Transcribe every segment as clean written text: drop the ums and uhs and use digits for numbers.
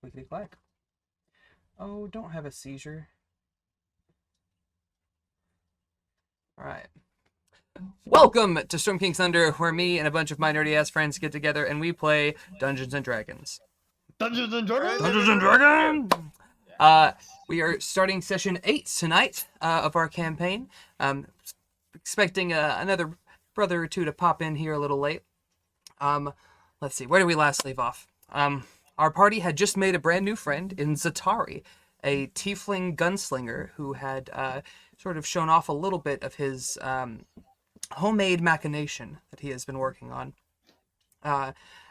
Clickety clack. Oh, don't have a seizure. Alright. Welcome to Storm King's Thunder, where me and a bunch of my nerdy-ass friends get together and we play Dungeons & Dragons. Dungeons and Dragons? Dungeons & Dragons! We are starting session 8 tonight of our campaign. Expecting another brother or two to pop in here a little late. Let's see, where did we last leave off? Our party had just made a brand new friend in Zatari, a tiefling gunslinger who had sort of shown off a little bit of his homemade machination that he has been working on.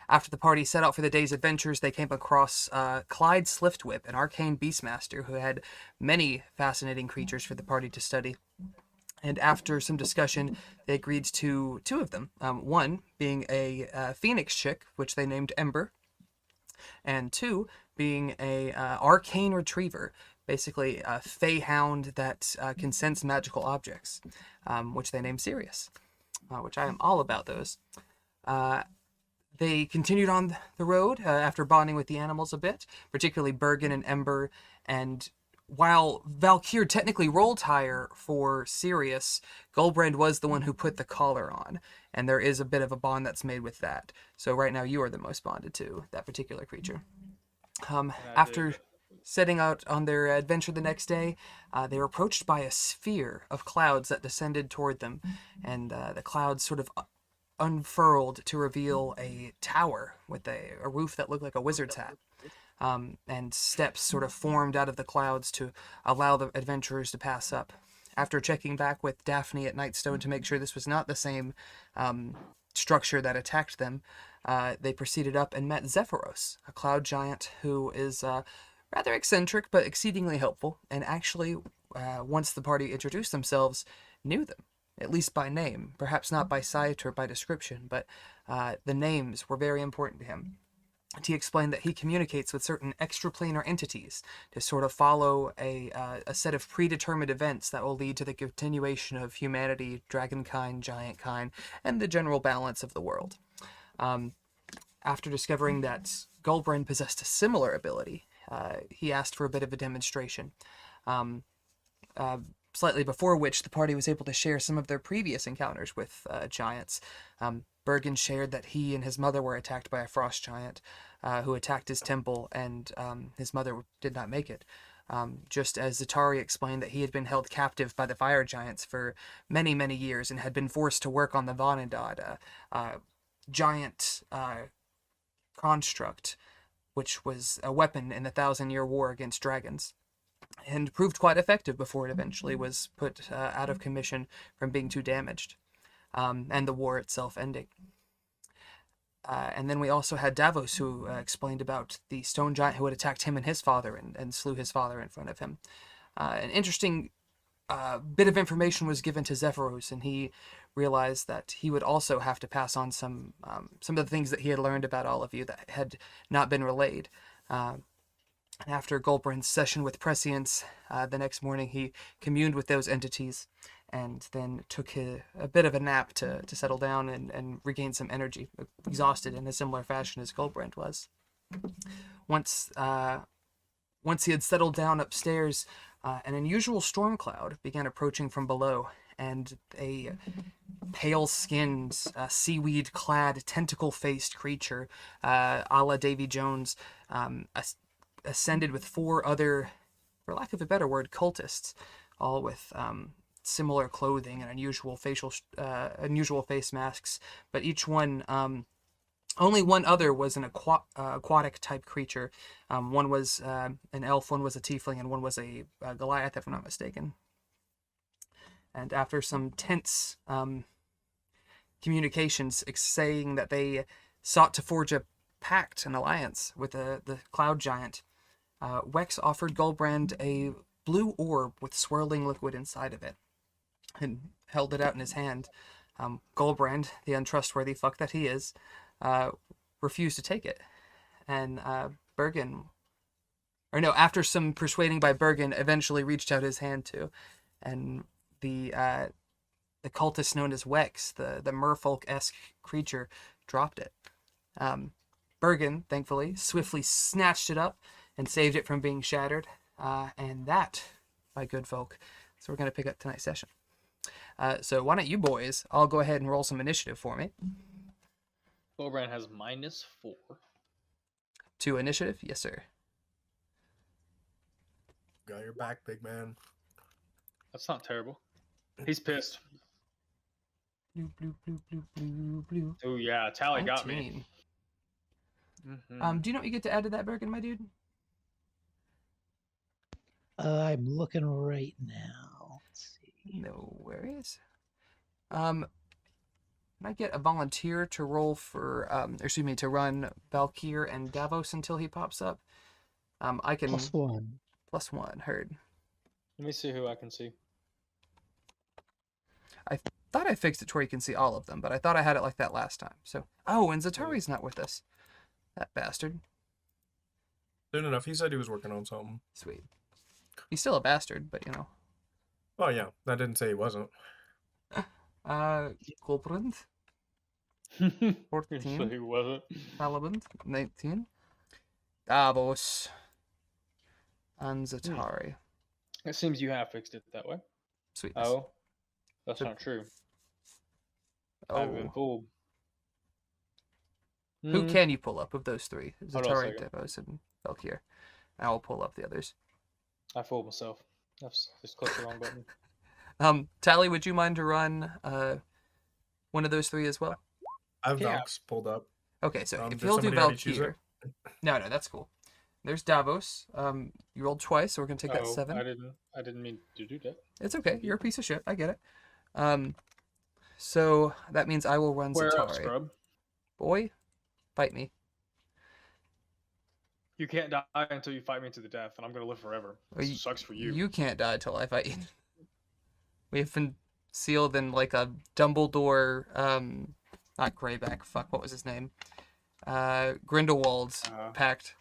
After the party set out for the day's adventures, they came across Clyde Sliftwhip, an arcane beastmaster who had many fascinating creatures for the party to study. And after some discussion, they agreed to two of them. One being a phoenix chick, which they named Ember, and two being a arcane retriever, basically a fey hound that can sense magical objects, which they named Sirius, which I am all about those. They continued on the road after bonding with the animals a bit, particularly Bergen and Ember, and while Valkyr technically rolled higher for Sirius, Goldbrand was the one who put the collar on, and there is a bit of a bond that's made with that. So right now you are the most bonded to that particular creature. After setting out on their adventure the next day, they were approached by a sphere of clouds that descended toward them, and the clouds sort of unfurled to reveal a tower with a roof that looked like a wizard's hat. And steps sort of formed out of the clouds to allow the adventurers to pass up. After checking back with Daphne at Nightstone to make sure this was not the same structure that attacked them, they proceeded up and met Zephyros, a cloud giant who is rather eccentric but exceedingly helpful, and actually, once the party introduced themselves, knew them, at least by name, perhaps not by sight or by description, but the names were very important to him. And he explained that he communicates with certain extraplanar entities to sort of follow a set of predetermined events that will lead to the continuation of humanity, dragonkind, giantkind, and the general balance of the world. After discovering that Goldbrand possessed a similar ability, he asked for a bit of a demonstration, slightly before which the party was able to share some of their previous encounters with giants. Bergen shared that he and his mother were attacked by a frost giant who attacked his temple, and his mother did not make it. Just as Zatari explained that he had been held captive by the fire giants for many, many years and had been forced to work on the Vanadad, giant construct, which was a weapon in the 1,000-year war against dragons, and proved quite effective before it eventually was put out of commission from being too damaged. And the war itself ending. And then we also had Davos, who explained about the stone giant who had attacked him and his father and slew his father in front of him. An interesting bit of information was given to Zephyros, and he realized that he would also have to pass on some of the things that he had learned about all of you that had not been relayed. And after Goldbrand's session with Prescience, the next morning he communed with those entities, and then took a bit of a nap to settle down and regain some energy, exhausted in a similar fashion as Goldbrand was. Once he had settled down upstairs, an unusual storm cloud began approaching from below, and a pale-skinned, seaweed-clad, tentacle-faced creature, a la Davy Jones, ascended with 4 other, for lack of a better word, cultists, all with similar clothing and unusual face masks, but each one, only one other was an aquatic type creature. One was an elf, one was a tiefling, and one was a Goliath, if I'm not mistaken. And after some tense communications saying that they sought to forge a pact, an alliance with the cloud giant, Wexx offered Goldbrand a blue orb with swirling liquid inside of it, and held it out in his hand. Goldbrand, the untrustworthy fuck that he is, refused to take it. And after some persuading by Bergen, eventually reached out his hand to. And the cultist known as Wexx, the merfolk-esque creature, dropped it. Bergen, thankfully, swiftly snatched it up and saved it from being shattered. And that, my good folk. So we're going to pick up tonight's session. So why don't you boys all go ahead and roll some initiative for me. Golbrand has -4. 2 initiative? Yes, sir. Got your back, big man. That's not terrible. He's pissed. Blue, blue, blue, blue, blue, blue. Oh yeah, Tally got me. 19. Mm-hmm. Do you know what you get to add to that, Bergen, my dude? I'm looking right now. Let's see. No worries. Can I get a volunteer to roll for, to run Valkyr and Davos until he pops up? I can... +1. +1, heard. Let me see who I can see. I thought I fixed it to where you can see all of them, but I thought I had it like that last time. So, oh, and Zatari's not with us. That bastard. Soon enough, he said he was working on something. Sweet. He's still a bastard, but you know. Oh yeah, that didn't say he wasn't. Golbrand, 14. Who was it? Salaband, 19. Davos. And Zatari. It seems you have fixed it that way. Sweetness. Oh, that's not true. I've been fooled. Who can you pull up of those 3? Hold on a Zatari, second. Davos, and Valkyr. I will pull up the others. I fooled myself. I just clicked the wrong button. Tally, would you mind to run one of those 3 as well? I have Yeah. Valks pulled up. Okay, so if did you'll do somebody already choose Valkyr. No, that's cool. There's Davos. You rolled twice, so we're gonna take that 7. I didn't mean to do that. It's okay. You're a piece of shit. I get it. So that means I will run Square up, Zatari. scrub. Boy, fight me. You can't die until you fight me to the death, and I'm gonna live forever. This sucks for you. You can't die till I fight you. We have been sealed in like a Dumbledore, not Greyback. Fuck, what was his name? Grindelwald's pact.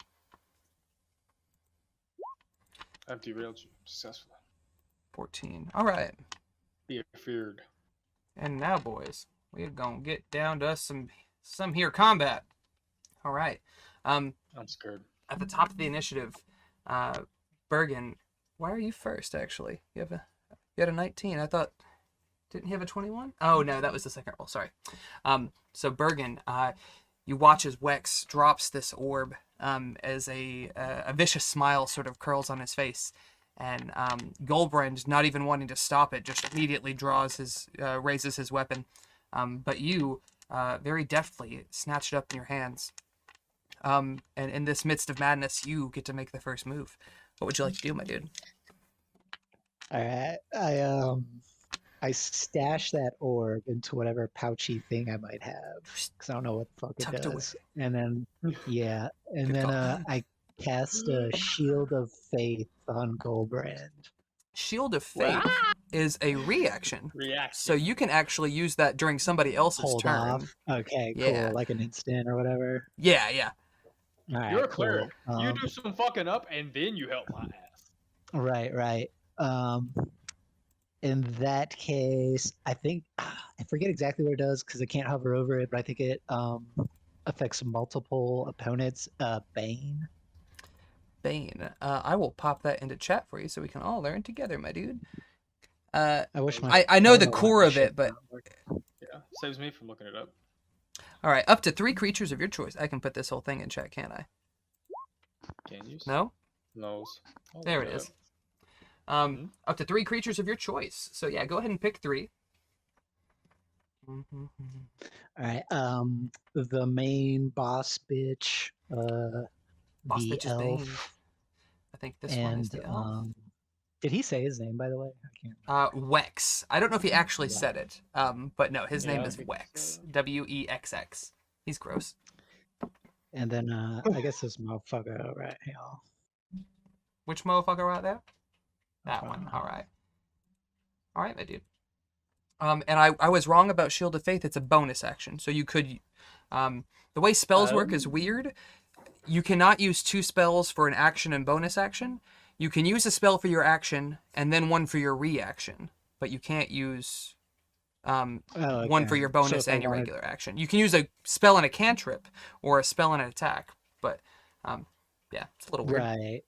I've derailed you successfully. 14. All right. Be feared. And now, boys, we're gonna get down to some here combat. All right. I'm scared. At the top of the initiative, Bergen, why are you first? Actually, you had a 19. I thought, didn't he have a 21? Oh no, that was the second roll. Sorry. So Bergen, you watch as Wexx drops this orb, as a vicious smile sort of curls on his face. And Golbrand, not even wanting to stop it, just immediately raises his weapon. But you, very deftly, snatch it up in your hands. And in this midst of madness, you get to make the first move. What would you like to do, my dude? All right. I stash that orb into whatever pouchy thing I might have, because I don't know what the fuck it Tucked does. away. And then, yeah, and Good then call. I cast a Shield of Faith on Golbrand. Shield of Faith is a reaction. Reaction. So you can actually use that during somebody else's Hold turn. off. Okay, Yeah. cool. Like an instant or whatever. Yeah, yeah. All right, You're a cool. cleric. You do some fucking up, and then you help my ass. Right. In that case, I think I forget exactly what it does because I can't hover over it, but I think it affects multiple opponents. Bane. Bane. I will pop that into chat for you so we can all learn together, my dude. I wish my I know the photo core on of my it, shit but not work. Yeah, saves me from looking it up. all right, up to 3 creatures of your choice. I can put this whole thing in chat, can't I? Can you? No? Nose. I'll There look it it is. up. Up to 3 creatures of your choice. So yeah, go ahead and pick 3. All right. The main boss bitch, Boss the bitch is Bane. elf, I think this one is and the elf. did he say his name by the way? I can't. Wexx. I don't know if he actually said it. But no, his name I is think he Wexx. said Wexx. He's gross. And then I guess this motherfucker right here. Which motherfucker right there? That one. All right. All right, my dude. And I was wrong about Shield of Faith. It's a bonus action. So you could... the way spells work is weird. You cannot use 2 spells for an action and bonus action. You can use a spell for your action and then one for your reaction. But you can't use one for your bonus So if I and your wanted- regular action. You can use a spell and a cantrip or a spell and an attack. But yeah, Yeah, it's a little weird. Right.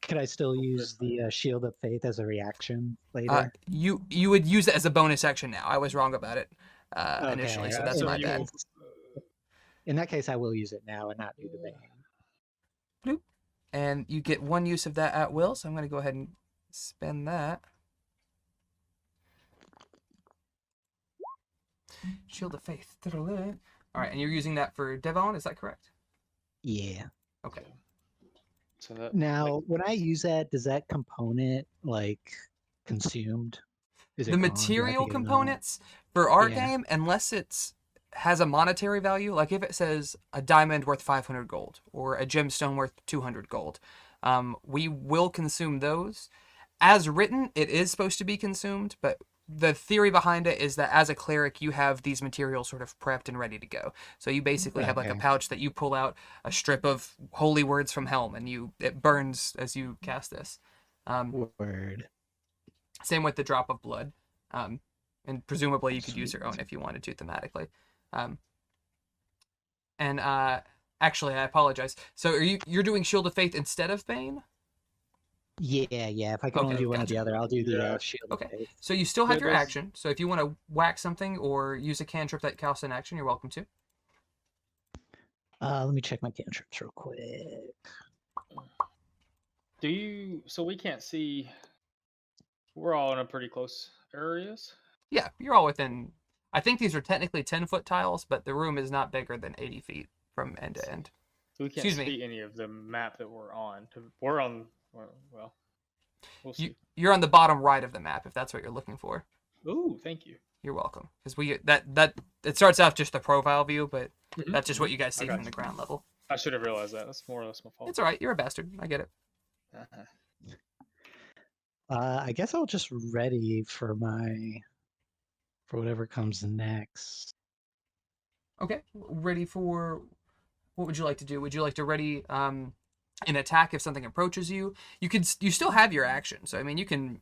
Could I still use the Shield of Faith as a reaction later? You would use it as a bonus action now. I was wrong about it initially, Okay, so that's in my that bad. case- In that case, I will use it now and not do the bane. Bloop. And you get 1 use of that at will, so I'm going to go ahead and spend that. Shield of Faith. All right, and you're using that for Devon, is that correct? Yeah. Okay. So that Now, when I use that, does that component like consumed? Is it The gone? Do I have to material get another one? components for our Yeah. game, unless it's has a monetary value, like if it says a diamond worth 500 gold or a gemstone worth 200 gold, we will consume those. As written, it is supposed to be consumed, but the theory behind it is that as a cleric, you have these materials sort of prepped and ready to go. So you basically have like a Okay. pouch that you pull out a strip of holy words from Helm, and it burns as you cast this. Word. Same with the drop of blood. And presumably you could use your own if you wanted to thematically. Actually, I apologize. So you're doing Shield of Faith instead of Bane? Yeah. If I can only Okay, do one or gotcha. the other, I'll do the Yeah. Shield Okay. of Faith. So you still have Yeah, your there's- action. So if you want to whack something or use a cantrip that costs an action, you're welcome to. Let me check my cantrips real quick. Do you? So we can't see. We're all in a pretty close areas. Yeah, you're all within. I think these are technically 10-foot tiles, but the room is not bigger than 80 feet from end to end. So we can't Excuse me. see any of the map that we're on. We're on. Well, we'll see. You're on the bottom right of the map if that's what you're looking for. Ooh, thank you. You're welcome. Because that it starts out just the profile view, but Mhm. that's just what you guys I see got from the you. ground level. I should have realized that. That's more or less my fault. It's all right. You're a bastard. I get it. Uh-huh. I guess I'll just ready for whatever comes next. Okay. Ready for what would you like to do? Would you like to ready an attack if something approaches you? You still have your action. So I mean you can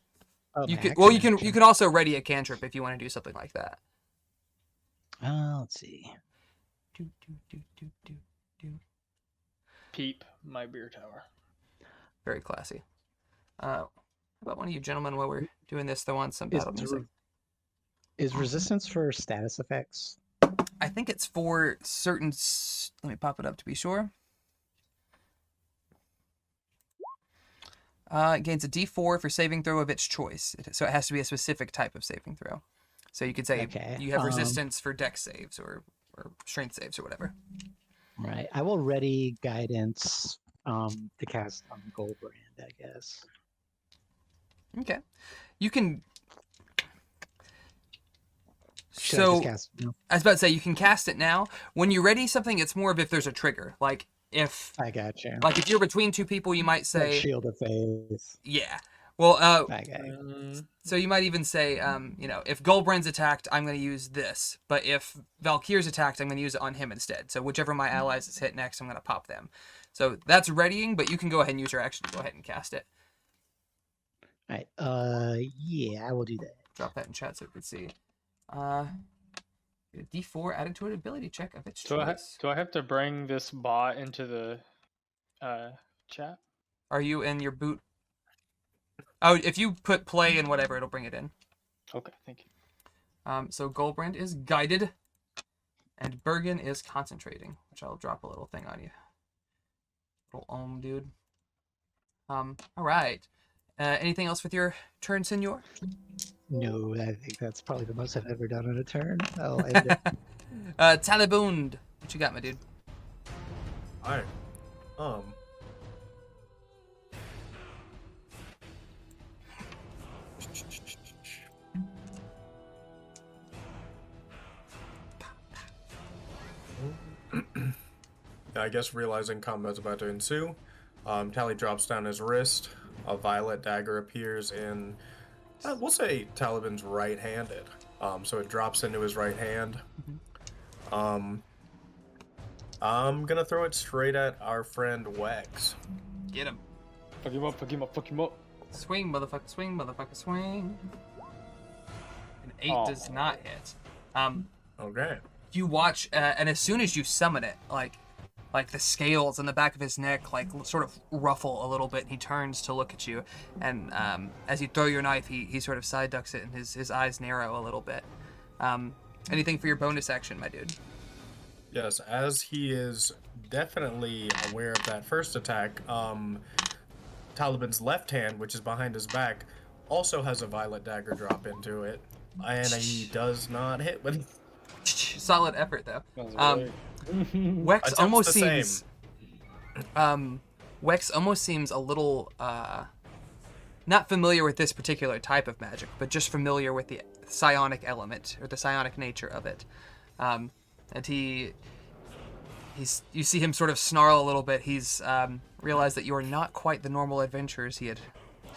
Oh, you my can action. you can also ready a cantrip if you want to do something like that. Let's see. Do, do, do, do, do, do. Peep my beer tower. Very classy. How about one of you gentlemen while we're doing this throw on some Is, battle music? is resistance for status effects? I think it's for certain. Let me pop it up to be sure. It gains a D4 for saving throw of its choice, so it has to be a specific type of saving throw. So you could say Okay, you have resistance for dex saves or strength saves or whatever. Right. I will ready guidance to cast on Goldbrand, I guess. Okay, you can. Should I So just cast? No? I was about to say you can cast it now. When you ready something, it's more of if there's a trigger, like if I if you're between two people, you might say Shield of Faith. yeah. Well, I got so you might even say, if Goldbrand's attacked, I'm going to use this. But if Valkyr's attacked, I'm going to use it on him instead. So whichever my allies is hit next, I'm going to pop them. So that's readying, but you can go ahead and use your action to go ahead and cast it. All right. Yeah, I will do that. Drop that in chat so we can see. D4 added to an ability check of its Do choice. I have to bring this bot into the chat? Are you in your boot? Oh, if you put play and whatever, it'll bring it in. Okay, thank you. So Goldbrand is guided, and Bergen is concentrating, which I'll drop a little thing on you. Little dude. All right. Anything else with your turn, Senor? No, I think that's probably the most I've ever done on a turn. I'll end it. Talibund. What you got, my dude? Alright. I guess realizing combat's about to ensue, Tally drops down his wrist. A violet dagger appears in, we'll say, Talibun's right-handed. So it drops into his right hand. I'm gonna throw it straight at our friend Wexx. Get him. Fuck him up, fuck him up, fuck him up. Swing, motherfucker, swing. An 8 Aw. does not hit. Okay. You watch, and as soon as you summon it, like, like the scales on the back of his neck like sort of ruffle a little bit, and he turns to look at you, and as you throw your knife, he sort of side ducks it, and his eyes narrow a little bit. Anything for your bonus action, my dude? Yes, as he is definitely aware of that first attack, Taliban's left hand, which is behind his back, also has a violet dagger drop into it, and he does not hit with. Solid effort though. Wexx Attempts almost the seems Wexx almost seems a little not familiar with this particular type of magic, but just familiar with the psionic element or the psionic nature of it. And you see him sort of snarl a little bit. He's realized that you are not quite the normal adventurers he had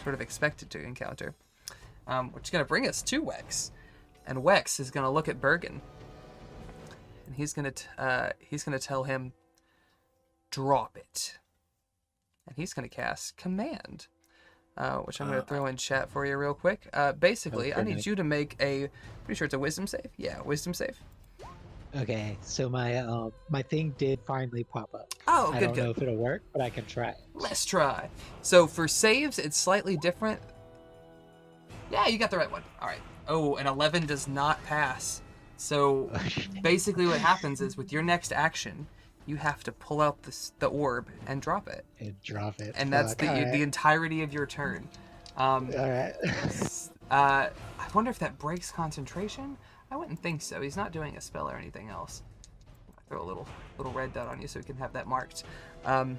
sort of expected to encounter. Which is going to bring us to Wexx. And Wexx is going to look at Bergen. And he's going to tell him, drop it. And he's going to cast Command, which I'm going to throw in chat for you real quick. Basically, I need you to make a, pretty sure it's a wisdom save. Yeah, wisdom save. Okay, so my thing did finally pop up. Oh, I good, don't know good. if it'll work, but I can try. Let's try. So for saves, it's slightly different. Yeah, you got the right one. All right. Oh, an 11 does not pass. So basically what happens is with your next action, you have to pull out the orb and drop it. And drop it. And that's Fuck, alright. the entirety of your turn. Alright. I wonder if that breaks concentration? I wouldn't think so. He's not doing a spell or anything else. I'll throw a little red dot on you so we can have that marked. And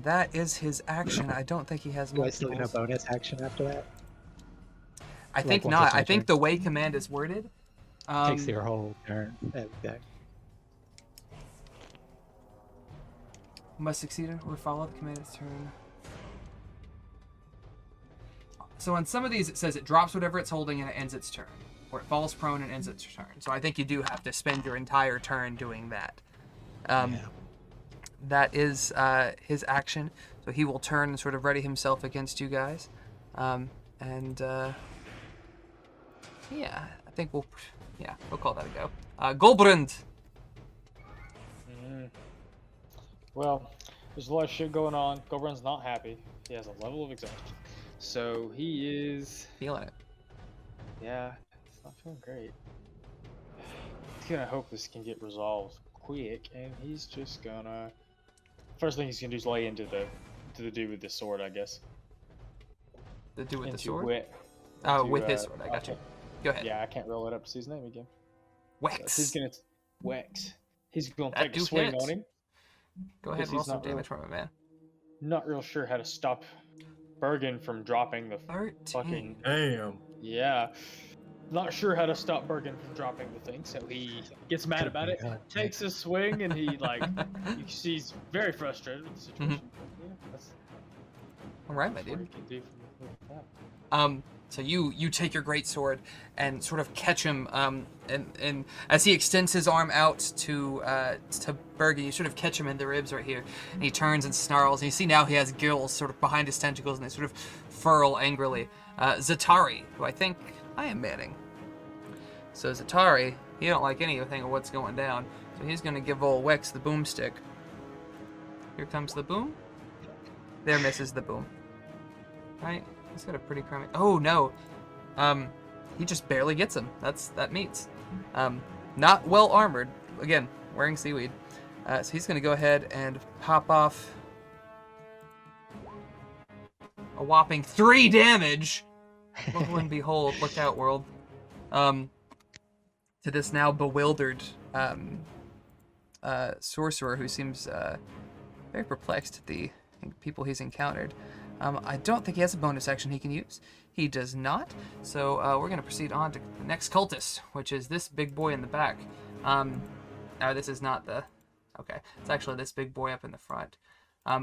that is his action. I don't think he has Do I still get a multiples. bonus action after that? I think once it's not. my I think turn? the way command is worded. Takes your whole turn. Okay. Must succeed or follow up command's turn. So on some of these it says it drops whatever it's holding and it ends its turn. Or it falls prone and ends its turn. So I think you do have to spend your entire turn doing that. Yeah. That is his action. So he will turn and sort of ready himself against you guys. Yeah, I think we'll call that a go. Golbrand! Well, there's a lot of shit going on. Gobrand's not happy. He has a level of exhaustion. So he is... Feeling it. Yeah, it's not feeling great. He's gonna hope this can get resolved quick, and he's just gonna... First thing he's gonna do is lay into the dude with the sword, I guess. The dude with the Into sword? Oh, into, with his sword. I got you. Go ahead. Yeah, I can't roll it up to see his name again. Wexx. He's gonna... Wexx. He's gonna That take a do swing hit. on him. Go ahead and roll he's some not real- damage from it, man. Not real sure how to stop Bergen from dropping the 13. fucking... Damn. Yeah. Not sure how to stop Bergen from dropping the thing, so he gets mad about it, takes a swing, and he, like, he's very frustrated with the situation. Yeah, that's Alright, my what dude. he can do from that. So you take your great sword and sort of catch him, and as he extends his arm out to Bergen, you sort of catch him in the ribs right here, and he turns and snarls, and you see now he has gills sort of behind his tentacles, and they sort of furl angrily. Zatari, who I think I am banning. So Zatari, he don't like anything of what's going down, so he's gonna give old Wexx the boomstick. Here comes the boom. There misses the boom. Right? He's got a pretty crummy... Oh, no. He just barely gets him. That meets. Not well armored. Again, wearing seaweed. So he's going to go ahead and pop off a whopping 3 damage. Lo and behold, look out, world. To this now bewildered sorcerer who seems very perplexed at the people he's encountered. I don't think he has a bonus action he can use. He does not. So we're going to proceed on to the next cultist, which is this big boy in the back. This is not the... Okay, it's actually this big boy up in the front,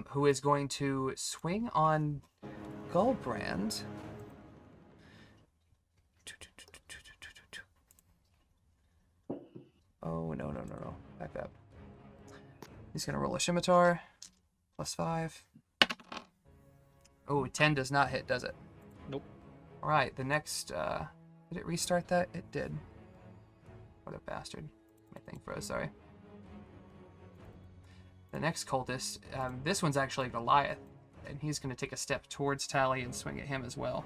who is going to swing on Golbrand. Oh, no. Back up. He's going to roll a scimitar. +5. Oh, 10 does not hit, does it? Nope. Alright, the next, did it restart that? It did. What a bastard. My thing froze, sorry. The next cultist, this one's actually Goliath, and he's going to take a step towards Tally and swing at him as well.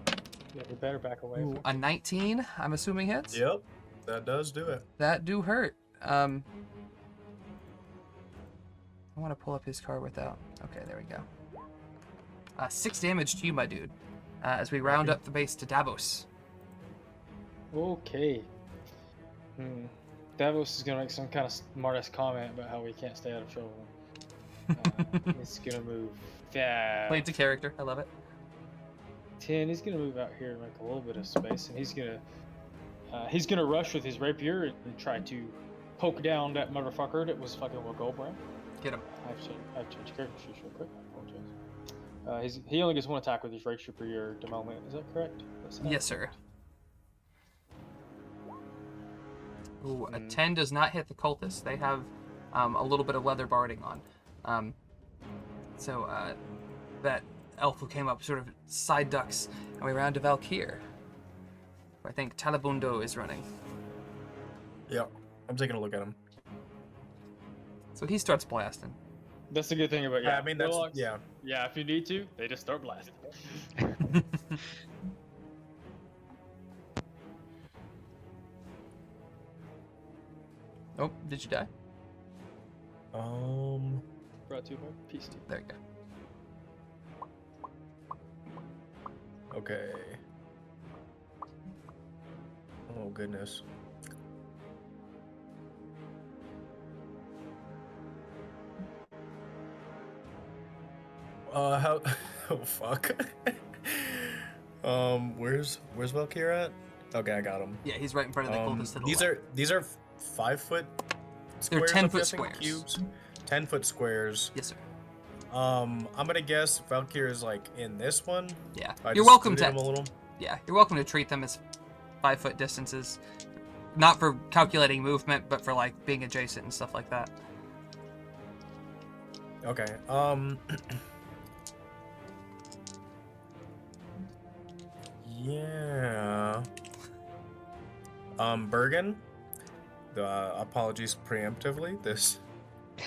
Yeah, we better back away. Ooh, a 19, I'm assuming hits? Yep, that does do it. That do hurt. I want to pull up his card without. Okay, there we go. 6 damage to you, my dude, as we round up the base to Davos. Okay. Davos is gonna make some kind of smartass comment about how we can't stay out of trouble. He's gonna move. Yeah. Played to character. I love it. 10. He's gonna move out here to make a little bit of space, and he's gonna rush with his rapier and try to poke down that motherfucker that was fucking with Goldbrand. Get him. I have to change character sheets real quick. I apologize. He only gets 1 attack with his rapier at the moment. Is that correct? Yes, sir. Ooh, a 10 does not hit the cultists. They have a little bit of leather barding on. So that elf who came up sort of side ducks, and we round to Valkyr. I think Talabundo is running. Yep, I'm taking a look at him. So he starts blasting. That's the good thing about I mean, that's warlocks. yeah. Yeah, if you need to, they just start blasting. Oh, did you die? Brought to you by Peace Team. There you go. Okay. Oh goodness. How? Oh fuck. Where's Valkyr at? Okay, I got him. Yeah, he's right in front of the cultists to the left. These are 5 foot They're squares. 10-foot guessing, squares. Cubes. 10-foot squares. Yes, sir. I'm gonna guess Valkyr is like in this one. Yeah, I you're just welcome scooted to. him a little. Yeah, you're welcome to treat them as 5-foot distances, not for calculating movement, but for like being adjacent and stuff like that. Okay. Yeah. Bergen. Apologies preemptively. This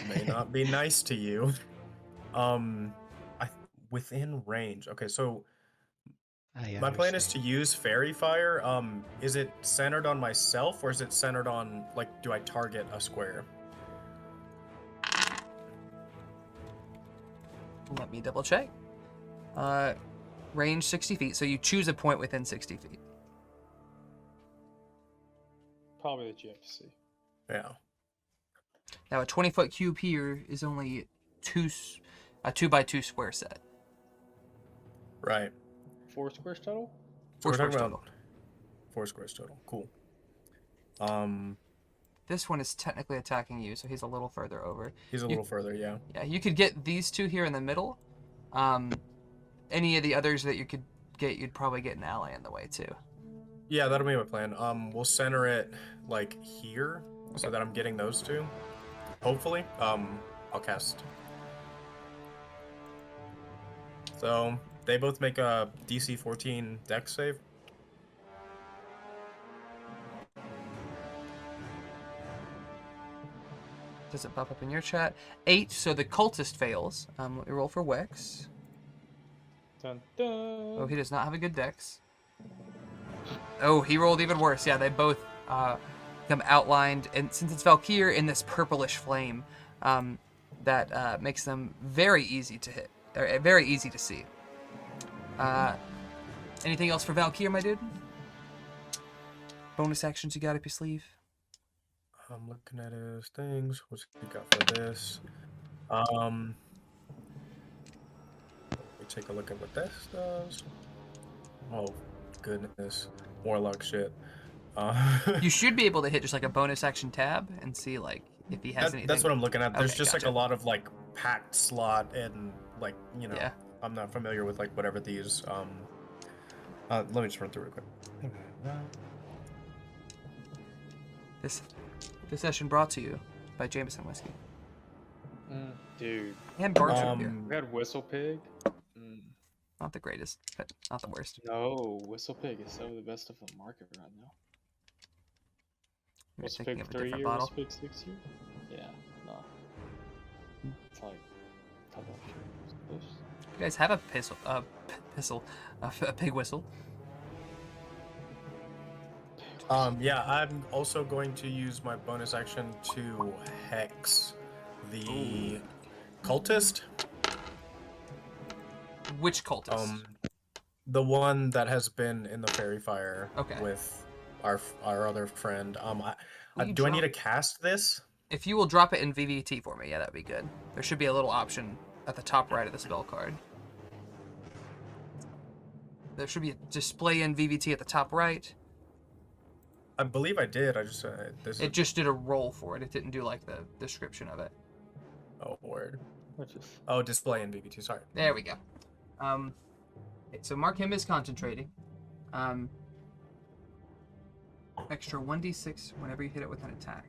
may not be nice to you. Within range. Okay, so my plan is to use Fairy Fire. Is it centered on myself, or is it centered on, like, do I target a square? Let me double check. Range 60 feet, so you choose a point within 60 feet. Probably that you have to see. Yeah. Now a 20-foot cube here is only a 2x2 square set. Right. 4 squares total? So 4 we're squares talking total. about 4 squares total. Cool. This one is technically attacking you, so he's a little further over. He's a little further, yeah. Yeah, you could get these two here in the middle. Any of the others that you could get, you'd probably get an ally in the way too. Yeah, that'll be my plan. We'll center it like here, so that I'm getting those two. Hopefully. I'll cast. So they both make a DC 14 Dex save. Does it pop up in your chat? 8, so the cultist fails. Let me roll for Wexx. Dun, dun. Oh, he does not have a good dex. Oh, he rolled even worse. Yeah, they both become outlined, and since it's Valkyr in this purplish flame, that makes them very easy to hit, or very easy to see. Anything else for Valkyr, my dude? Bonus actions you got up your sleeve? I'm looking at his things. What's he got for this? Let me take a look at what this does. Oh, goodness. Warlock shit. You should be able to hit just like a bonus action tab and see like if he has anything. That's what I'm looking at. There's Okay, just gotcha. like a lot of like packed slot and like, you know, Yeah. I'm not familiar with like whatever these let me just run through real quick. This session brought to you by Jameson Whiskey Dude, and Barkeep beer. we had Whistle Pig. Not the greatest, but not the worst. No, Whistle Pig is some of the best of the market right now. You're Whistle thinking Pig of a different 3 year, bottle. Whistle Pig 6 year? Yeah, no. It's like, come on, this. You guys have a a pig whistle. Yeah, I'm also going to use my bonus action to hex the cultist. Which cultist? The one that has been in the fairy fire Okay. with our other friend. You Do I need drop- to cast this? If you will drop it in VVT for me, yeah, that'd be good. There should be a little option at the top right of the spell card. There should be a display in VVT at the top right. I believe I did. I just It just did a roll for it. It didn't do like the description of it. Oh, word. Which is Oh, display in VB2. Sorry. There we go. So mark him as concentrating. Extra 1d6 whenever you hit it with an attack.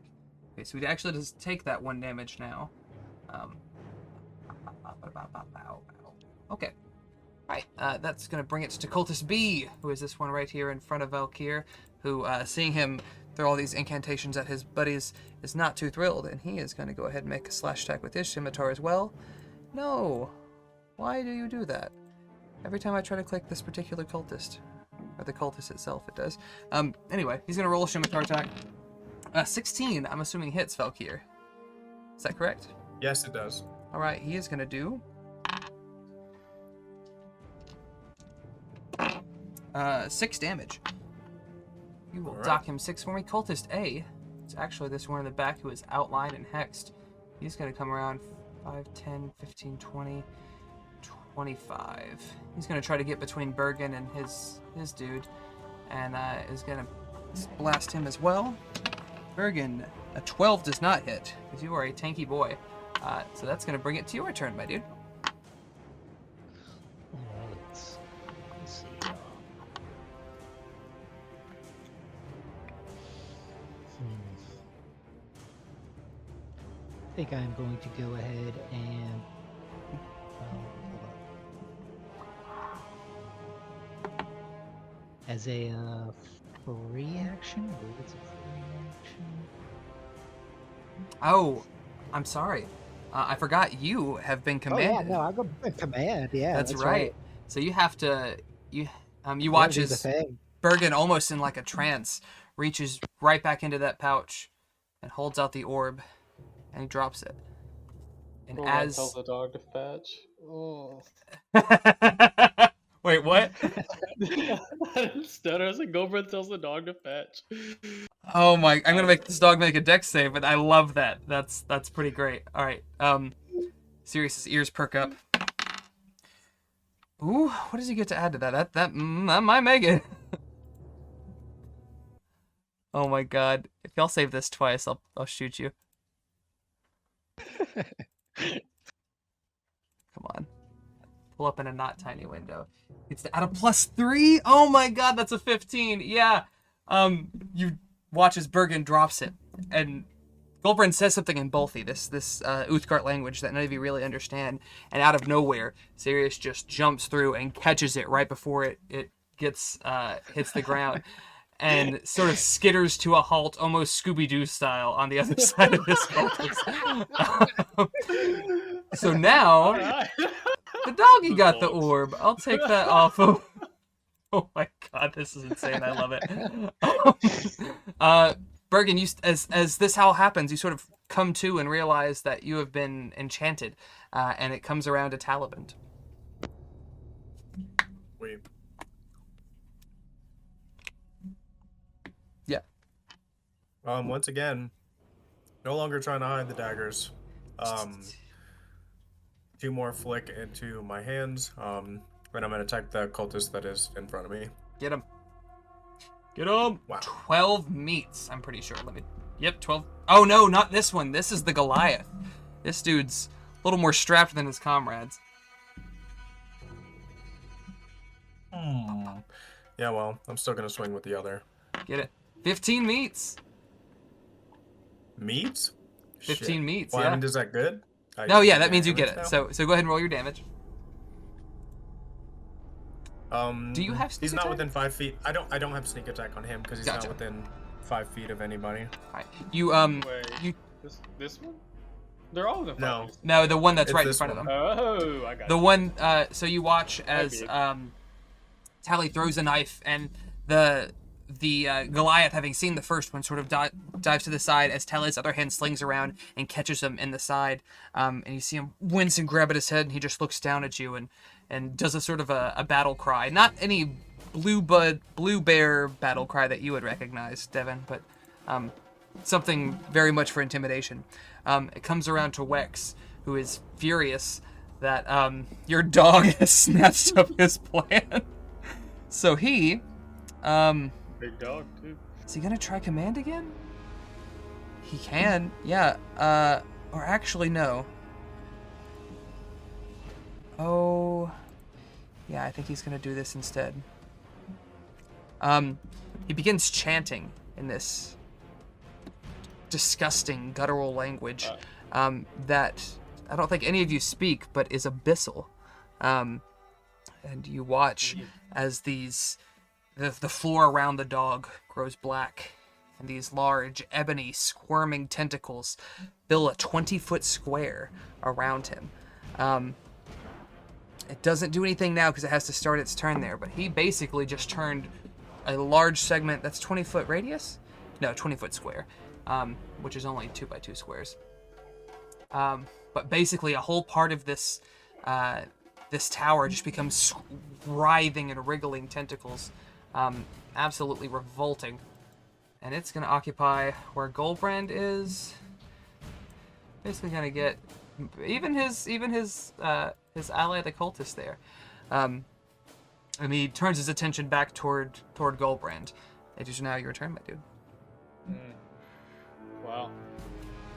Okay, so he actually does take that 1 damage now. Okay. Alright, that's going to bring it to Cultist B, who is this one right here in front of Valkyr, who, seeing him throw all these incantations at his buddies, is not too thrilled, and he is going to go ahead and make a slash attack with his scimitar as well. No! Why do you do that? Every time I try to click this particular cultist, or the cultist itself, it does. Anyway, he's going to roll a scimitar attack. 16, I'm assuming hits Valkyr. Is that correct? Yes, it does. Alright, he is going to do 6 damage. You will Alright. dock him 6 for me. Cultist A, it's actually this one in the back who is outlined and hexed. He's going to come around 5, 10, 15, 20, 25. He's going to try to get between Bergen and his dude, and is going to blast him as well. Bergen, a 12 does not hit, because you are a tanky boy. So that's going to bring it to your turn, my dude. Alright, let's see. I think I'm going to go ahead and hold on. As a free action, I believe it's a free action. Oh, I'm sorry. I forgot you have been commanded. Oh yeah, no, I go by command. Yeah, that's right. So you have to you watch do the as thing. Bergen, almost in like a trance, reaches right back into that pouch and holds out the orb, and he drops it. And as tells the dog to fetch. Oh. wait, what? Stutter as a Goldberg tells the dog to fetch. Oh my! I'm gonna make this dog make a dex save, but I love that. That's pretty great. All right. Sirius's ears perk up. Ooh, what does he get to add to that? That might make it. Oh my god! If y'all save this twice, I'll shoot you. Come on. Pull up in a not tiny window. It's to add a +3. Oh my god, that's a 15. Yeah. You watch as Bergen drops it, and Goldbrand says something in Bolthi, this Uthgard language that none of you really understand, and out of nowhere, Sirius just jumps through and catches it right before it gets hits the ground, and sort of skitters to a halt, almost Scooby-Doo style, on the other side of this cultist. So now, the doggy got the orb. I'll take that off of... Oh my god, this is insane. I love it. Bergen, as this all happens, you sort of come to and realize that you have been enchanted, and it comes around to Taliband. Wait. Yeah. Once again, no longer trying to hide the daggers. 2 more flick into my hands. And I'm gonna attack the cultist that is in front of me. Get him. Get him. Wow. 12 meets, I'm pretty sure. Yep, 12. Oh no, not this one. This is the Goliath. This dude's a little more strapped than his comrades. Yeah, well, I'm still gonna swing with the other. Get it. 15 meets. Meats? 15 Shit. meets, Well, yeah. I mean, is that good? No, yeah, that means you get it. Now? So go ahead and roll your damage. Do you have sneak He's not attack? within 5 feet. I don't have sneak attack on him because he's Gotcha. not within 5 feet of anybody. Alright. You Wait, you this one? They're all in front No. of us. No, the one that's It's right in this front one. of them. Oh, I got The you. one, so you watch as Tally throws a knife, and the Goliath, having seen the first one, sort of dives to the side as Tally's other hand slings around and catches him in the side. And you see him wince and grab at his head, and he just looks down at you and does a sort of a battle cry. Not any blue bear battle cry that you would recognize, Devin, but something very much for intimidation. It comes around to Wexx, who is furious that your dog has snatched up his plan. So he, Big dog, too. is he gonna try command again? He can, yeah. Or actually, no. Oh, yeah, I think he's gonna do this instead. He begins chanting in this disgusting guttural language that I don't think any of you speak, but is abyssal. And you watch as the floor around the dog grows black, and these large, ebony, squirming tentacles fill a 20-foot square around him. It doesn't do anything now because it has to start its turn there, but he basically just turned a large segment that's 20-foot radius? No, 20-foot square, which is only 2x2 squares. But basically a whole part of this this tower just becomes writhing and wriggling tentacles. Absolutely revolting. And it's going to occupy where Goldbrand is. Basically going to get even his ally, the cultist, there. And he turns his attention back toward Goldbrand. It is now your turn, my dude. Wow.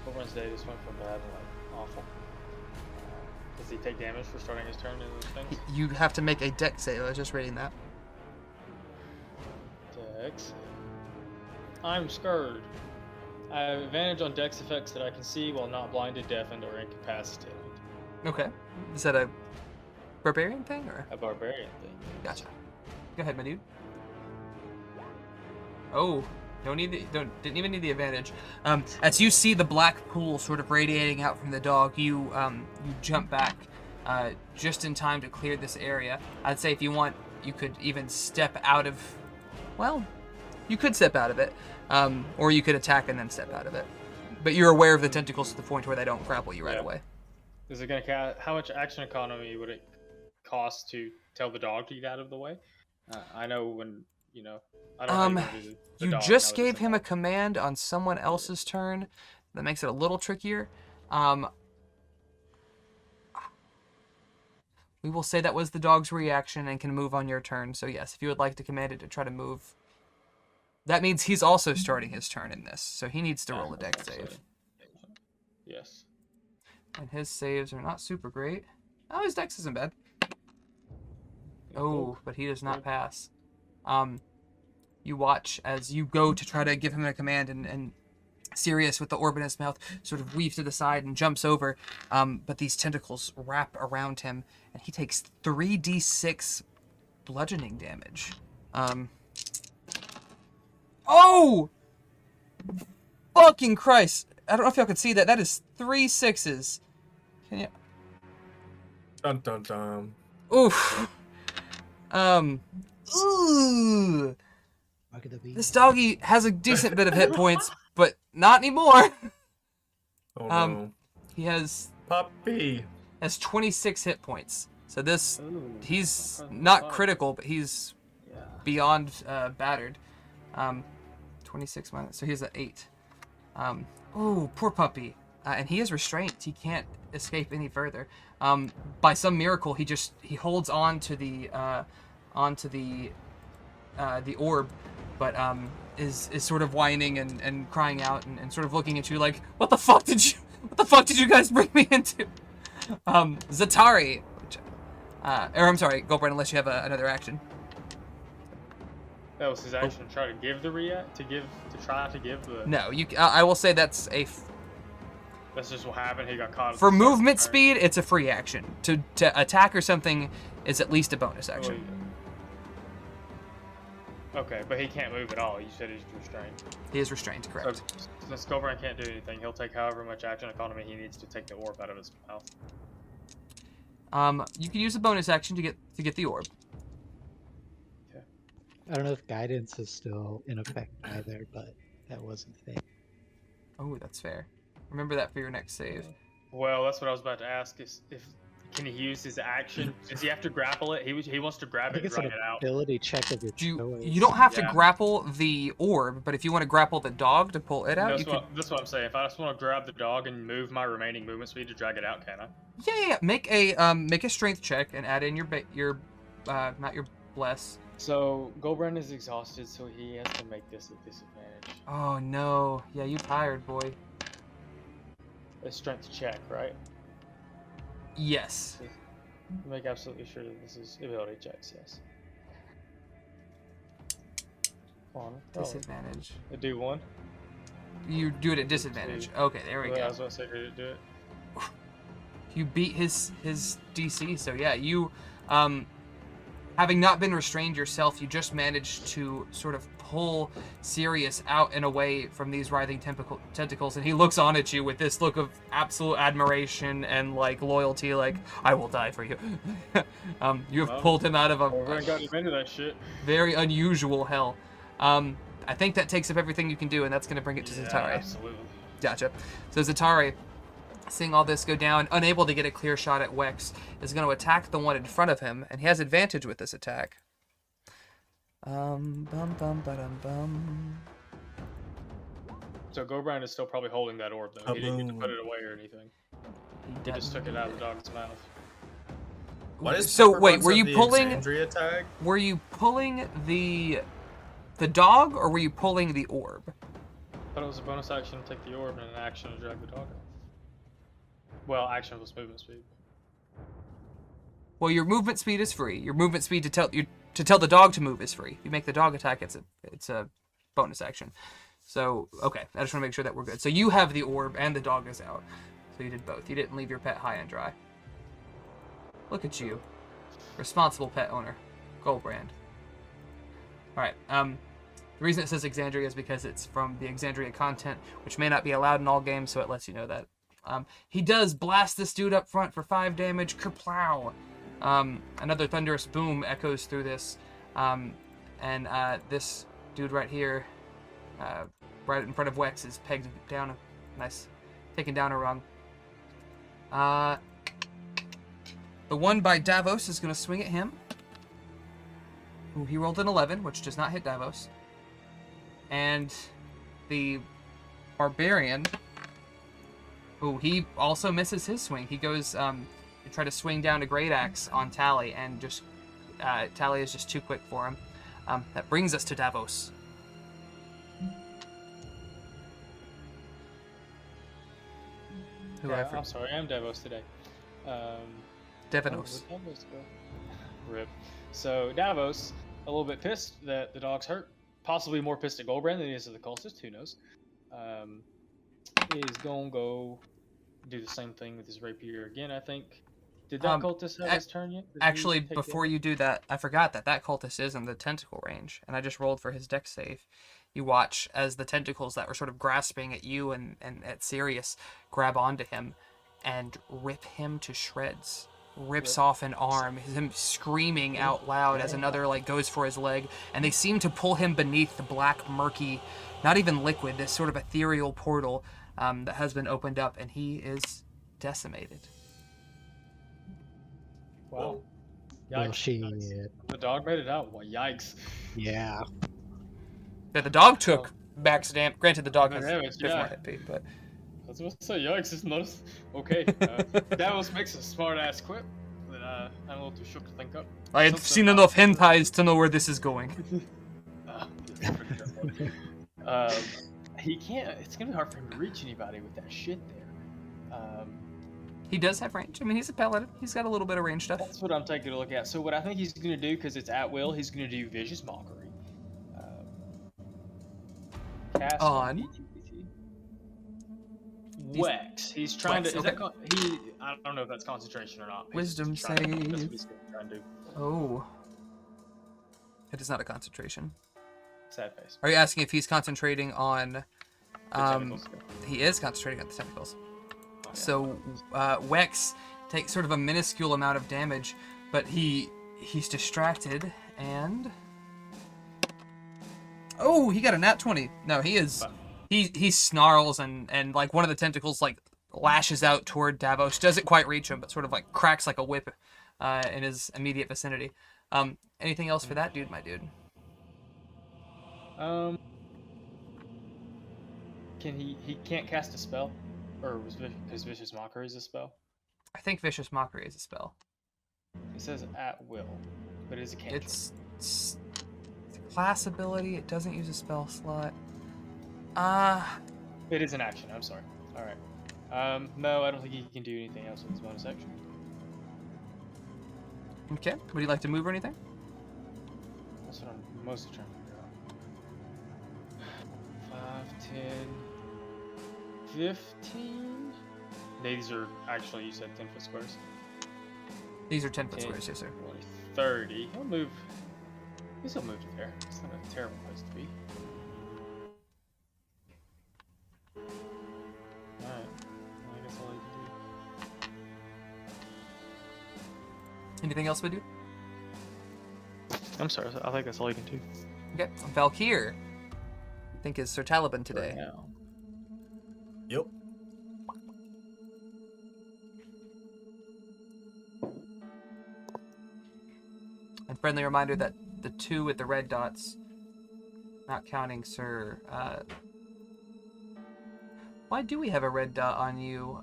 Goldbrand's day just went from bad to like awful. Does he take damage for starting his turn in those things? You have to make a dex save. I was just reading that. Dex. I'm scared. I have advantage on dex effects that I can see while not blinded, deafened, or incapacitated. Okay. Is that a barbarian thing or? A barbarian thing. Gotcha. Go ahead, my dude. Oh, didn't even need the advantage. As you see the black pool sort of radiating out from the dog, you jump back just in time to clear this area. I'd say if you want, you could even step out of. Well, you could step out of it, or you could attack and then step out of it. But you're aware of the tentacles to the point where they don't grapple you right away. Is it gonna how much action economy would it cost to tell the dog to get out of the way? I know when I don't know how you you dog just now that gave it's him a involved. command on someone else's turn. That makes it a little trickier. We will say that was the dog's reaction and can move on your turn. So yes, if you would like to command it to try to move, that means he's also starting his turn in this. So he needs to roll a dex save. Yes. And his saves are not super great. Oh, his dex isn't bad. Oh, but he does not pass. You watch as you go to try to give him a command, and Sirius, with the orb in his mouth, sort of weaves to the side and jumps over. But these tentacles wrap around him, and he takes 3d6 bludgeoning damage. Oh! Fucking Christ! I don't know if y'all can see that. That is 3 6s. Can you? Dun dun dun. Oof. Ooh. Mark of the beast. This doggy has a decent bit of hit points, but not anymore. Oh no. He has Puppy. 26 hit points. So this, Ooh, he's that's not fine. critical, but he's Yeah. beyond battered. 26 minus, so he's at 8. Ooh, poor puppy. And he is restrained. He can't escape any further. By some miracle, he holds on to the orb, but is sort of whining and crying out and sort of looking at you like, what the fuck did you guys bring me into? Zatari, which, or I'm sorry, Goldbrand, unless you have another action. That was his action. Try to give the react to try to give the. No, I will say that's That's just what happened. He got caught. for movement speed. It's a free action. To attack or something is at least a bonus Oh, action. Okay, but he can't move at all. You said he's restrained. He is restrained, correct. So since Goldbrand can't do anything, he'll take however much action economy he needs to take the orb out of his mouth. You can use a bonus action to get the orb. I don't know if guidance is still in effect either, but that wasn't a thing. Oh, that's fair. Remember that for your next save. Well, that's what I was about to ask. Is if can he use his action? Does he have to grapple it? He wants to I grab it think and it's drag an it out. ability check of your You choice. don't have to Yeah. grapple the orb, but if you want to grapple the dog to pull it out, That's you can. what I'm saying. If I just want to grab the dog and move my remaining movement speed to drag it out, can I? Yeah. Make a strength check and add in your not your bless. So Goldbrand is exhausted, so he has to make this a disadvantage. Oh no. Yeah, you tired, boy. A strength check, right? Yes. Make absolutely sure that this is ability checks. Yes. Come on. Disadvantage. I do one. You do it at disadvantage. Okay, there we Well, I go. was about to say, did it do it? You beat his DC, so yeah, you having not been restrained yourself, you just managed to sort of pull Sirius out and away from these writhing tentacles, and he looks on at you with this look of absolute admiration and like loyalty, like I will die for you. You have Well, pulled him out of Goldbrand got a him into that shit. very unusual hell. I think that takes up everything you can do, and that's going to bring it to Yeah, Zatari. absolutely. Gotcha. So Zatari, seeing all this go down, unable to get a clear shot at Wexx, is going to attack the one in front of him, and he has advantage with this attack. Bum bum ba-dum bum. So Goldbrand is still probably holding that orb though. He didn't get to put it away or anything. He just took it out of the dog's mouth. What is So Pepper wait, Buns were of you the pulling? Exandria tag? Were you pulling the dog, or were you pulling the orb? I thought it was a bonus action to take the orb and an action to drag the dog out. Well, action plus movement speed. Well, your movement speed is free. Your movement speed to tell the dog to move is free. You make the dog attack, it's a bonus action. So okay, I just want to make sure that we're good. So you have the orb and the dog is out. So you did both. You didn't leave your pet high and dry. Look at you, responsible pet owner, Goldbrand. All right. The reason it says Exandria is because it's from the Exandria content, which may not be allowed in all games, so it lets you know that. He does blast this dude up front for 5 damage. Kerplow! Another thunderous boom echoes through this. And this dude right here, right in front of Wexx, is pegged down. Nice. Taken down a rung. The one by Davos is going to swing at him. Ooh, he rolled an 11, which does not hit Davos. And the Barbarian, ooh, he also misses his swing. He goes to try to swing down a Great Axe on Tally, and just Tally is just too quick for him. That brings us to Davos. Who I I'm sorry, I'm Davos today. Devanos. Oh, where'd Davos go? Rip. So Davos, a little bit pissed that the dog's hurt. Possibly more pissed at Goldbrand than he is at the Cultists. Who knows? Is gonna go do the same thing with his rapier again. I think. Did that cultist have his turn yet? Actually, before you do that, I forgot that cultist is in the tentacle range, and I just rolled for his dex save. You watch as the tentacles that were sort of grasping at you and at Sirius grab onto him and rip him to shreds. Rips off an arm, him screaming out loud as another goes for his leg, and they seem to pull him beneath the black, murky, not even liquid, this sort of ethereal portal that has been opened up, and he is decimated. Wow. Well, Yikes. shit. The dog made it out. Well, yikes. Yeah. Yeah, the dog took max damage. Granted, the dog has Damage, a bit more yeah. hit beat, but I was about to say, yikes, it's not as... Okay, Davos makes a smart-ass quip that I'm a little too shook to think up. I had Something seen about- enough hentais to know where this is going. He can't... It's gonna be hard for him to reach anybody with that shit there. He does have range. I mean, he's a paladin. He's got a little bit of range stuff. That's what I'm taking a look at. So what I think he's gonna do, because it's at will, he's gonna do Vicious Mockery. Cast On? Wexx. He's trying Wexx, to. Is okay. that I don't know if that's concentration or not. He's Wisdom trying to- that's what save. he's trying to do. Oh. It is not a concentration. sad face. Are you asking if he's concentrating on? The tentacles. He is concentrating on the tentacles. Oh, yeah. So Wexx takes sort of a minuscule amount of damage, but he's distracted and oh, he got a nat 20. No, he is. He snarls and like one of the tentacles like lashes out toward Davos. Doesn't quite reach him, but sort of like cracks like a whip in his immediate vicinity. Anything else for that dude, my dude? Can he can't cast a spell, or was because Vicious Mockery is a spell? I think Vicious Mockery is a spell. It says at will, but it is a cantrip. It's a class ability. It doesn't use a spell slot. It is an action. I'm sorry. All right. No, I don't think he can do anything else in his bonus action. Okay. Would you like to move or anything? That's what I'm mostly trying to figure out. 5, 10, 15. These are actually, you said 10-foot squares. These are 10-foot 10, squares, yes, sir. 20, 30. He'll move. He'll move to there. It's not a terrible place to be. Alright. Well, I guess all I can Anything else we do? do. I'm sorry. I think that's all you can do. Okay. Valkyr, I think is Sir Taliban today. Right now. Yep. And friendly reminder that the 2 with the red dots, not counting Sir. Why do we have a red dot on you,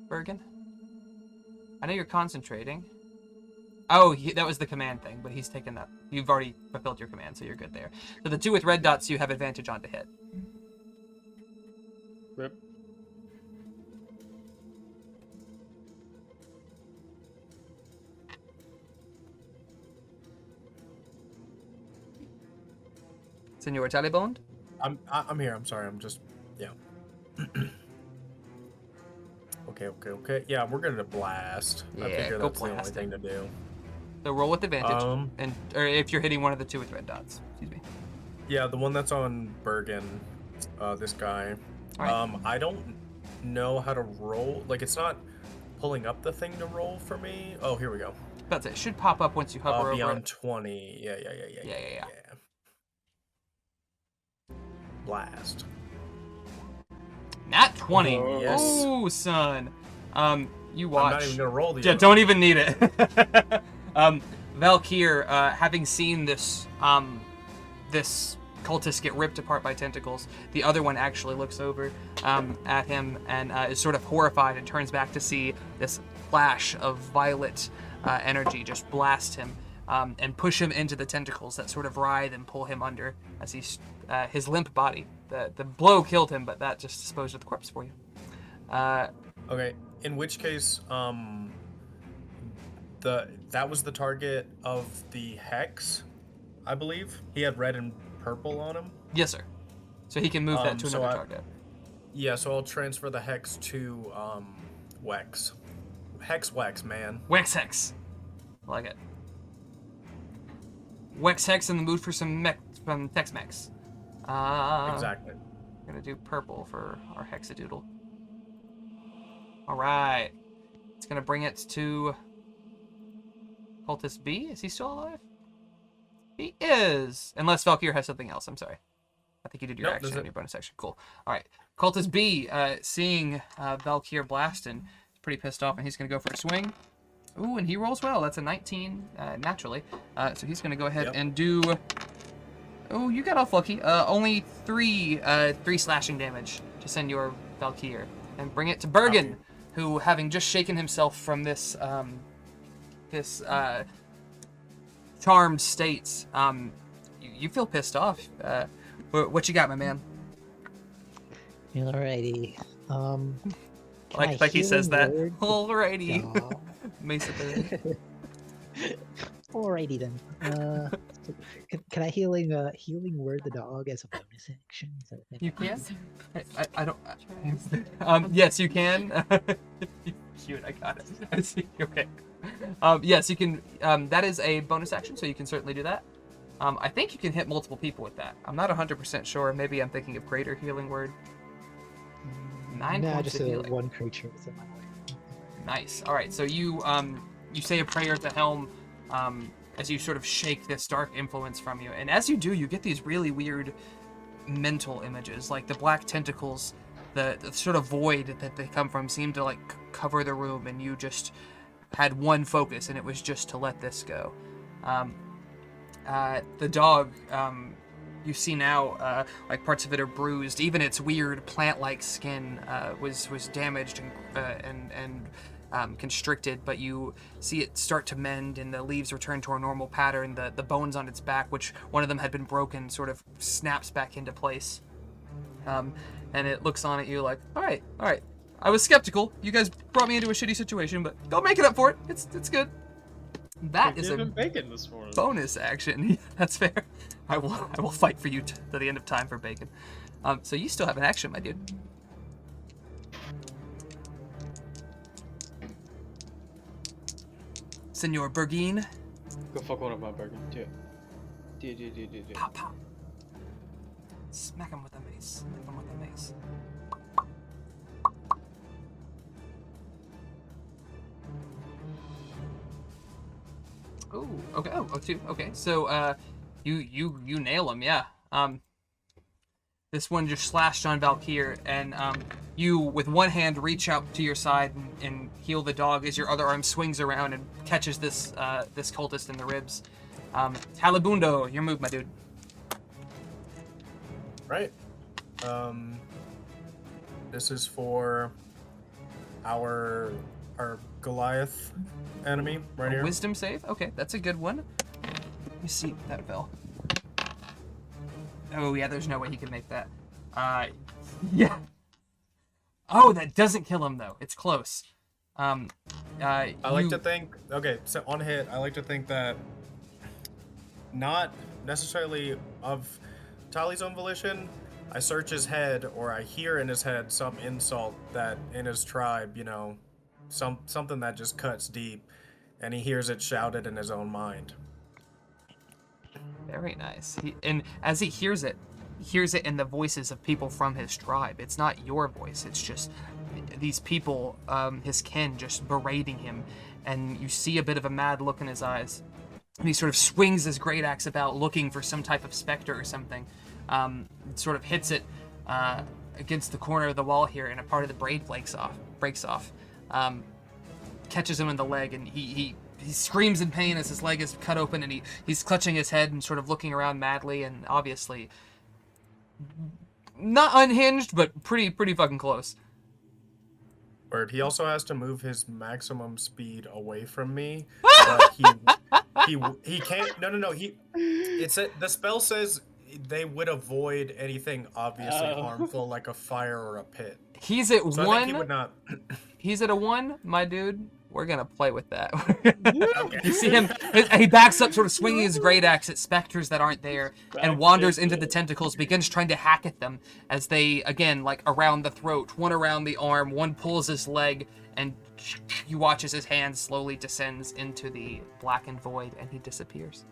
Bergen? I know you're concentrating. Oh, that was the command thing, but he's taken that. You've already fulfilled your command, so you're good there. So the 2 with red dots, you have advantage on to hit. Rip. Senor Talibond? I'm here. I'm sorry. I'm just yeah. Okay. Yeah, we're gonna blast. I Yeah, figure go that's the only blast thing to do. So roll with advantage, Um, or if you're hitting one of the 2 with red dots. Excuse me. Yeah, the one that's on Bergen, this guy. Alright. I don't know how to roll. Like, it's not pulling up the thing to roll for me. Oh, here we go. That's it. Should pop up once you hover over Beyond it. 20. Yeah. Yeah. Blast. Nat 20. Oh, yes. Oh, son. You I'm watch. not even gonna roll the. Yeah, don't even need it. Valkyr, having seen this this cultist get ripped apart by tentacles, the other one actually looks over at him and is sort of horrified and turns back to see this flash of violet energy just blast him and push him into the tentacles that sort of writhe and pull him under as he's his limp body. The blow killed him, but that just disposed of the corpse for you. Okay. In which case, that was the target of the hex, I believe. He had red and purple on him. Yes, sir. So he can move that to so another target. Yeah, so I'll transfer the hex to Wexx. Wexx, man. Wexx Hex. I like it. Wexx Hex in the mood for some Tex-Mex. Exactly. We're gonna do purple for our Hexadoodle. Alright. It's gonna bring it to Cultist B. Is he still alive? He is! Unless Valkyr has something else, I'm sorry. I think you did your Nope, action that's and it. your bonus action. Cool. Alright. Cultist B, seeing Valkyr blast and is pretty pissed off, and he's gonna go for a swing. Ooh, and he rolls well. That's a 19, naturally. So he's gonna go ahead Yep. and do... Oh, you got off lucky. Only three slashing damage to Senor Valkyr. And bring it to Bergen, who, having just shaken himself from this charmed state, you feel pissed off. What you got, my man? Alrighty. Can I Like he says that. healing word Alrighty. the dog? Mesa Bergen. Alrighty then. Can I healing word the dog as a bonus action? Is that a thing? You can? I don't. Yes, you can. Cute, I got it. I see. Okay. Yes, you can. That is a bonus action, so you can certainly do that. I think you can hit multiple people with that. I'm not 100% sure. Maybe I'm thinking of greater healing word. 9 Nah, points just of a healing. one creature within my life. Nice. All right. So you say a prayer to Helm as you sort of shake this dark influence from you, and as you do, you get these really weird mental images, like the black tentacles, the sort of void that they come from seem to like cover the room, and you just had one focus, and it was just to let this go. The dog, you see now, like parts of it are bruised. Even its weird plant-like skin was damaged and constricted, but you see it start to mend, and the leaves return to a normal pattern. The bones on its back, which one of them had been broken, sort of snaps back into place. And it looks on at you like, all right. I was skeptical. You guys brought me into a shitty situation, but don't make it up for it. It's good. That is a bacon this morning. bonus action. That's fair. I will fight for you to the end of time for bacon. So you still have an action, my dude. Senor Bergine. Go fuck one of my burger. Do it. Pop, pop. Smack him with a mace. Smack him with a mace. Oh, okay. Oh, two. Okay, so you nail him, yeah. This one just slashed on Valkyr, and you with one hand reach out to your side and heal the dog as your other arm swings around and catches this this cultist in the ribs. Talibundo, your move, my dude. Right. This is for our Goliath enemy right here. Wisdom save? Okay, that's a good one. Let me see if that fell. Oh yeah, there's no way he can make that. Yeah. Oh, that doesn't kill him though. It's close. I like to think. Okay, so on hit, I like to think that not necessarily of Tali's own volition. I search his head, or I hear in his head some insult that in his tribe, you know, something that just cuts deep, and he hears it shouted in his own mind. Very nice. And as he hears it in the voices of people from his tribe. It's not your voice. It's just these people, his kin, just berating him. And you see a bit of a mad look in his eyes. And he sort of swings his great axe about, looking for some type of specter or something. Sort of hits it against the corner of the wall here, and a part of the braid breaks off. Catches him in the leg, and he screams in pain as his leg is cut open, and he's clutching his head and sort of looking around madly, and obviously not unhinged, but pretty fucking close. Word. He also has to move his maximum speed away from me, but he can't. No. The spell says they would avoid anything obviously harmful, like a fire or a pit. He's at So one. I think he would not. He's at a 1, my dude. We're gonna play with that. Okay. You see him, he backs up, sort of swinging his great axe at specters that aren't there, and wanders into the tentacles, begins trying to hack at them as they, again, like around the throat, one around the arm, one pulls his leg, and you watch as his hand slowly descends into the blackened void, and he disappears.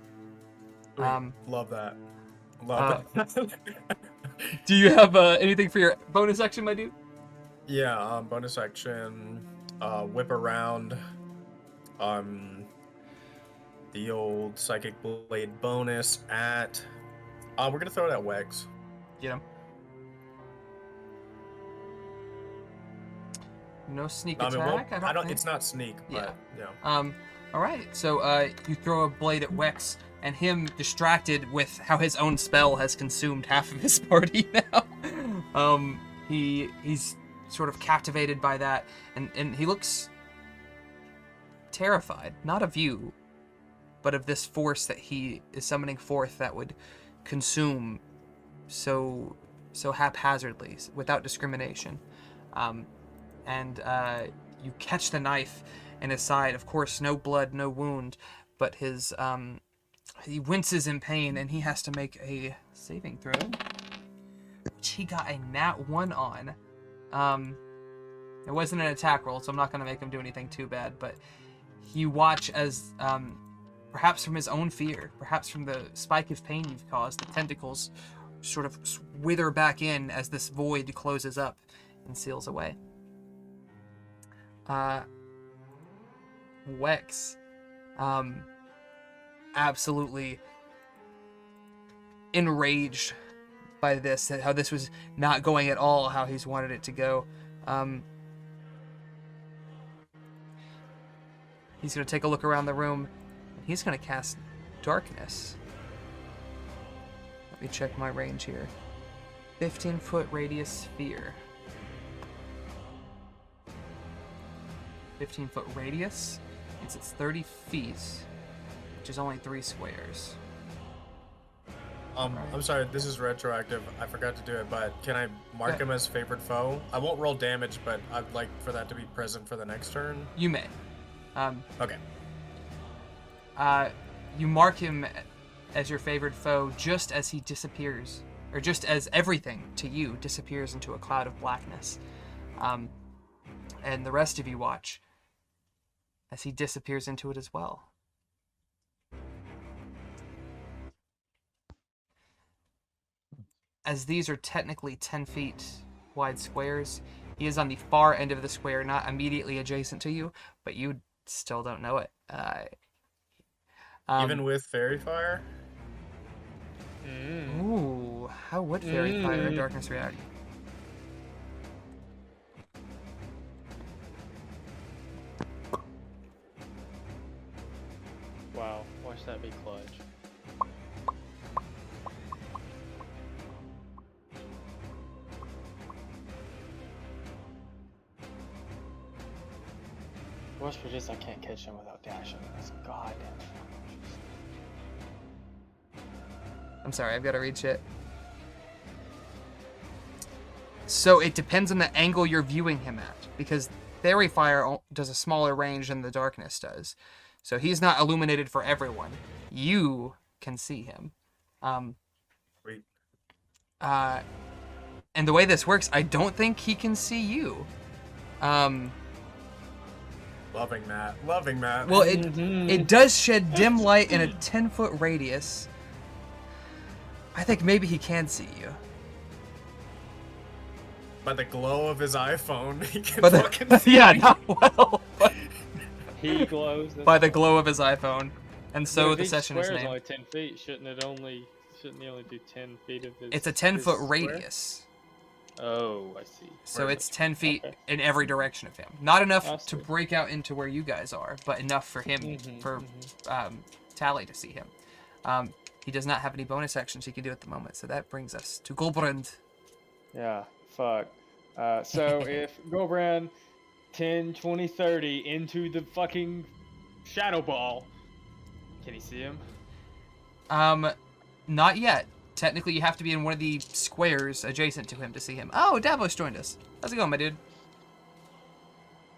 Love that. Love that. Do you have anything for your bonus action, my dude? Yeah, bonus action, whip around, the old Psychic Blade bonus at, we're gonna throw it at Wexx. Get him. No sneak attack, I don't think. It's not sneak, but, yeah. Alright, so, you throw a blade at Wexx, and him distracted with how his own spell has consumed half of his party now. He's sort of captivated by that, and he looks terrified, not of you, but of this force that he is summoning forth that would consume so haphazardly, without discrimination. And you catch the knife in his side. Of course, no blood, no wound, but his he winces in pain, and he has to make a saving throw, which he got a nat 1 on. It wasn't an attack roll, so I'm not going to make him do anything too bad, but you watch as Perhaps from his own fear, perhaps from the spike of pain you've caused, the tentacles sort of wither back in as this void closes up and seals away. Wexx, absolutely enraged by this, how this was not going at all how he's wanted it to go. He's going to take a look around the room. He's going to cast Darkness. Let me check my range here. 15-foot radius sphere. 15-foot radius means it's 30 feet, which is only 3 squares. I'm sorry, this is retroactive. I forgot to do it, but can I mark him as favorite foe? I won't roll damage, but I'd like for that to be present for the next turn. You may. Okay. You mark him as your favored foe just as he disappears, or just as everything to you disappears into a cloud of blackness. And the rest of you watch as he disappears into it as well. As these are technically 10 feet wide squares, he is on the far end of the square, not immediately adjacent to you, but you still don't know it. Even with Fairy Fire? Ooh, how would Fairy Fire and Darkness react? Wow, watch that be clutch. Watch for this, I can't catch him without dashing. That's goddamn. I'm sorry, I've got to read shit. So it depends on the angle you're viewing him at, because Fairy Fire does a smaller range than the Darkness does. So he's not illuminated for everyone. You can see him. Sweet. And the way this works, I don't think he can see you. Loving that. Loving that. Well, it does shed dim light in a 10-foot radius. I think maybe he can see you. By the glow of his iPhone, he can But fucking see yeah, me. not well. But He glows by the glow of his iPhone, and so Dude, the each session is square named. only 10 feet. Shouldn't he only do 10 feet of his? It's a his 10-foot square? radius, Oh, I see. so Right. it's 10 feet Okay. in every direction of him. Not I enough see. to break out into where you guys are, but enough for him, for Tally to see him. He does not have any bonus actions he can do at the moment, so that brings us to Golbrand. Yeah, fuck. So if Gobrand 10, 20, 30 into the fucking shadow ball, can he see him? Not yet. Technically, you have to be in one of the squares adjacent to him to see him. Oh, Davos joined us. How's it going, my dude?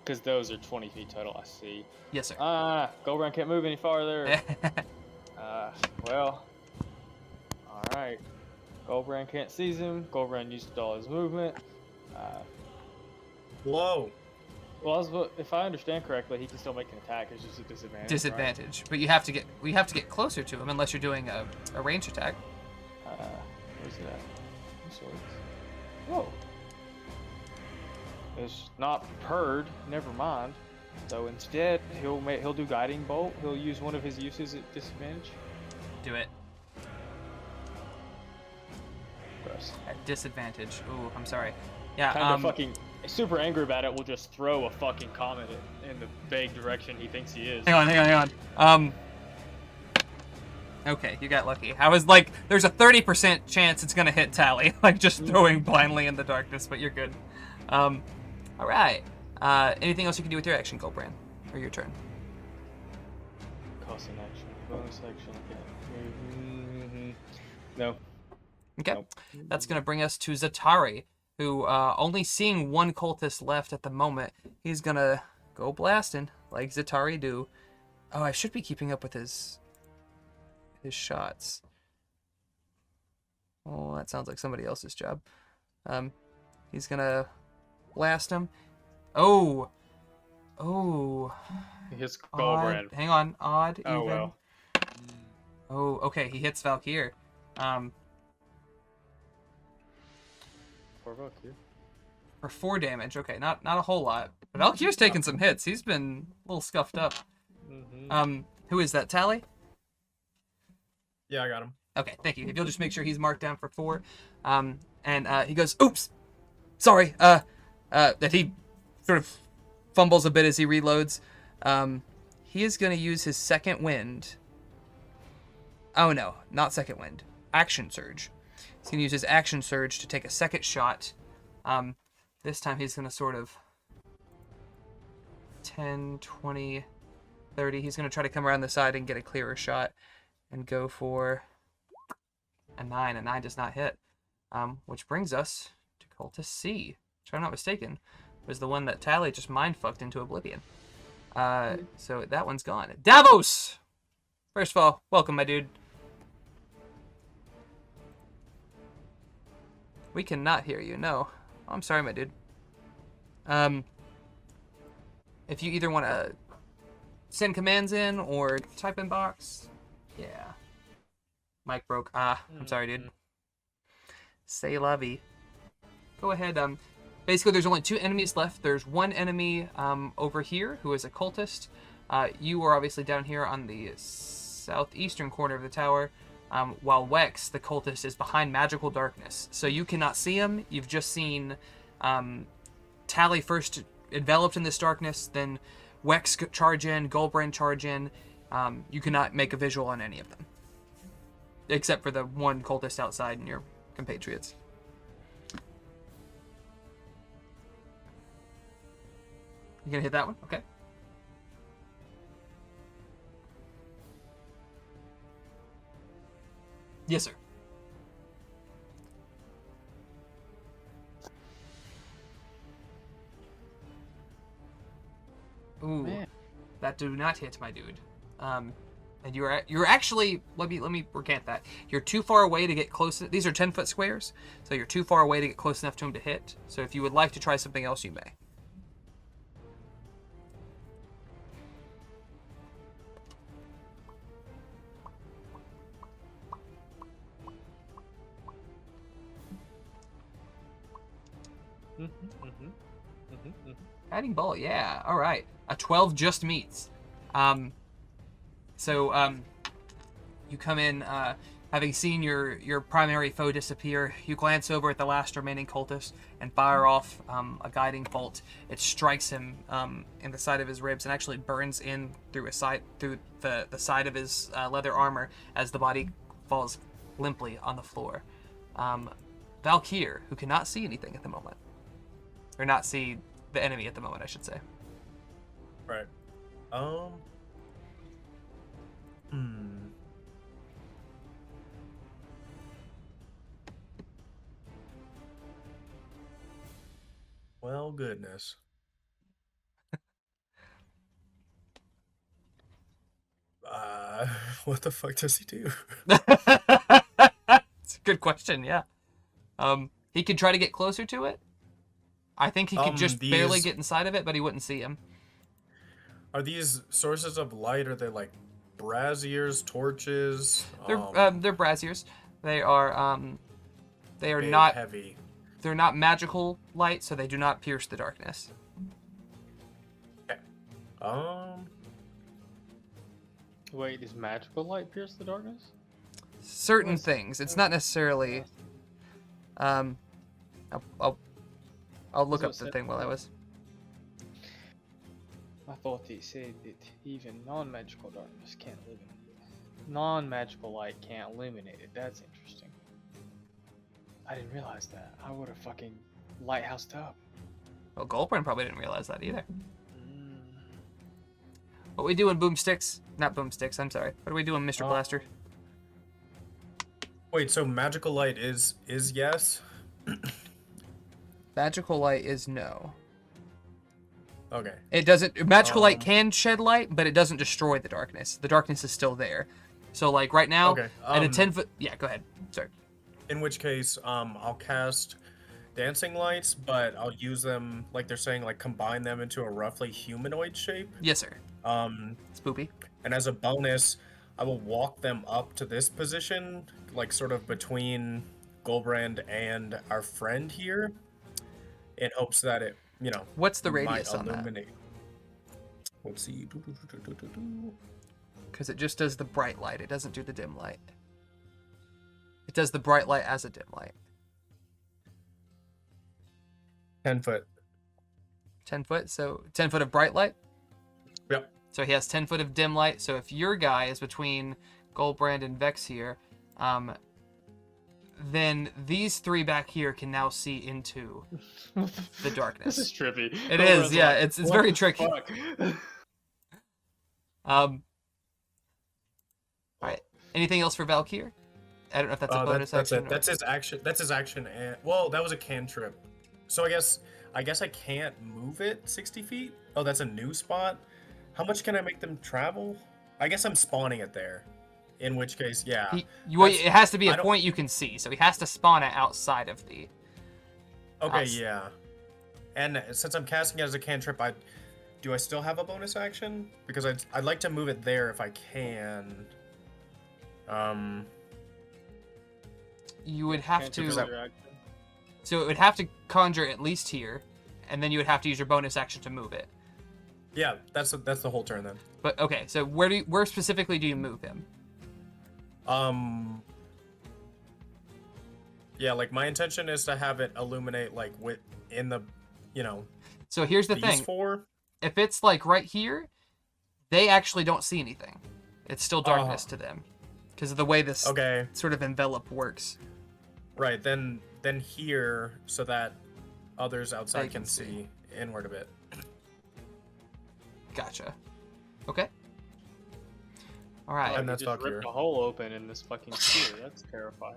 Because those are 20 feet total, I see. Yes, sir. Gobrand can't move any farther. Well, alright. Gobrand can't seize him. Gobrand used all his movement. Whoa. Well, if I understand correctly, he can still make an attack. It's just a disadvantage. Right? Disadvantage, but you have to get closer to him unless you're doing a range attack. Where's it at? Swords. Whoa. It's not purred. Never mind. So instead, he'll do guiding bolt. He'll use one of his uses at disadvantage. Do it Gross. at disadvantage. Ooh, I'm sorry. Yeah. Kind of fucking super angry about it. Will just throw a fucking comet in the vague direction he thinks he is. Hang on. Okay, you got lucky. I was like, there's a 30% chance it's gonna hit Tally, like just throwing blindly in the darkness, but you're good. All right. Anything else you can do with your action, Goldbrand, or your turn? Cost an action, bonus action. Okay. No. Okay. Nope. That's gonna bring us to Zatari, who only seeing one cultist left at the moment. He's gonna go blasting like Zatari do. Oh, I should be keeping up with his shots. Oh, that sounds like somebody else's job. He's gonna blast him. Oh. His Odd. Gobrand. Hang on. Odd. Oh, Even. well. Oh, okay. He hits Valkyr. Poor Valkyr. For 4 damage. Okay, not a whole lot. But Valkyr's taking some hits. He's been a little scuffed up. Mm-hmm. Who is that? Tally? Yeah, I got him. Okay, thank you. If you'll just make sure he's marked down for 4. And he goes, oops! Sorry. That he sort of fumbles a bit as he reloads. He is going to use his second wind. Oh no, not second wind. Action surge. He's going to use his action surge to take a second shot. This time he's going to sort of 10, 20, 30. He's going to try to come around the side and get a clearer shot and go for a 9. A 9 does not hit. Which brings us to Cultist C, which if I'm not mistaken was the one that Tally just mind-fucked into oblivion. So that one's gone. Davos! First of all, welcome, my dude. We cannot hear you, no. Oh, I'm sorry, my dude. If you either want to send commands in or type in box. Yeah. Mic broke. I'm sorry, dude. C'est la vie. Go ahead. Basically, there's only 2 enemies left. There's one enemy over here who is a cultist. You are obviously down here on the southeastern corner of the tower, while Wexx, the cultist, is behind magical darkness. So you cannot see him. You've just seen Tally first enveloped in this darkness, then Wexx charge in, Goldbrand charge in. You cannot make a visual on any of them, except for the one cultist outside and your compatriots. You gonna hit that one? Okay. Yes, sir. Ooh, Man. that do not hit, my dude. And you're actually, let me recant that. You're too far away to get close. These are 10-foot squares, so you're too far away to get close enough to him to hit. So if you would like to try something else, you may. Batting ball, yeah. All right. A 12 just meets. So you come in, having seen your primary foe disappear. You glance over at the last remaining cultist and fire off a guiding bolt. It strikes him in the side of his ribs and actually burns in through the side of his leather armor as the body falls limply on the floor. Valkyr, who cannot see anything at the moment, or not see the enemy at the moment, I should say. Right. Well, goodness. What the fuck does he do? It's a good question, yeah. He could try to get closer to it. I think he could just barely get inside of it, but he wouldn't see him. Are these sources of light? Are they like braziers, torches? They're braziers. They are big, not heavy. They're not magical light, so they do not pierce the darkness. Okay. Wait, does magical light pierce the darkness? Certain things. It's not necessarily. I'll look up the thing while I was. I thought it said that even non-magical darkness can't illuminate it. Non-magical light can't illuminate it. That's interesting. I didn't realize that. I would have fucking lighthoused up. Well, Goldbrand probably didn't realize that either. What we doing, Boomsticks? Not Boomsticks, I'm sorry. What are we doing, Mr. Blaster? Wait, so magical light is yes? Magical light is no. Okay. It doesn't. Magical light can shed light, but it doesn't destroy the darkness. The darkness is still there. So, like right now, Okay, at a 10-foot. Yeah, go ahead. Sorry. In which case, I'll cast dancing lights, but I'll use them, like they're saying, like combine them into a roughly humanoid shape. Yes, sir. Um, Spoopy. and as a bonus, I will walk them up to this position, like sort of between Goldbrand and our friend here, in hopes that it, What's the might radius on that? illuminate. Let's see. Because it just does the bright light. It doesn't do the dim light. It does the bright light as a dim light. 10 foot. 10 foot. So 10 foot of bright light. Yep. So he has 10 foot of dim light. So if your guy is between Goldbrand and Wexx here, then these three back here can now see into the darkness. This is trippy. It is, yeah. It's what very the tricky. fuck? All right. Anything else for Valkyr? I don't know if that's a bonus that's action. it. That's his action. That's his action. And well, that was a cantrip. So I guess I can't move it 60 feet. Oh, that's a new spot. How much can I make them travel? I guess I'm spawning it there. In which case, yeah. It has to be a point you can see, so he has to spawn it outside of the. Okay, yeah. And since I'm casting it as a cantrip, do I still have a bonus action? Because I'd like to move it there if I can. You would have Can't to. do your action. So it would have to conjure at least here, and then you would have to use your bonus action to move it. Yeah, that's the whole turn then. But okay, so where specifically do you move him? Yeah, like my intention is to have it illuminate like in the, So here's the these thing. four. If it's like right here, they actually don't see anything. It's still darkness to them because of the way this sort of envelope works. Right, then here so that others outside They can can see inward a bit. Gotcha. Okay. All right. And that's just Valkyr. ripped a hole open in this fucking sphere. That's terrifying.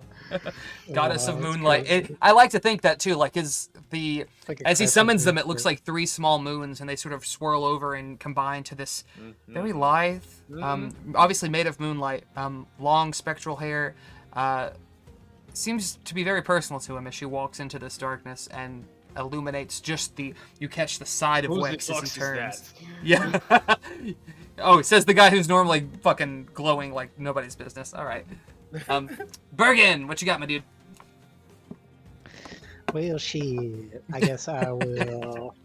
Goddess Wow, of that's Moonlight. crazy. I like to think that too. Like as It's like a he crescent summons them, moon it looks for- like three small moons, and they sort of swirl over and combine to this Mm-hmm. very lithe, obviously made of moonlight, long spectral hair. Seems to be very personal to him as she walks into this darkness and illuminates just you catch the side of Who the Wexx as fuck he is turns. that? Yeah. Oh, it says the guy who's normally fucking glowing like nobody's business. All right. Bergen, what you got, my dude? Well, shit. I guess I will.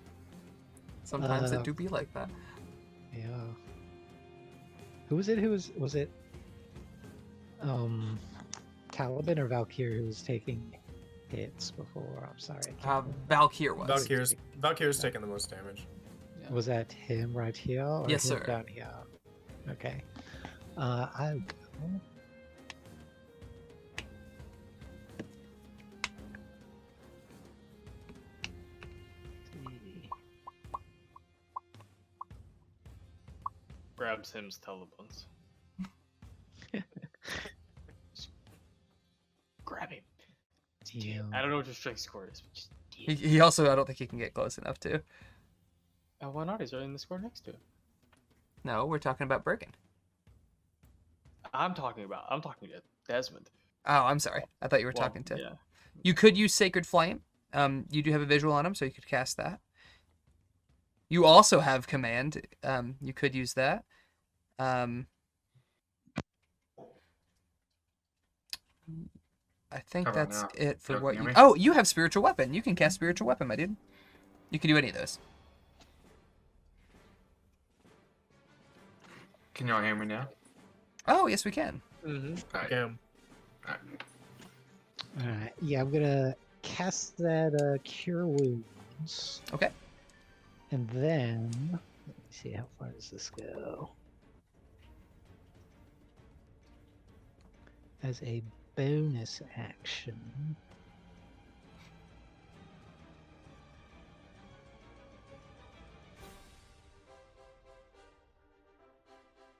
Sometimes it do be like that. Yeah. Who was it? Was it? Caliban or Valkyr who was taking hits before? I'm sorry. I can't remember. Valkyr was. Valkyr's taking the most damage. Was that him right here? Or Yes, him sir. Down here. Okay. I'll go. Grabs him's telebuns. Grab him. Damn. I don't know what your strength score is, but just He also, I don't think he can get close enough to. why not? He's right in the score next to him. No, we're talking about Bergen. I'm talking to Desmond. Oh, I'm sorry. I thought you were Well, talking to. Yeah. You could use Sacred Flame. You do have a visual on him, so you could cast that. You also have Command. You could use that. I think How about that's now? it for Can what you you. hear me? Oh, you have Spiritual Weapon. You can cast Spiritual Weapon, my dude. You can do any of those. Can y'all hear me now? Oh, yes, we can. Mm-hmm. Alright. Okay. Alright. Alright. Yeah, I'm gonna cast that Cure Wounds. Okay. And then let me see, how far does this go? As a bonus action.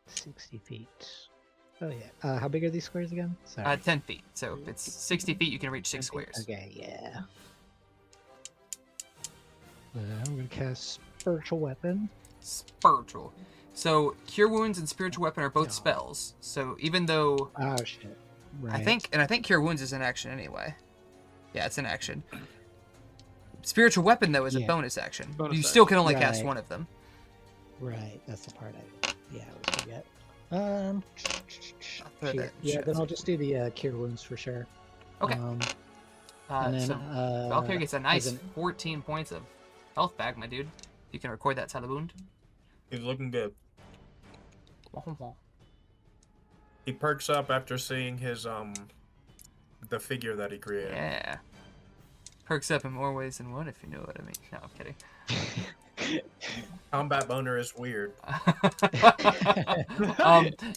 $60 feet. Oh yeah. How big are these squares again? Sorry. 10 feet. So if it's 60 feet, you can reach 6 squares. Okay, yeah. I'm gonna cast Spiritual Weapon. Spiritual. So Cure Wounds and Spiritual Weapon are both Yeah. spells. So even though Oh shit. Right. I think Cure Wounds is an action anyway. Yeah, it's an action. Spiritual Weapon though is a Yeah. bonus action. Bonus You still can only action. cast Right. one of them. Right, that's the part I always forget. Um, Throw shoot. that Yeah, chest. then I'll just do the cure wounds for sure. Okay. And then, So Valkyrie gets a nice as an- 14 points of health back, my dude. You can record that Talabund. He's looking good. He perks up after seeing his the figure that he created. Yeah. Perks up in more ways than one, if you know what I mean. No, I'm kidding. Combat boner is weird.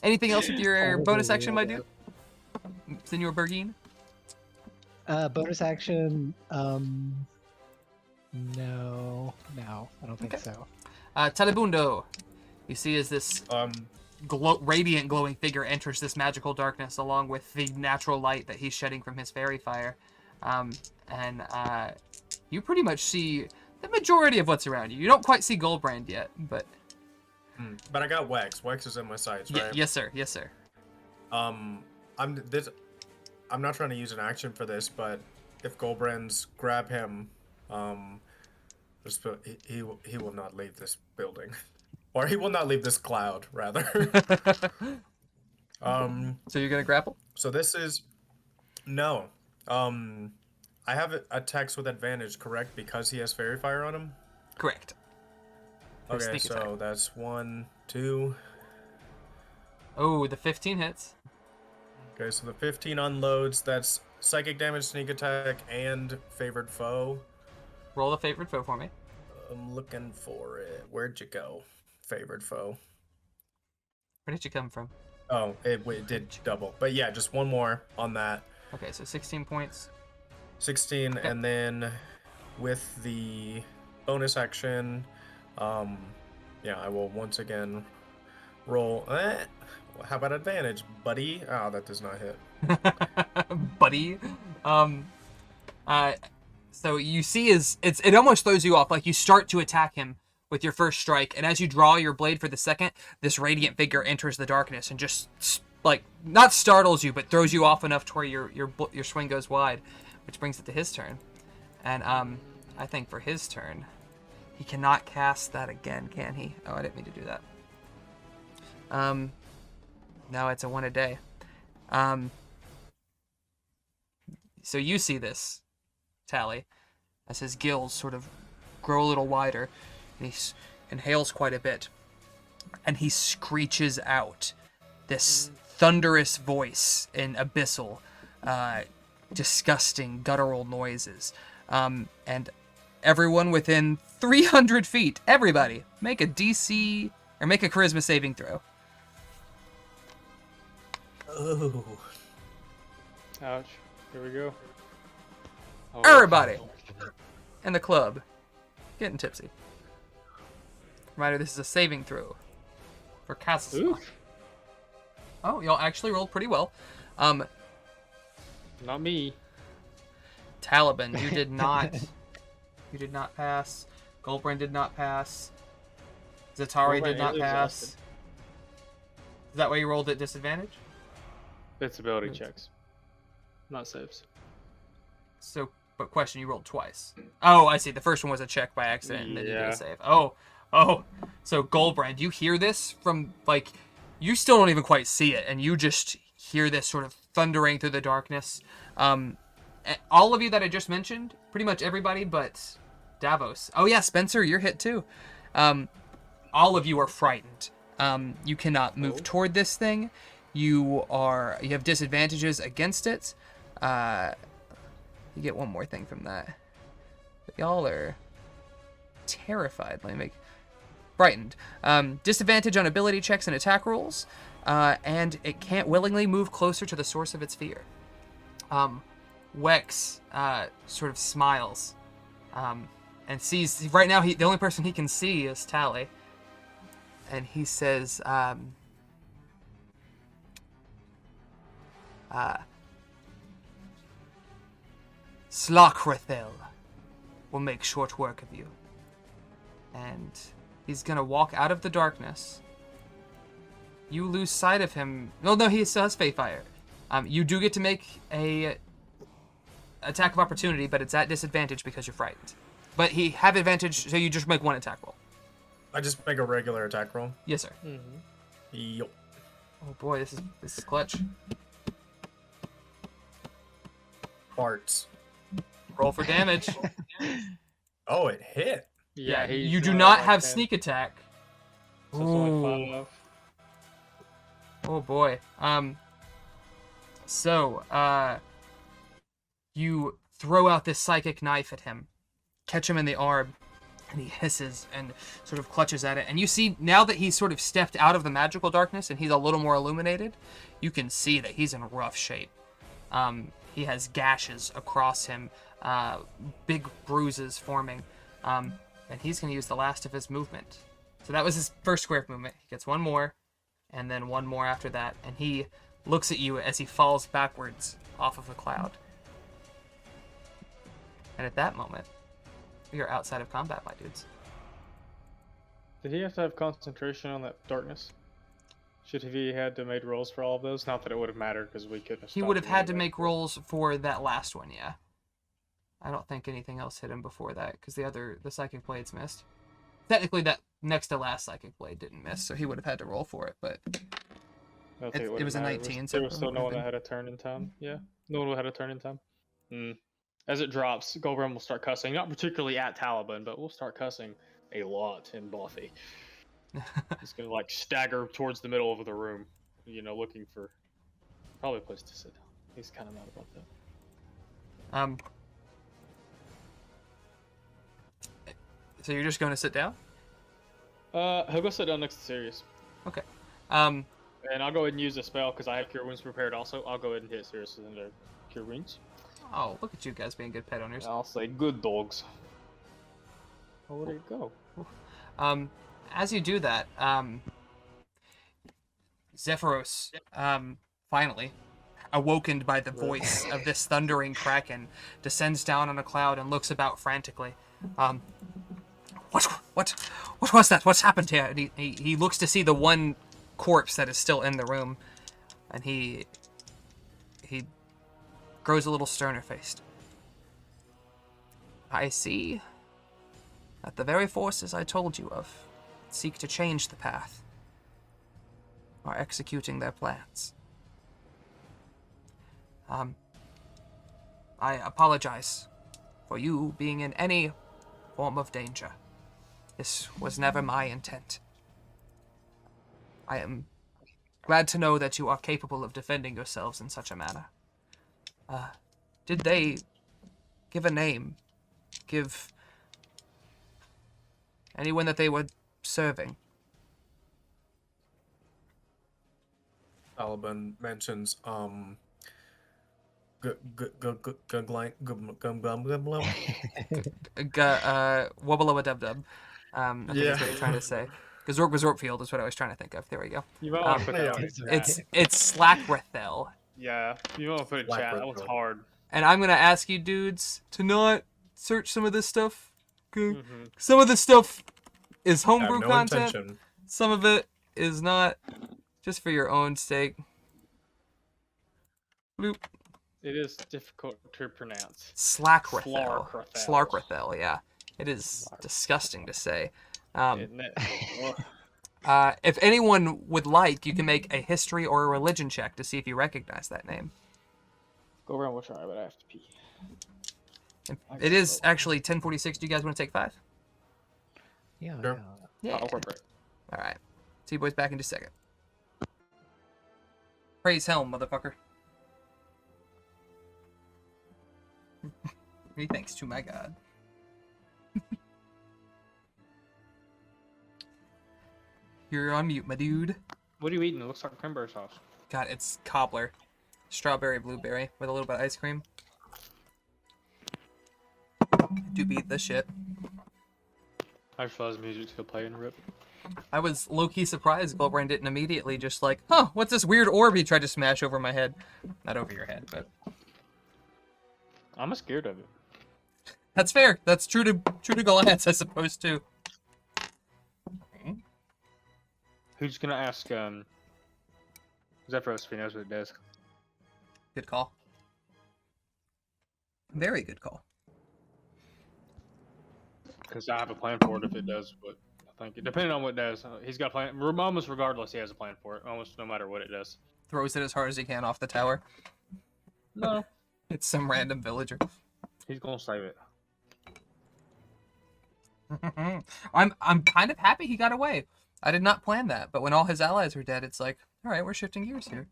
Anything else with your Probably bonus action, my will, dude? Senor Bergin? Bonus action. No, I don't think Okay. so. Talabundo. You see as this Um, radiant glowing figure enters this magical darkness along with the natural light that he's shedding from his fairy fire. And you pretty much see the majority of what's around you. You don't quite see Goldbrand yet, but... but I got Wexx. Wexx is in my sights, right? Yes, sir. Yes, sir. I'm not trying to use an action for this, but if Goldbrands grab him, he will not leave this building, or he will not leave this cloud, rather. So you're gonna grapple? So this is no. I have attacks with advantage, correct? Because he has fairy fire on him. Correct. For Okay, sneak so attack. that's 1, 2. Oh, the 15 hits. Okay, so the 15 unloads. That's psychic damage, sneak attack, and favored foe. Roll a favorite foe for me. I'm looking for it. Where'd you go? Favored foe. Where did you come from? Oh, it did double. But yeah, just one more on that. Okay, so 16 points. 16, Okay. and then with the bonus action, yeah, I will once again roll. How about advantage, buddy? Oh, that does not hit. Buddy. So you see it almost throws you off. Like you start to attack him with your first strike, and as you draw your blade for the second, this radiant figure enters the darkness and just like not startles you, but throws you off enough to where your swing goes wide, which brings it to his turn. And I think for his turn, he cannot cast that again, can he? Oh, I didn't mean to do that. No, it's a one a day. So you see this, Tally, as his gills sort of grow a little wider, and he inhales quite a bit, and he screeches out this thunderous voice in abyssal, disgusting, guttural noises. And everyone within 300 feet, everybody, make a DC, or make a charisma saving throw. Oh. Ouch. Here we go. Oh, Everybody in the club, getting tipsy. Reminder, this is a saving throw for Castle. Oof. Oh, y'all actually rolled pretty well. Not me. Taliban, you did not. You did not pass. Goldbrand did not pass. Zatari Goldbrand did not is pass. exhausted. Is that why you rolled at disadvantage? It's ability checks, not saves. So, but question, you rolled twice. Oh, I see. The first one was a check by accident, and then you did Yeah. a save. Oh. So Goldbrand, you hear this from, like, you still don't even quite see it, and you just hear this sort of thundering through the darkness. All of you that I just mentioned, pretty much everybody but Davos. Oh yeah, Spencer, you're hit too. All of you are frightened. You cannot move toward this thing. You have disadvantages against it. You get one more thing from that. But y'all are terrified. Let me make frightened. Disadvantage on ability checks and attack rolls, and it can't willingly move closer to the source of its fear. Wexx sort of smiles and sees right now. The only person he can see is Tally, and he says, "Slochrethel will make short work of you." And he's gonna walk out of the darkness. You lose sight of him. No, he still has Fae Fire. You do get to make a attack of opportunity, but it's at disadvantage because you're frightened. But he have advantage, so you just make one attack roll. I just make a regular attack roll. Yes, sir. Yup. Oh boy, this is clutch. Farts. Roll for damage. Oh, it hit. Yeah, he's you do doing not like have 10, sneak attack. So it's only Ooh. 5. Oh boy. You throw out this psychic knife at him, catch him in the arm, and he hisses and sort of clutches at it. And you see, now that he's sort of stepped out of the magical darkness and he's a little more illuminated, you can see that he's in rough shape. He has gashes across him, big bruises forming, and he's going to use the last of his movement. So that was his first square of movement. He gets one more, and then one more after that, and he looks at you as he falls backwards off of the cloud. And at that moment, we are outside of combat, my dudes. Did he have to have concentration on that darkness? Should he had to make rolls for all of those? Not that it would have mattered because we couldn't have. He stopped would have him had to anyway. make rolls for that last one, yeah. I don't think anything else hit him before that, because the Psychic Blades missed. Technically, that next to last Psychic Blade didn't miss, so he would have had to roll for it, but I don't think it would've was a mattered. 19, so There it was still would've no one been- that had a turn in time. Yeah, no one had a turn in time. As it drops, Golgrim will start cussing. Not particularly at Taliban, but we'll start cussing a lot in Buffy. He's gonna like stagger towards the middle of the room, looking for probably a place to sit down. He's kind of mad about that. So you're just going to sit down? He'll go sit down next to Sirius, Okay. and I'll go ahead and use a spell because I have Cure Wounds prepared. Also, I'll go ahead and hit Sirius with another Cure Wounds. Oh, look at you guys being good pet owners. I'll say good dogs. Oh, where did it go? As you do that, Zephyros, finally, awoken by the voice of this thundering kraken, descends down on a cloud and looks about frantically. What was that? What's happened here? And he looks to see the one corpse that is still in the room, and he grows a little sterner faced. I see that the very forces I told you of seek to change the path are executing their plans. I apologize for you being in any form of danger. This was never my intent. I am glad to know that you are capable of defending yourselves in such a manner. Did they give a name? Give anyone that they were serving? Taliban mentions Wubbalubba-dub-dub. I think that's what you're trying to say. Gazork-Gazorkfield is what I was trying to think of. There we go. You might want to put that yeah. on chat. It's Slackrethel. Yeah, you want to put it in chat. That one's hard. And I'm going to ask you dudes to not search some of this stuff. Okay? Some of this stuff is homebrew no content. intention. Some of it is not, just for your own sake. Bloop. It is difficult to pronounce. Slackrethel. Slarkrethel. Slarkrethel, yeah. It is disgusting to say. Isn't it? Ugh. If anyone would like, you can make a history or a religion check to see if you recognize that name. Go around, we'll try, but I have to pee. It is actually 10:46. Do you guys want to take 5? Yeah, Sure. Yeah. I'll work it. All right. See you boys back in just a second. Praise Helm, motherfucker. Many thanks to my god. You're on mute, my dude. What are you eating? It looks like cranberry sauce. God, it's cobbler. Strawberry blueberry with a little bit of ice cream. Do beat this shit. I just realized music's gonna play in a rip. I was low-key surprised Goldbrand didn't immediately just like, huh, what's this weird orb he tried to smash over my head? Not over your head, but I'm scared of it. that's fair. That's true to Goliaths, I suppose, too. Who's gonna ask Zephyros if he knows what it does? Good call. Very good call. Because I have a plan for it if it does what I Thank you. Depending on what it does, he's got a plan. Almost regardless, he has a plan for it. Almost no matter what it does. Throws it as hard as he can off the tower. No, It's some random villager. he's gonna save it. I'm kind of happy he got away. I did not plan that, but when all his allies are dead, it's like, all right, we're shifting gears here.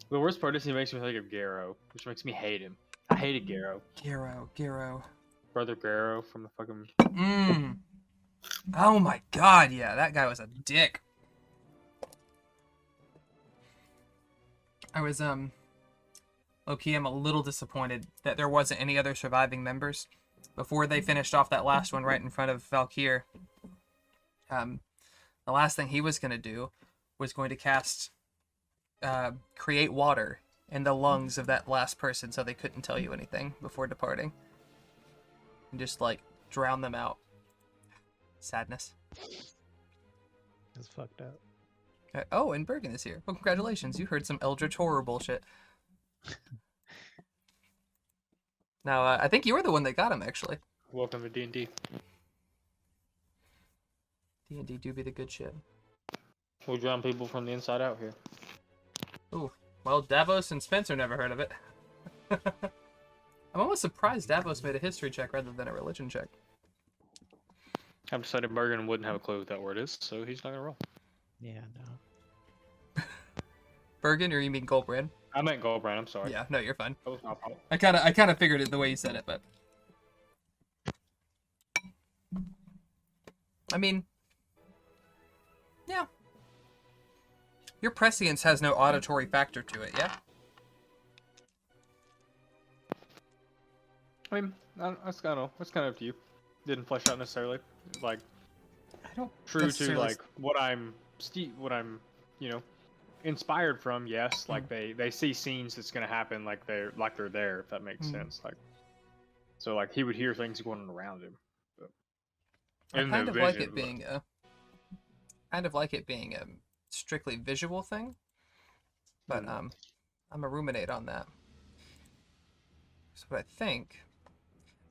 The worst part is he makes me think of Garrow, which makes me hate him. I hated Garrow. Garrow. Brother Garrow from the fucking... Oh my god, yeah, that guy was a dick. I was, low-key, I'm a little disappointed that there wasn't any other surviving members before they finished off that last one right in front of Valkyr. The last thing he was going to do was going to cast create water in the lungs of that last person so they couldn't tell you anything before departing. And just, like, drown them out. Sadness. It's fucked up. Oh, and Bergen is here. Well, congratulations. You heard some Eldritch Horror bullshit. Now, I think you were the one that got him, actually. Welcome to D&D. D&D do be the good shit. We drown people from the inside out here. Ooh, well, Davos and Spencer never heard of it. I'm almost surprised Davos made a history check rather than a religion check. I've decided Bergen wouldn't have a clue what that word is, so he's not gonna roll. Yeah, no. Bergen, or you mean Goldbrand? I meant Goldbrand, I'm sorry. Yeah, no, you're fine. That was my fault. I kind of figured it the way you said it, but I mean, yeah. Your prescience has no auditory factor to it, yeah? I mean, that's kind of up to you. Didn't flesh out necessarily, like, I don't true to necessarily- like what I'm inspired from. Yes, like they see scenes that's gonna happen, like they're there. If that makes sense, like, so like he would hear things going on around him. But I in kind the of like vision, it being a strictly visual thing, but I'm a ruminate on that. So what I think,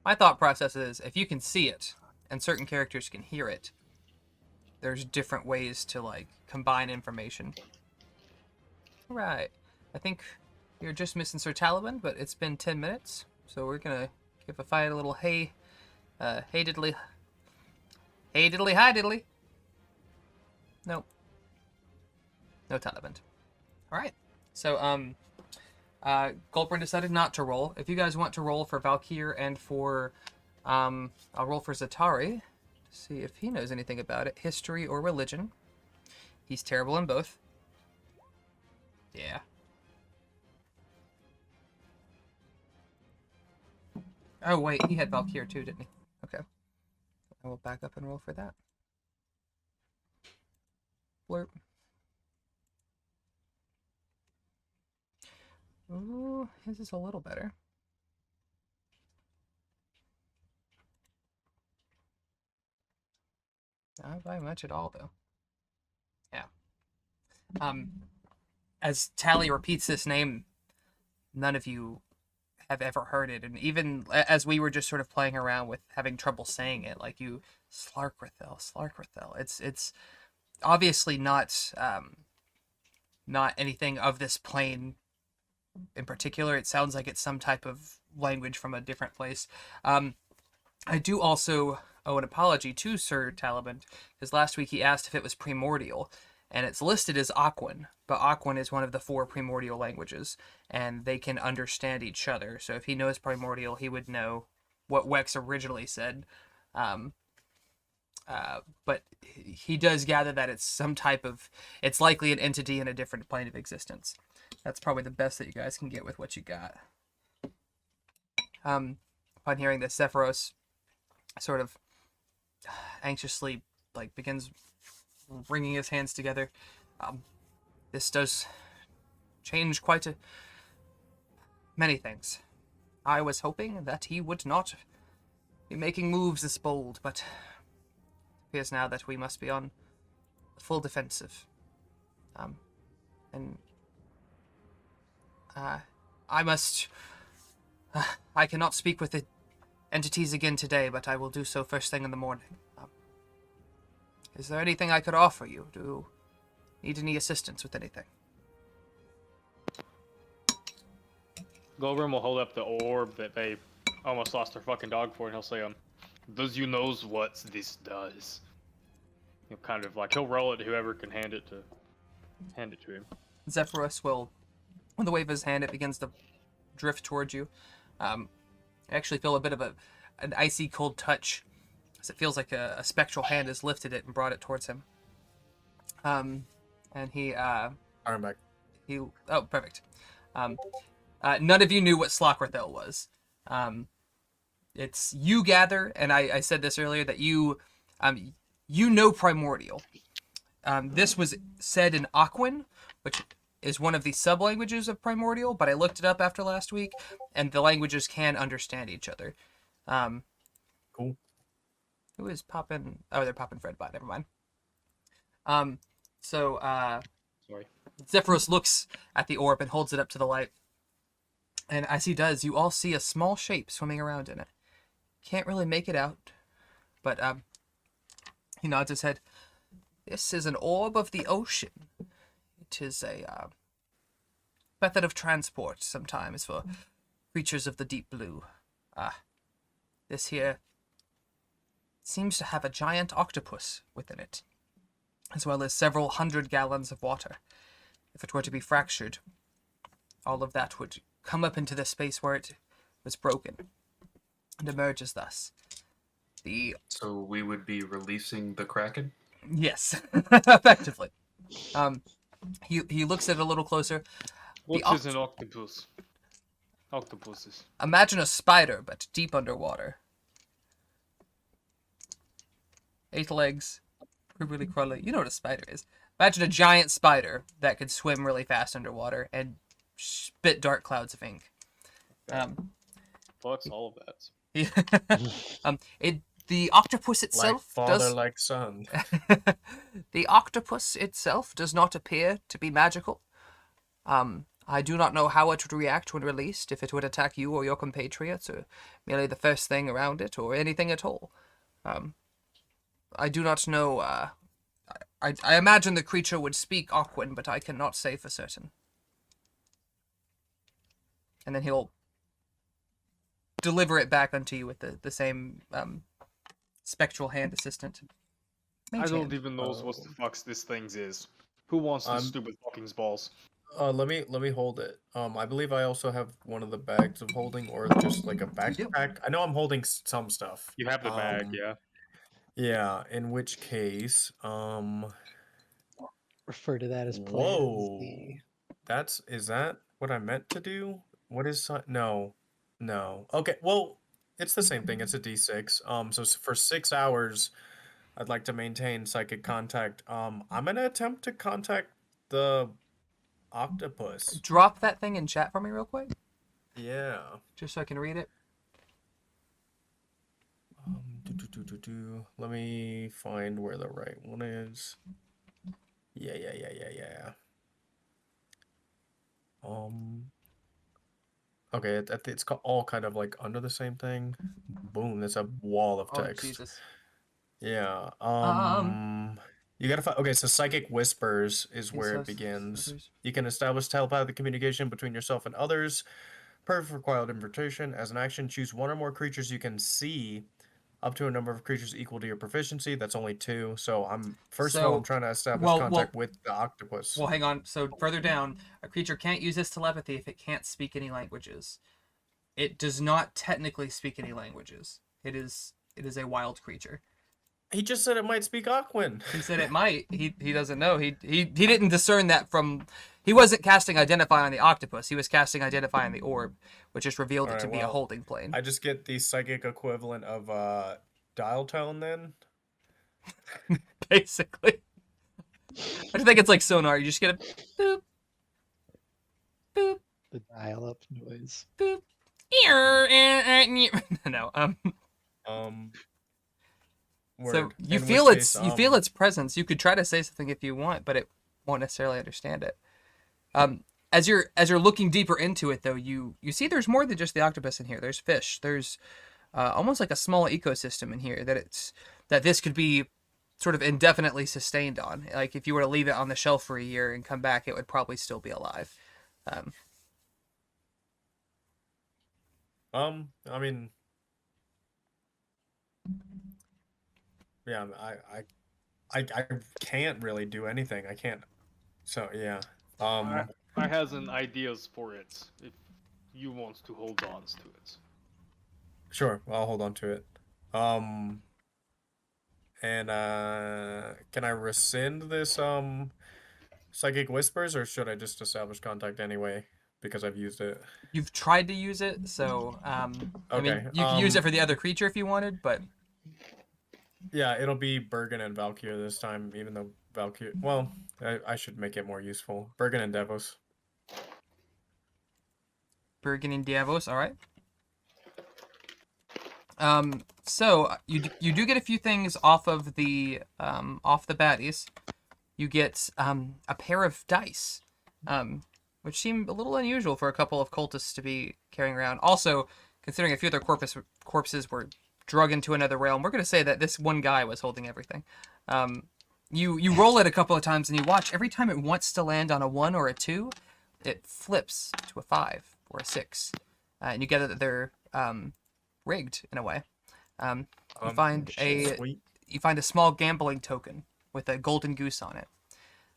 my thought process is, if you can see it and certain characters can hear it, there's different ways to like combine information. Right. I think you're just missing Sir Taliban, but it's been 10 minutes, so we're gonna give a fight a little hey diddly hi diddly. Nope. No Taliban. Alright. So, Goldbrand decided not to roll. If you guys want to roll for Valkyr and for, I'll roll for Zatari. See if he knows anything about it. History or religion. He's terrible in both. Yeah. Oh, wait, he had Valkyr too, didn't he? Okay. I will back up and roll for that. Blurp. Ooh, his is a little better. Not by much at all, though. Yeah. As Tally repeats this name, none of you have ever heard it, and even as we were just sort of playing around with having trouble saying it, like you, Slarkrithel. It's obviously not anything of this plane in particular. It sounds like it's some type of language from a different place. I do also owe an apology to Sir Taliban, because last week he asked if it was primordial, and it's listed as Aquan, but Aquan is one of the 4 primordial languages, and they can understand each other. So if he knows primordial, he would know what Wexx originally said. But he does gather that it's some type of, it's likely an entity in a different plane of existence. That's probably the best that you guys can get with what you got. Upon hearing this, Zephyros sort of anxiously begins wringing his hands together. This does change quite many things. I was hoping that he would not be making moves this bold, but it appears now that we must be on the full defensive. And I cannot speak with the entities again today, but I will do so first thing in the morning. Is there anything I could offer you? Do you need any assistance with anything? Golgrim will hold up the orb that they almost lost their fucking dog for, and he'll say, does you knows what this does? He'll kind of like, he'll roll it to whoever can hand it to him. Zephyros will, with the wave of his hand, it begins to drift towards you. I actually feel a bit of an icy cold touch, as it feels like a spectral hand has lifted it and brought it towards him. And he, I'm back. oh, perfect. None of you knew what Slockrathel was. It's you gather, and I said this earlier, that you know Primordial. This was said in Aquan, which is one of the sub-languages of Primordial, but I looked it up after last week, and the languages can understand each other. Cool. Who is popping? Oh, they're popping Fred by. Never mind. Sorry. Zephyros looks at the orb and holds it up to the light. And as he does, you all see a small shape swimming around in it. Can't really make it out, but he nods his head. This is an orb of the ocean. It is a method of transport sometimes for creatures of the deep blue. This here seems to have a giant octopus within it, as well as several 100 gallons of water. If it were to be fractured, all of that would come up into the space where it was broken and emerges thus. So we would be releasing the Kraken? Yes, effectively. He looks at it a little closer. What is an octopus? Octopuses. Imagine a spider, but deep underwater. 8 legs, really crawly. You know what a spider is. Imagine a giant spider that could swim really fast underwater and spit dark clouds of ink. Fuck's all of that. The octopus itself Like father, does. like son. The octopus itself does not appear to be magical. I do not know how it would react when released, if it would attack you or your compatriots, or merely the first thing around it, or anything at all. I do not know. I imagine the creature would speak Aquan, but I cannot say for certain. And then he'll deliver it back unto you with the same spectral hand assistant. I don't even know what the fuck this thing is. Who wants this stupid fucking balls? Let me hold it. I believe I also have one of the bags of holding, or just like a backpack. I know I'm holding some stuff. You have the bag, yeah. Yeah. In which case, Refer to that as plan whoa. Z. Is that what I meant to do? What is no. Okay, well, it's the same thing. It's a D6. So for 6 hours, I'd like to maintain psychic contact. I'm gonna attempt to contact the octopus. Drop that thing in chat for me real quick, Yeah. just so I can read it. Let me find where the right one is. Yeah. Okay, it's all kind of like under the same thing. Boom, there's a wall of Oh, text. Jesus. Yeah. You gotta find. Okay, so psychic whispers is where it begins. You can establish telepathic communication between yourself and others. Per required invitation. As an action, choose one or more creatures you can see, up to a number of creatures equal to your proficiency. That's only 2. So I'm of all, I'm trying to establish contact with the octopus. Well, hang on. So further down, a creature can't use this telepathy if it can't speak any languages. It does not technically speak any languages. It is a wild creature. He just said it might speak Aquan. He said it might. He doesn't know. He didn't discern that from. He wasn't casting Identify on the octopus. He was casting Identify on the orb, which just revealed it to be a holding plane. I just get the psychic equivalent of dial tone then. Basically. I think it's like sonar. You just get a boop, boop, The dial-up noise. boop. No. So you feel its presence. You could try to say something if you want, but it won't necessarily understand it. As you're looking deeper into it, though, you see there's more than just the octopus in here. There's fish. There's almost like a small ecosystem in here that this could be sort of indefinitely sustained on. Like if you were to leave it on the shelf for a year and come back, it would probably still be alive. I mean, yeah, I can't really do anything. I can't. So yeah. I has an ideas for it if you want to hold on to it. Sure, I'll hold on to it. And can I rescind this psychic whispers, or should I just establish contact anyway because I've used it? You've tried to use it, so I mean, Okay, you can use it for the other creature if you wanted, but Yeah, it'll be Bergen and Valkyr this time, even though Valkyr. Well, I should make it more useful. Bergen and Devos. Bergen and Diavos, all right. So you do get a few things off of the baddies. You get a pair of dice, which seem a little unusual for a couple of cultists to be carrying around. Also, considering a few of their corpses were drug into another realm, we're gonna say that this one guy was holding everything. You roll it a couple of times and you watch every time it wants to land on a 1 or a 2, it flips to a 5 or a 6, and you get that they're rigged in a way. You find Sweet. you find a small gambling token with a golden goose on it,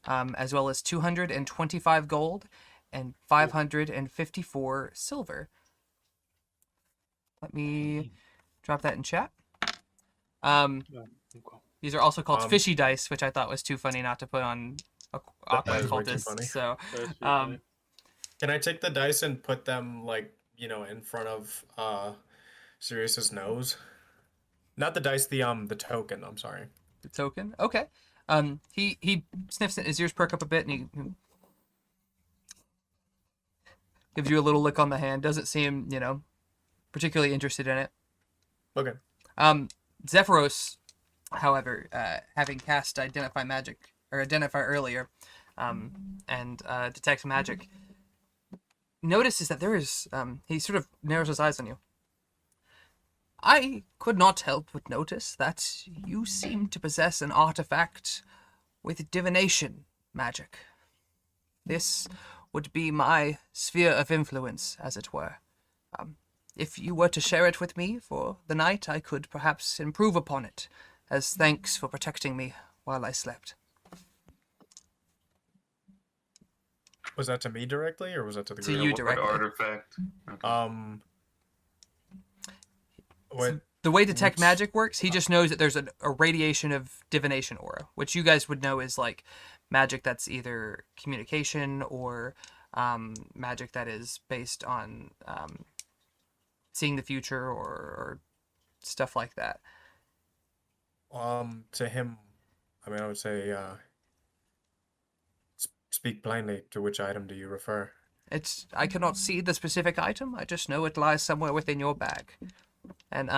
as well as 225 gold and 554 silver. Let me drop that in chat. These are also called fishy dice, which I thought was too funny not to put on awkward is way too cultists. funny. So, That's pretty funny. Can I take the dice and put them like in front of Sirius's nose? Not the dice, the token. I'm sorry. the token. Okay. He sniffs it. His ears perk up a bit, and he gives you a little lick on the hand. Doesn't seem, particularly interested in it. Okay. Zephyros, however, having cast Identify earlier, and Detect Magic, notices that there is. He sort of narrows his eyes on you. I could not help but notice that you seem to possess an artifact with divination magic. This would be my sphere of influence, as it were. If you were to share it with me for the night, I could perhaps improve upon it, as thanks for protecting me while I slept. Was that to me directly, or was that to the To group? you What directly. artifact? Okay. What? The way Detect What's- Magic works, he just knows that there's a radiation of divination aura, which you guys would know is like magic that's either communication or magic that is based on seeing the future or stuff like that. To him, I would say, speak plainly. To which item do you refer? I cannot see the specific item. I just know it lies somewhere within your bag. And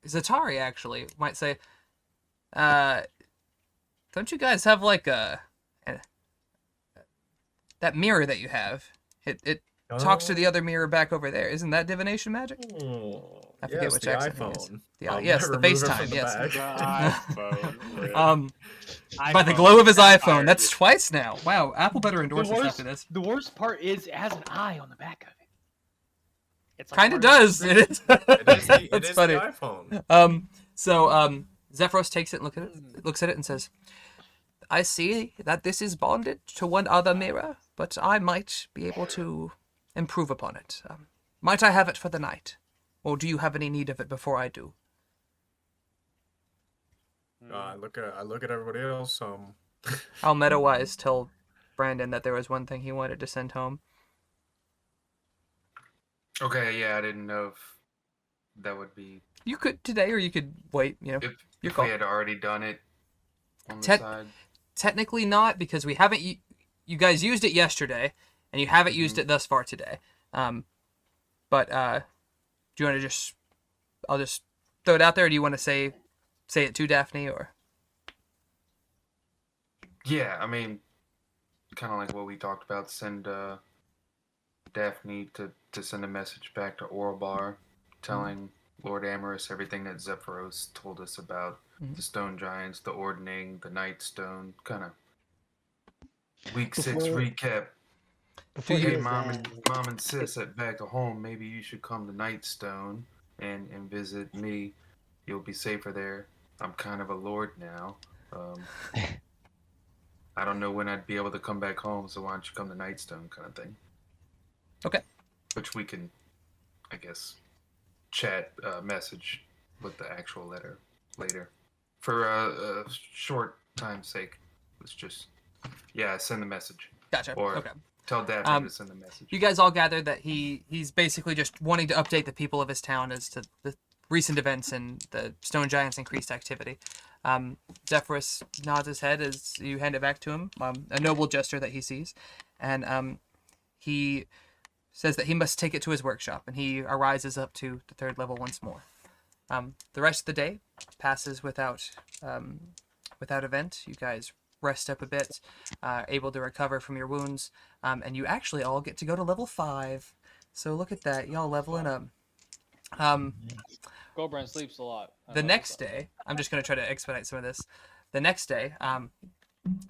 Zatari actually might say, don't you guys have like that mirror that you have? It talks to the other mirror back over there. Isn't that divination magic? I forget Yes, which the accent it is. iPhone. Yes, the remove it from FaceTime. the Yes. bag. By the glow of his iPhone. That's twice now. Wow, Apple better endorse us after this. The worst part is it has an eye on the back of it. It's like Kind of part does. the It is. It That's is funny. the iPhone. So Zephyros takes it and looks at it and says, I see that this is bonded to one other mirror, but I might be able to improve upon it. Might I have it for the night? Or do you have any need of it before I do? I look at everybody else. I'll meta-wise tell Brandon that there was one thing he wanted to send home. Okay, yeah, I didn't know if that would be You could today, or you could wait, Your if call. we had already done it on the Ted- side. Technically not, because we haven't. You guys used it yesterday, and you haven't used it thus far today. But do you want to just? I'll just throw it out there. Or do you want to say it to Daphne, or? Yeah, kind of like what we talked about. Send Daphne to send a message back to Oralbar, telling Lord Amorous, everything that Zephyros told us about Mhm. the stone giants, the ordning, the Nightstone, kind of week Before 6 recap. before he Hey, does mom that, and sis at back at home, maybe you should come to Nightstone and visit me. You'll be safer there. I'm kind of a lord now. Um, I don't know when I'd be able to come back home, so why don't you come to Nightstone, kind of thing. Okay. Which we can, I guess, chat message with the actual letter later. For a short time's sake, let's just send the message Gotcha. or Okay. tell Daphne to send the message. You guys all gathered that he's basically just wanting to update the people of his town as to the recent events and the stone giants' increased activity. Zephyros nods his head as you hand it back to him, a noble gesture that he sees, and he says that he must take it to his workshop, and he arises up to the 3rd level once more. The rest of the day passes without event. You guys rest up a bit, able to recover from your wounds, and you actually all get to go to level 5. So look at that, y'all leveling up. Goldbrand sleeps a lot. The next day, I'm just going to try to expedite some of this. The next day,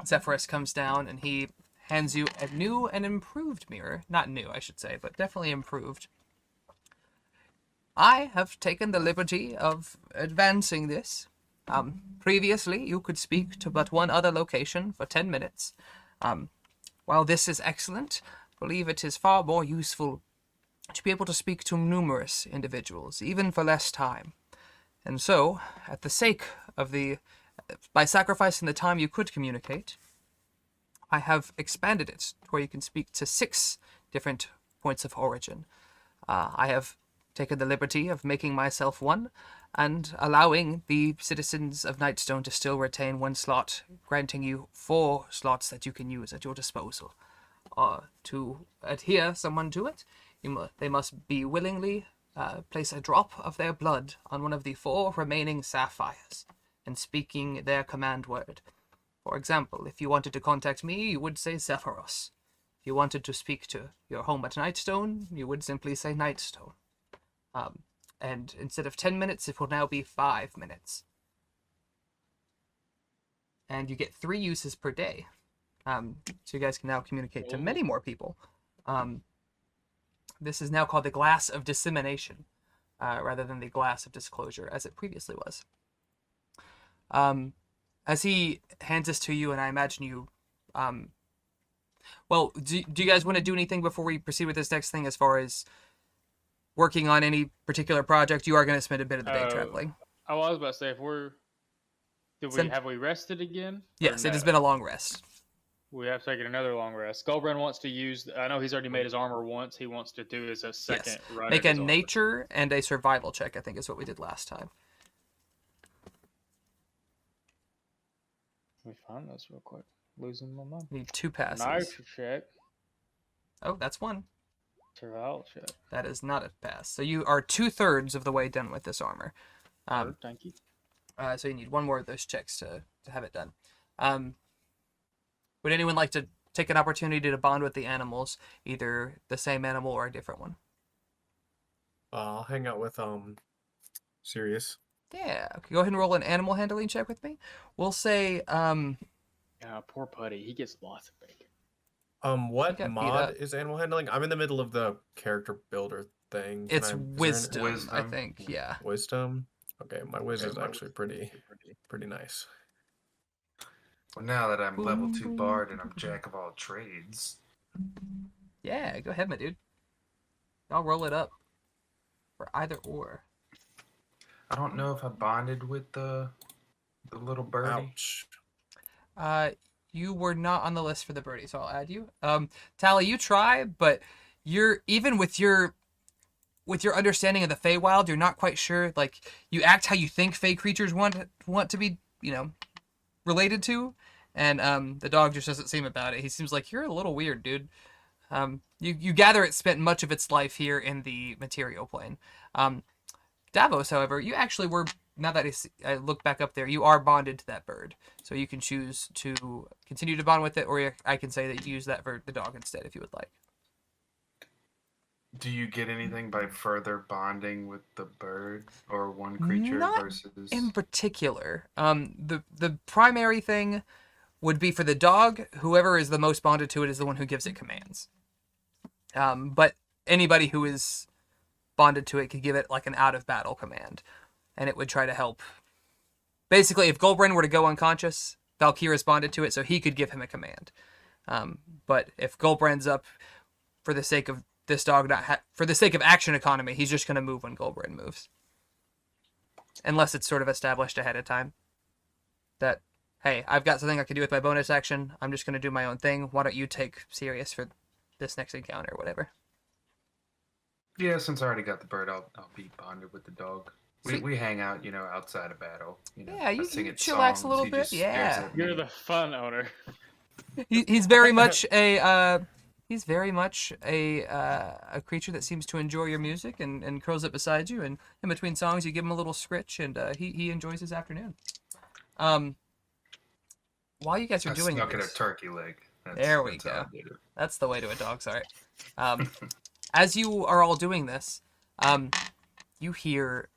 Zephyros comes down and he hands you a new and improved mirror. Not new, I should say, but definitely improved. I have taken the liberty of advancing this. Previously, you could speak to but one other location for 10 minutes. While this is excellent, I believe it is far more useful to be able to speak to numerous individuals, even for less time. And so, at the sake of by sacrificing the time you could communicate, I have expanded it to where you can speak to 6 different points of origin. I have taken the liberty of making myself one, and allowing the citizens of Nightstone to still retain 1 slot, granting you 4 slots that you can use at your disposal. To adhere someone to it, they must be willingly place a drop of their blood on one of the 4 remaining sapphires, and speaking their command word. For example, if you wanted to contact me, you would say Zephyros. If you wanted to speak to your home at Nightstone, you would simply say Nightstone. And instead of 10 minutes, it will now be 5 minutes. And you get 3 uses per day. So you guys can now communicate to many more people. This is now called the Glass of Dissemination, rather than the Glass of Disclosure, as it previously was. As he hands this to you, and I imagine you... well, do you guys want to do anything before we proceed with this next thing as far as working on any particular project? You are going to spend a bit of the day traveling. I was about to say, if we're... have we rested again? Yes, it has been a long rest. We have taken another long rest. Goldbrand wants to use... I know he's already made his armor once. He wants to do as a second run. Make a nature and a survival check, I think is what we did last time. Let me find this real quick. Losing my mind. Need 2 passes. Nature check. Oh, that's 1. Survival check. That is not a pass. So you are 2/3 of the way done with this armor. Thank you. So you need 1 more of those checks to have it done. Would anyone like to take an opportunity to bond with the animals, either the same animal or a different one? I'll hang out with Sirius. Yeah. Okay, go ahead and roll an animal handling check with me. We'll say Poor Putty. He gets lots of bacon. What got beat mod up. is animal handling? I'm in the middle of the character builder thing. it's Is there an- wisdom, I think. Yeah. Wisdom? Okay, my wisdom is actually pretty nice. Well, now that I'm level 2 bard and I'm jack of all trades. Yeah, go ahead, my dude. I'll roll it up for either or. I don't know if I bonded with the little birdie. Ouch. You were not on the list for the birdie, so I'll add you. Tally, you try, but you're even with your understanding of the Feywild, you're not quite sure. Like, you act how you think Fey creatures want to be, related to, and the dog just doesn't seem about it. He seems like, you're a little weird, dude. You gather it spent much of its life here in the material plane. Davos, however, you actually were, now that I look back up there, you are bonded to that bird. So you can choose to continue to bond with it, or I can say that you use that for the dog instead if you would like. Do you get anything by further bonding with the bird or one creature Not versus? in particular. The primary thing would be for the dog. Whoever is the most bonded to it is the one who gives it commands. But anybody who is bonded to it could give it like an out of battle command, and it would try to help. Basically, if Golbrin were to go unconscious, Valkyra's bonded to it, so he could give him a command. But if Golbrin's up, for the sake of this dog for the sake of action economy, he's just going to move when Golbrin moves. Unless it's sort of established ahead of time that, hey, I've got something I can do with my bonus action. I'm just going to do my own thing. Why don't you take Sirius for this next encounter or whatever? Yeah, since I already got the bird, I'll be bonded with the dog. Sweet. We hang out, outside of battle. Yeah, I you sing it chillax a songs, little he bit, just stares yeah. at me. You're the fun owner. He's very much a creature that seems to enjoy your music and curls up beside you, and in between songs you give him a little scritch, and he enjoys his afternoon. While you guys are doing snuck in a this, turkey leg. There we that's how go. I did it. that's the way to a dog's heart. As you are all doing this, you hear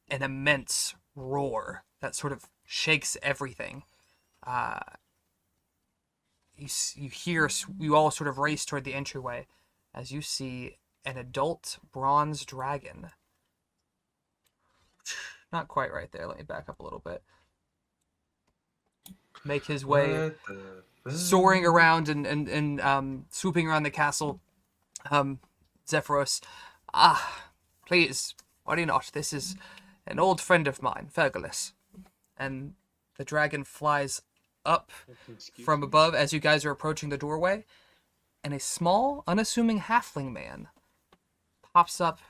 an immense roar that sort of shakes everything. You all sort of race toward the entryway as you see an adult bronze dragon. Not quite right there. Let me back up a little bit. Make his way What the soaring around and swooping around the castle. Zephyros, please, worry not. This is an old friend of mine, Fergalus. And the dragon flies up from above as you guys are approaching the doorway, and a small, unassuming halfling man pops up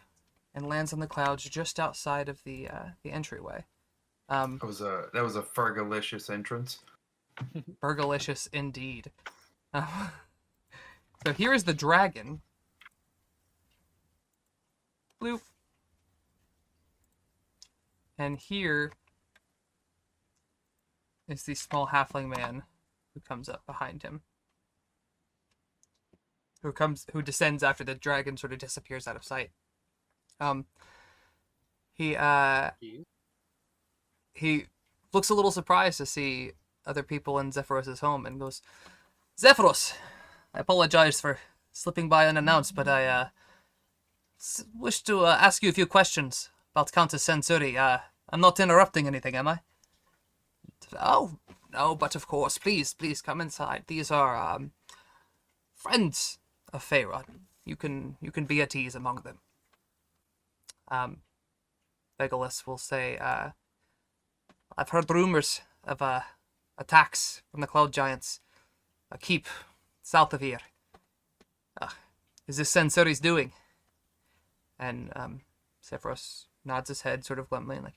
and lands on the clouds just outside of the entryway. That was a Fergalicious entrance. Burgalicious indeed. So here is the dragon. Bloop. And here is the small halfling man who comes up behind him. Who descends after the dragon sort of disappears out of sight. He looks a little surprised to see other people in Zephyros' home and goes, Zephyros, I apologize for slipping by unannounced, but I wish to ask you a few questions about Countess Sensori. I'm not interrupting anything, am I? Oh, no, but of course, please come inside. These are friends of Feyre. You can be at ease among them. Legolas will say, I've heard rumors of attacks from the Cloud Giants. A keep south of here. Is this Sensori's doing? And Zephyros nods his head sort of glumly, like,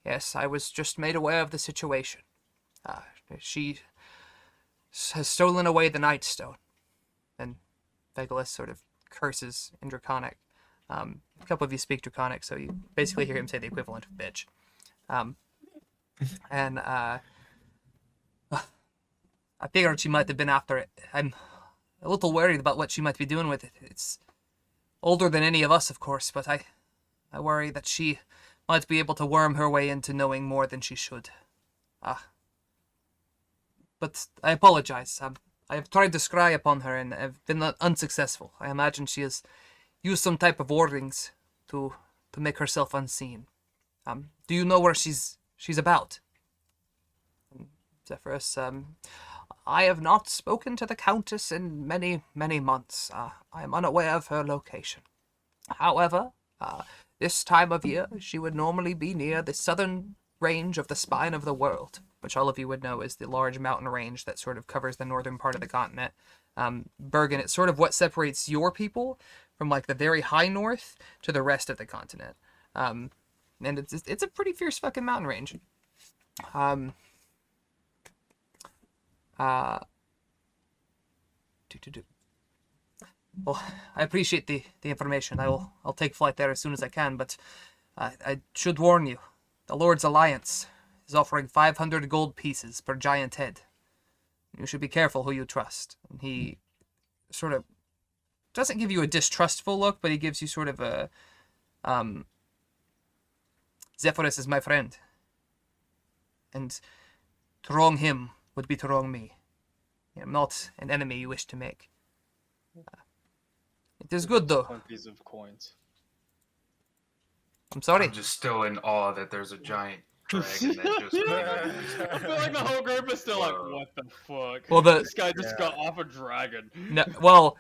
yes, I was just made aware of the situation. She has stolen away the Nightstone. And Legolas sort of curses in Draconic. A couple of you speak Draconic, so you basically hear him say the equivalent of bitch. I figured she might have been after it. I'm a little worried about what she might be doing with it. It's older than any of us, of course, but I worry that she might be able to worm her way into knowing more than she should. But I apologize. I have tried to scry upon her and have been unsuccessful. I imagine she has used some type of wardings to make herself unseen. Do you know where she's about? Zephyros, I have not spoken to the Countess in many, many months. I am unaware of her location. However, this time of year, she would normally be near the southern range of the Spine of the World, which all of you would know is the large mountain range that sort of covers the northern part of the continent. Bergen, it's sort of what separates your people from like the very high north to the rest of the continent. And it's a pretty fierce fucking mountain range. Well, I appreciate the information. I'll take flight there as soon as I can, but I should warn you, the Lord's Alliance is offering 500 gold pieces per giant head. You should be careful who you trust. And he sort of doesn't give you a distrustful look, but he gives you sort of a Zephyros is my friend, and to wrong him would be to wrong me. I am not an enemy you wish to make. It is good though. Plenties of coins. I'm sorry. I'm just still in awe that there's a giant dragon that just. I feel like the whole group is still like, Whoa. what the fuck? Well, This guy just got off a dragon. No, well,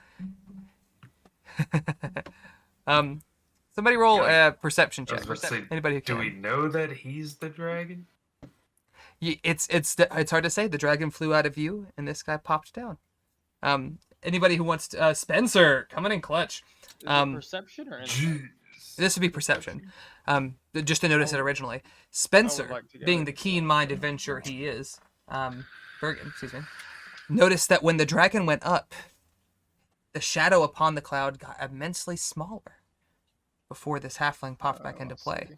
somebody roll Yeah. a perception I was check. about to say, Anybody who do can. we know that he's the dragon? It's hard to say. The dragon flew out of view, and this guy popped down. Anybody who wants to, Spencer, coming in clutch. Is Um, it perception or anything? Jeez. This would be perception. Just to notice it originally. Spencer, like to get being it. the keen-minded adventurer he is, Bergen, excuse me, noticed that when the dragon went up, the shadow upon the cloud got immensely smaller before this halfling popped back into play.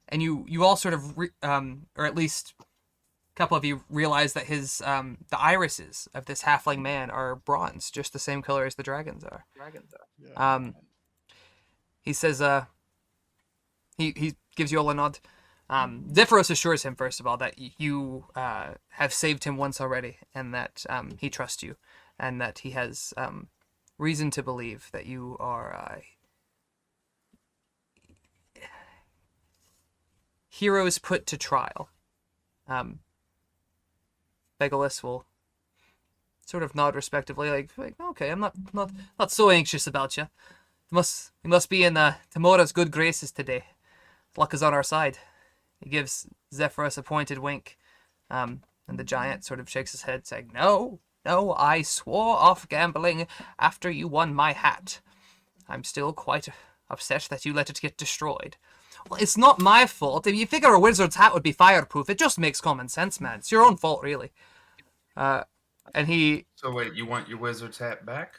And you all sort of, or at least a couple of you realize that his the irises of this halfling man are bronze, just the same color as the dragons are. He says, he gives you all a nod. Zephyros assures him, first of all, that you have saved him once already, and that he trusts you, and that he has reason to believe that you are heroes put to trial. Legolas will sort of nod respectively, like okay, I'm not so anxious about you. You must be in Tamora's good graces today. Luck is on our side. He gives Zephyros a pointed wink, and the giant sort of shakes his head, saying, "No, I swore off gambling after you won my hat. I'm still quite upset that you let it get destroyed." Well, it's not my fault. If you figure a wizard's hat would be fireproof, it just makes common sense, man. It's your own fault, really. And he... So wait, you want your wizard's hat back?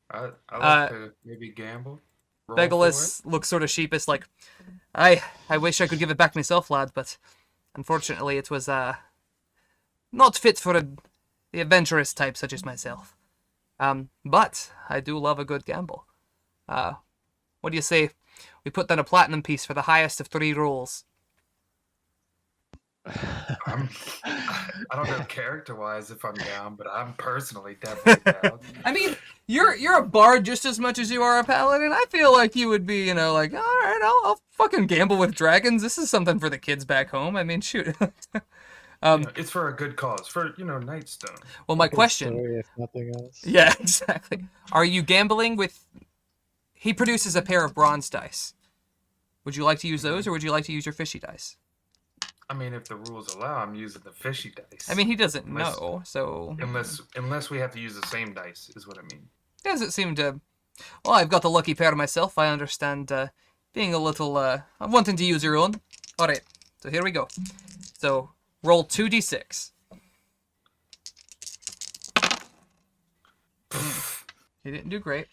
I like to maybe gamble. Roll for Legolas looks sort of sheepish, like, I wish I could give it back myself, lad, but unfortunately it was not fit for the adventurous type such as myself. But I do love a good gamble. What do you say? We put down a platinum piece for the highest of 3 rolls. I don't know character-wise if I'm down, but I'm personally definitely down. I mean, you're a bard just as much as you are a paladin. I feel like you would be, like, all right, I'll fucking gamble with dragons. This is something for the kids back home. I mean, shoot. It's for a good cause, for Nightstone. Well, my Good question. story, if nothing else. Yeah, exactly. Are you gambling with? He produces a pair of bronze dice. Would you like to use those, or would you like to use your fishy dice? I mean, if the rules allow, I'm using the fishy dice. I mean, he doesn't Unless- know, so unless we have to use the same dice, is what I mean. doesn't seem to. Well, I've got the lucky pair myself. I understand being a little I'm wanting to use your own. All right, so here we go. So roll 2d6. He didn't do great.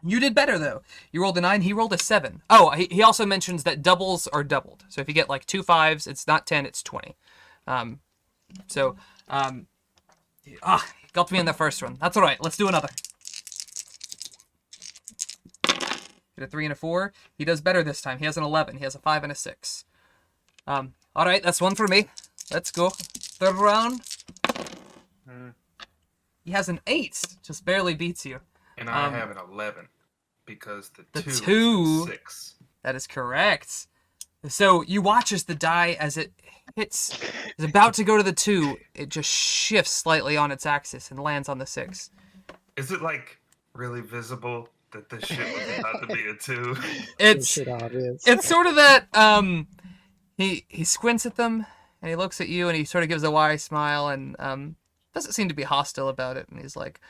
You did better, though. You rolled a 9, he rolled a 7. Oh, he also mentions that doubles are doubled. So if you get like 2 5s, it's not 10, it's 20. He got me in the first one. That's all right. Let's do another. Get a 3 and a 4. He does better this time. He has an 11. He has a 5 and a 6. All right, that's one for me. Let's go. Third round. He has an 8. Just barely beats you. And I have an 11 because the 2 2 is a 6. That is correct. So you watch as the die, as it hits, is about to go to the 2, it just shifts slightly on its axis and lands on the 6. Is it like really visible that this shit was about to be a 2? It's Shit obvious. it's sort of that he squints at them and he looks at you and he sort of gives a wry smile and doesn't seem to be hostile about it, and he's like,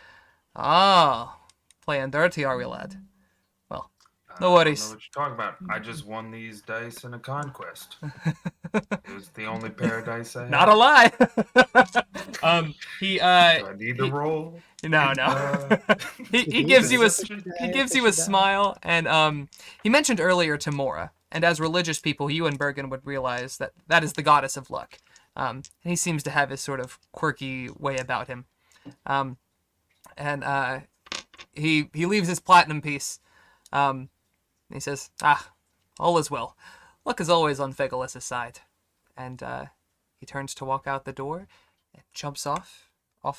playing dirty, are we, lad? Well, no worries. I don't know what you're talking about. I just won these dice in a conquest. It was the only pair of dice I had. Not a lie. Do I need to roll? No. he gives you a smile, and he mentioned earlier Tamora, and as religious people, you and Bergen would realize that is the goddess of luck. And he seems to have his sort of quirky way about him. And he leaves his platinum piece. He says, all is well. Luck is always on Fegalis' side. And he turns to walk out the door and jumps off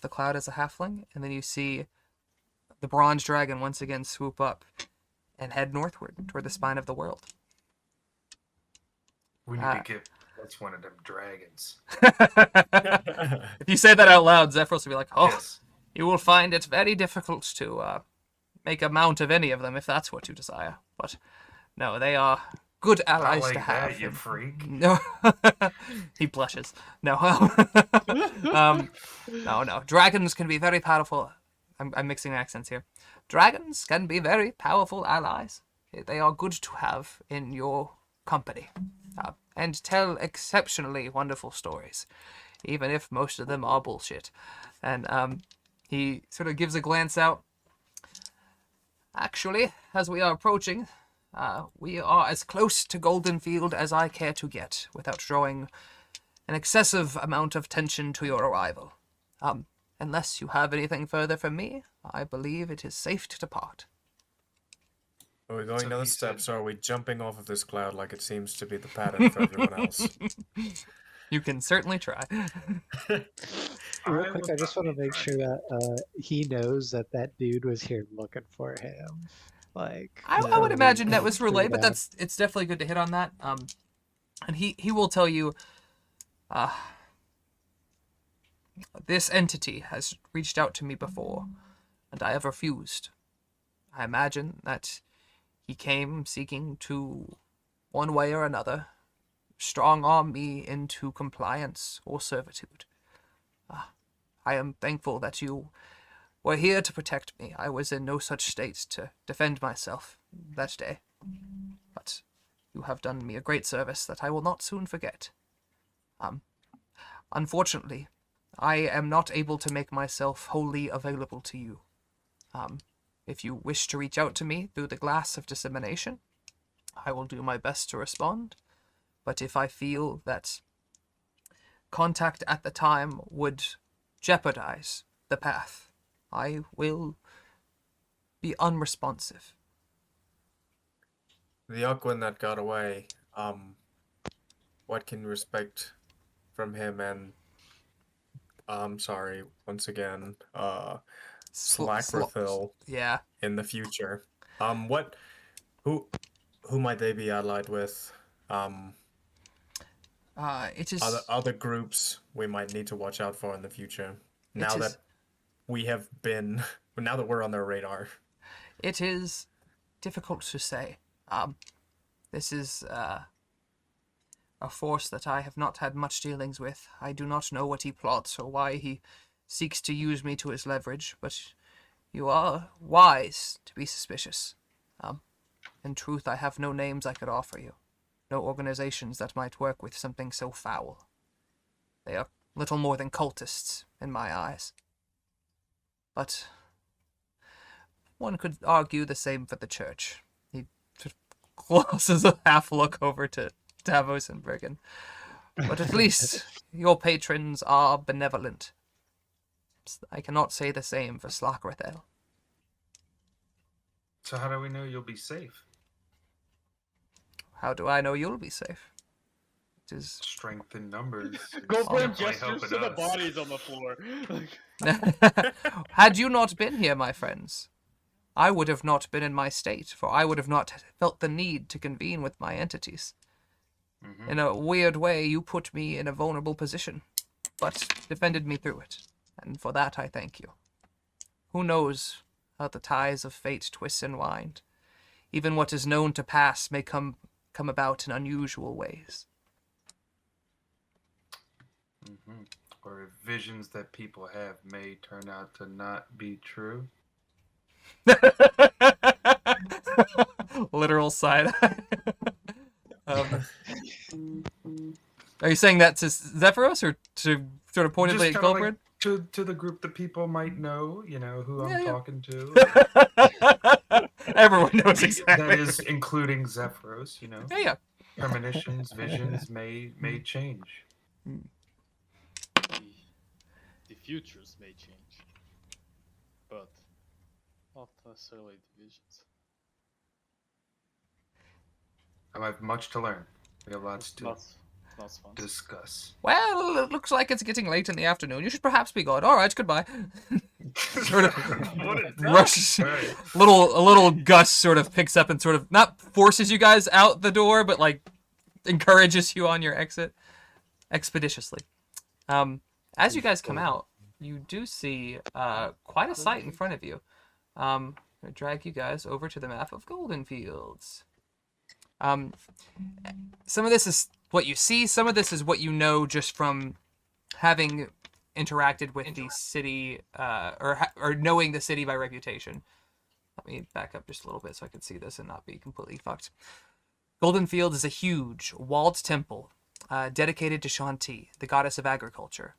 the cloud as a halfling. And then you see the bronze dragon once again swoop up and head northward toward the spine of the world. We need to get that's one of them dragons. If you say that out loud, Zephyros will be like, Yes. you will find it very difficult to make a mount of any of them if that's what you desire. But no, they are good allies like to have. that, you freak. No, he blushes. No, no. Dragons can be very powerful. I'm mixing accents here. Dragons can be very powerful allies. They are good to have in your company, and tell exceptionally wonderful stories, even if most of them are bullshit. And he sort of gives a glance out. Actually, as we are approaching, we are as close to Goldenfield as I care to get, without drawing an excessive amount of tension to your arrival. Unless you have anything further from me, I believe it is safe to depart. Are we going So down the he steps, said- or are we jumping off of this cloud like it seems to be the pattern for everyone else? You can certainly try. Real quick, I just want to make sure that he knows that that dude was here looking for him. Like, I would imagine that was pretty relayed, but bad. it's definitely good to hit on that. And he will tell you, this entity has reached out to me before, and I have refused. I imagine that he came seeking to, one way or another, strong-arm me into compliance or servitude. I am thankful that you were here to protect me. I was in no such state to defend myself that day. But you have done me a great service that I will not soon forget. Unfortunately, I am not able to make myself wholly available to you. If you wish to reach out to me through the glass of dissemination, I will do my best to respond. But if I feel that contact at the time would jeopardize the path, I will be unresponsive. The Aquan that got away, what can you respect from him? And sorry, once again, Slackverthil Yeah. in the future. Who might they be allied with? It is Other groups we might need to watch out for in the future. Now is- that we have been, now that we're on their radar. It is difficult to say. This is a force that I have not had much dealings with. I do not know what he plots or why he seeks to use me to his leverage, but you are wise to be suspicious. In truth, I have no names I could offer you. No organizations that might work with something so foul. They are little more than cultists, in my eyes. But one could argue the same for the church. He sort of glosses a half look over to Davos and Bergen. But at least your patrons are benevolent. I cannot say the same for Slackverthil. So how do we know you'll be safe? How do I know you'll be safe? It is Strength in numbers. Goldblum Definitely gestures helping to the us. bodies on the floor. Had you not been here, my friends, I would have not been in my state, for I would have not felt the need to convene with my entities. Mhm. In a weird way, you put me in a vulnerable position, but defended me through it, and for that I thank you. Who knows how the ties of fate twist and wind? Even what is known to pass may come about in unusual ways. Mhm. Or visions that people have may turn out to not be true. Literal side eye. Are you saying that to Zephyros or to sort of pointedly at Just kinda Goldbird? to the group that people might know, who I'm Yeah, yeah. talking to. Everyone knows exactly. That is including Zephyros, Yeah. Premonitions, visions may change. The futures may change, but Not necessarily divisions. I have much to learn. We have lots It's to not fun. discuss. Well, it looks like it's getting late in the afternoon. You should perhaps be going. All right, goodbye. Sort of What a rushes. Right. A little Gus sort of picks up and sort of not forces you guys out the door, but like encourages you on your exit expeditiously. As you guys come out, you do see quite a sight in front of you. I'm gonna drag you guys over to the map of Goldenfields. Some of this is what you see. Some of this is what you know just from having interacted with the city, or knowing the city by reputation. Let me back up just a little bit so I can see this and not be completely fucked. Goldenfield is a huge walled temple dedicated to Shanti, the goddess of agriculture.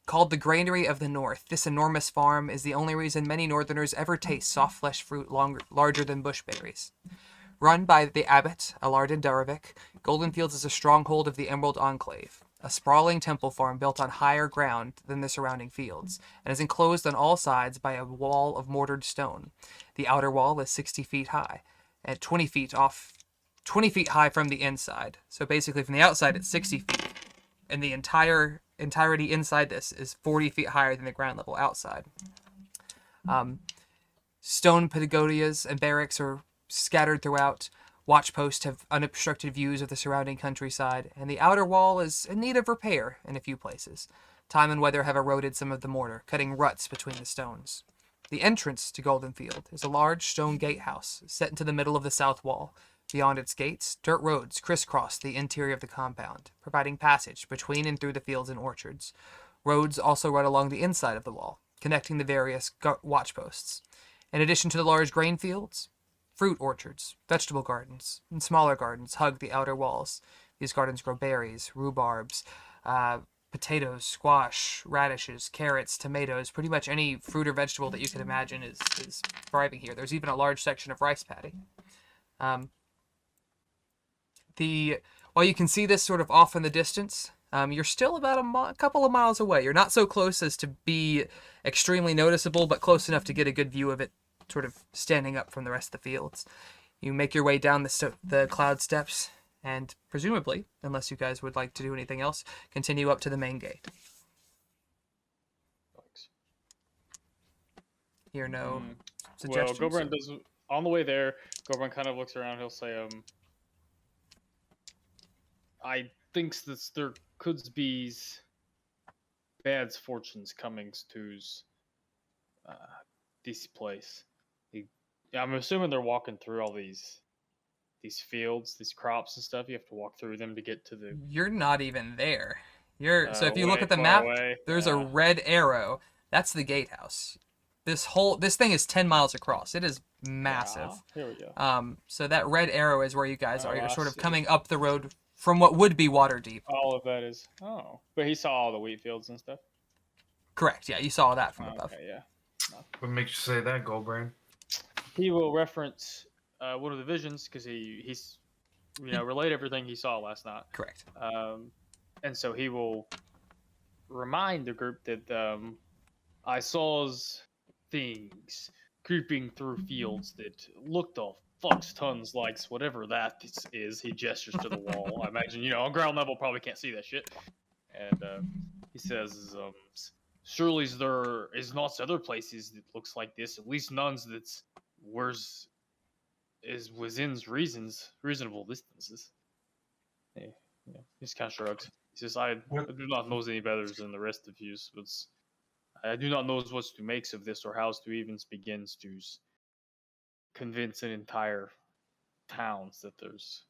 Called the Granary of the North, this enormous farm is the only reason many northerners ever taste soft flesh fruit larger than bushberries. Run by the abbot, Alardin Daravik, Goldenfields is a stronghold of the Emerald Enclave, a sprawling temple farm built on higher ground than the surrounding fields, and is enclosed on all sides by a wall of mortared stone. The outer wall is 60 feet high, and 20 feet high from the inside. So basically from the outside it's 60 feet, and the entirety inside this is 40 feet higher than the ground level outside. Stone pagodas and barracks are scattered throughout. Watch posts have unobstructed views of the surrounding countryside, and the outer wall is in need of repair in a few places. Time and weather have eroded some of the mortar, cutting ruts between the stones. The entrance to Goldenfield is a large stone gatehouse set into the middle of the south wall. Beyond its gates, dirt roads crisscross the interior of the compound, providing passage between and through the fields and orchards. Roads also run along the inside of the wall, connecting the various watch posts. In addition to the large grain fields, fruit orchards, vegetable gardens, and smaller gardens hug the outer walls. These gardens grow berries, rhubarbs, potatoes, squash, radishes, carrots, tomatoes. Pretty much any fruit or vegetable that you can imagine is thriving here. There's even a large section of rice paddy. While you can see this sort of off in the distance, you're still about a couple of miles away. You're not so close as to be extremely noticeable, but close enough to get a good view of it sort of standing up from the rest of the fields. You make your way down the cloud steps and presumably, unless you guys would like to do anything else, continue up to the main gate. Hear no suggestions? Well, Gobran does. On the way there, Gobran kind of looks around. He'll say, I think that there could be bad fortunes coming to this place. I'm assuming they're walking through all these fields, these crops and stuff. You have to walk through them to get to the. You're not even there. So if you look way at the far map, away. there's a red arrow. That's the gatehouse. This thing is 10 miles across. It is massive. Here we go. So that red arrow is where you guys are. You're I sort of see. coming up the road from what would be Waterdeep. All of that is. Oh, but he saw all the wheat fields and stuff. Correct. Yeah, you saw that from above. Okay, yeah. What makes you say that, Goldbrain? He will reference one of the visions because he's relayed everything he saw last night. Correct. And so he will remind the group that I saw things creeping through fields that looked a fuck's tons like whatever that is. He gestures to the wall. I imagine on ground level probably can't see that shit. And he says, surely there is not other places that looks like this. At least none that's within reasonable distances. He just kind of shrugs. He says, I do not know any better than the rest of you, but I do not know what to make of this or how to even begin to convince an entire towns that there's,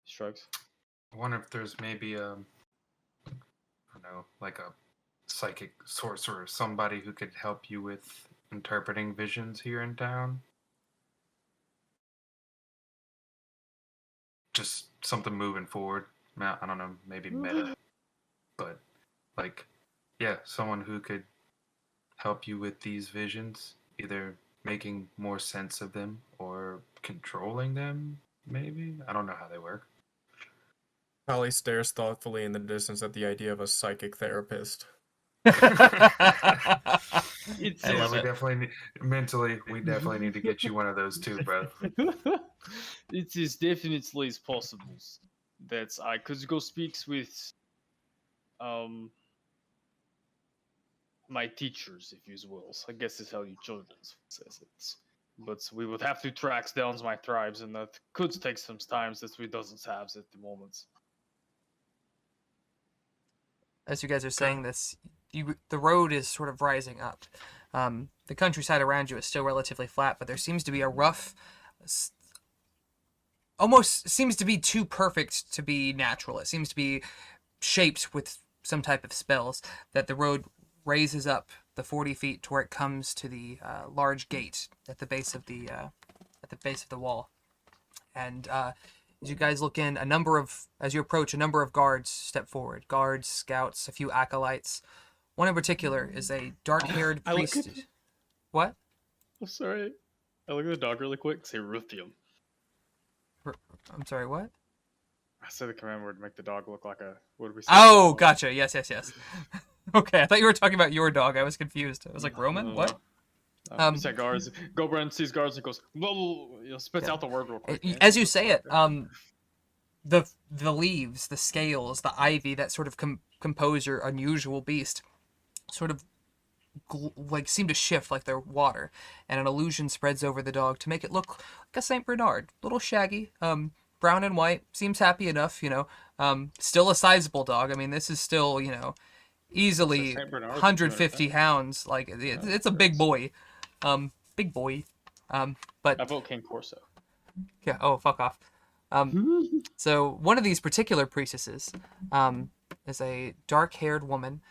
shrugs. I wonder if there's maybe like a psychic sorcerer, somebody who could help you with interpreting visions here in town. Just something moving forward. I don't know, maybe meta, but someone who could help you with these visions, either making more sense of them or controlling them. Maybe I don't know how they work. Holly stares thoughtfully in the distance at the idea of a psychic therapist. It's I love we it. definitely need, mentally, we definitely need to get you one of those too, bro. it is definitely possible that I could go speak with um my teachers, if you will. I guess is how you children says it. But we would have to track down my tribes, and that could take some time since we doesn't have at the moment. As you guys are saying this, the road is sort of rising up. The countryside around you is still relatively flat, but there seems to be a rough, almost seems to be too perfect to be natural. It seems to be shaped with some type of spells, that the road raises up the 40 feet to where it comes to the large gate at the base of the wall. And as you guys look in, as you approach, a number of guards step forward. Guards, scouts, a few acolytes. One in particular is a dark-haired I look priest. at- What? I'm sorry. I look at the dog really quick. Say Ruthium. I'm sorry, what? I said the command word to make the dog look like a. What did we say? Oh, gotcha. Yes. Okay, I thought you were talking about your dog. I was confused. I was like, Roman? No. What? He said guards. Gobrand sees guards and goes, "Whoa!" Spits out the word real quick. As you say it, the leaves, the scales, the ivy that sort of compose your unusual beast, sort of seem to shift like they're water, and an illusion spreads over the dog to make it look like a Saint Bernard, little shaggy, brown and white, seems happy enough, still a sizable dog. I mean, this is still, easily Saint Bernard's 150 hounds. Like it's a big boy, big boy. But I vote King Corso. yeah. Oh, fuck off. So one of these particular priestesses is a dark-haired woman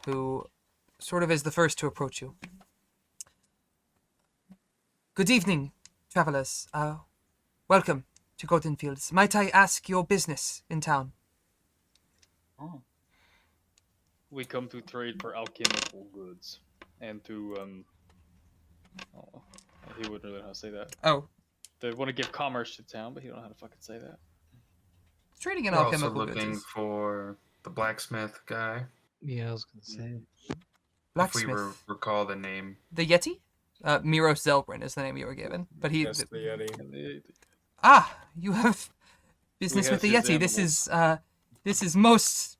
who sort of is the first to approach you. Good evening, travelers. Welcome to Goldenfields. Might I ask your business in town? Oh. We come to trade for alchemical goods and to oh, he wouldn't really know how to say that. Oh, They want to give commerce to town, but he don't know how to fucking say that. trading in We're also alchemical looking goods. for the blacksmith guy. Yeah, I was gonna say. Blacksmith. If we recall the name. The Yeti? Miros Zelbrin is the name you were given. But he... Yes, the Yeti. You have business We with the have Yeti. his This is most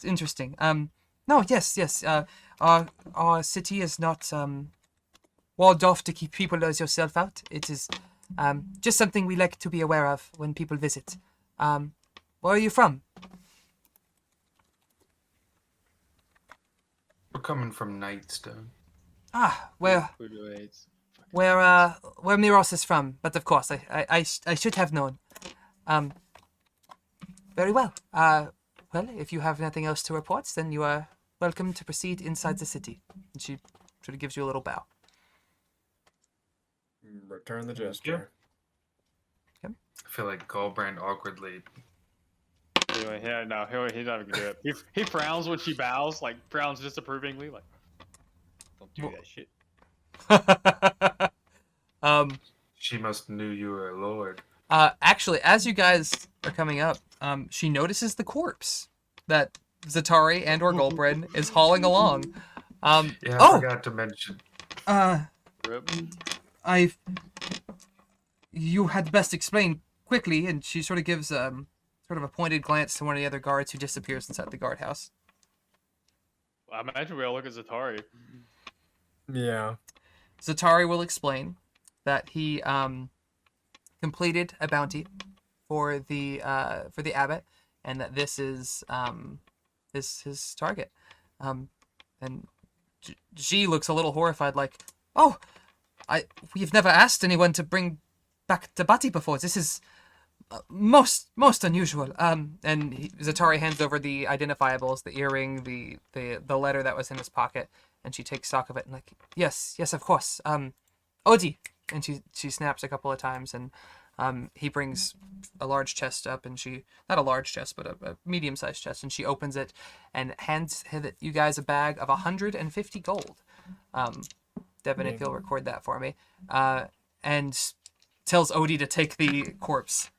interesting. No, yes. Our city is not walled off to keep people as yourself out. It is just something we like to be aware of when people visit. Where are you from? We're coming from Nightstone. Where Miros is from. But of course, I should have known. Very well. Well, if you have nothing else to report, then you are welcome to proceed inside the city. And she sort of gives you a little bow. Return the gesture. I feel like Golbrand awkwardly. Yeah, no, he's not gonna do it. He frowns when she bows, like frowns disapprovingly, like don't do that shit. She must knew you were a lord. Actually, as you guys are coming up, she notices the corpse that Zatari and or Goldbred is hauling along. Yeah, I forgot to mention. You had best explain quickly, and she sort of gives sort of a pointed glance to one of the other guards who disappears inside the guardhouse. I imagine we all look at Zatari. Yeah. Zatari will explain that he completed a bounty for the abbot, and that this is his target. And she looks a little horrified, like, "Oh, we've never asked anyone to bring back the body before. This is most unusual." And Zatari hands over the identifiables, the earring, the letter that was in his pocket, and she takes stock of it and like, yes, of course. Odi, and she snaps a couple of times, and he brings a large chest up, and not a large chest, but a medium-sized chest, and she opens it and hands you guys a bag of 150 gold. Devin, if you'll record that for me, and tells Odie to take the corpse,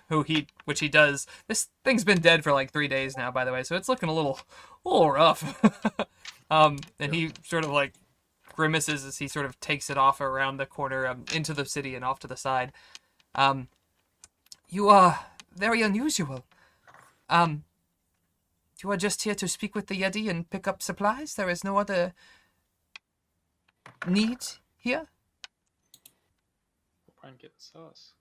which he does. This thing's been dead for like 3 days now, by the way, so it's looking a little rough. And he sort of like grimaces as he sort of takes it off around the corner into the city and off to the side. You are very unusual. You are just here to speak with the Yeti and pick up supplies? There is no other need here? We'll try and get sus.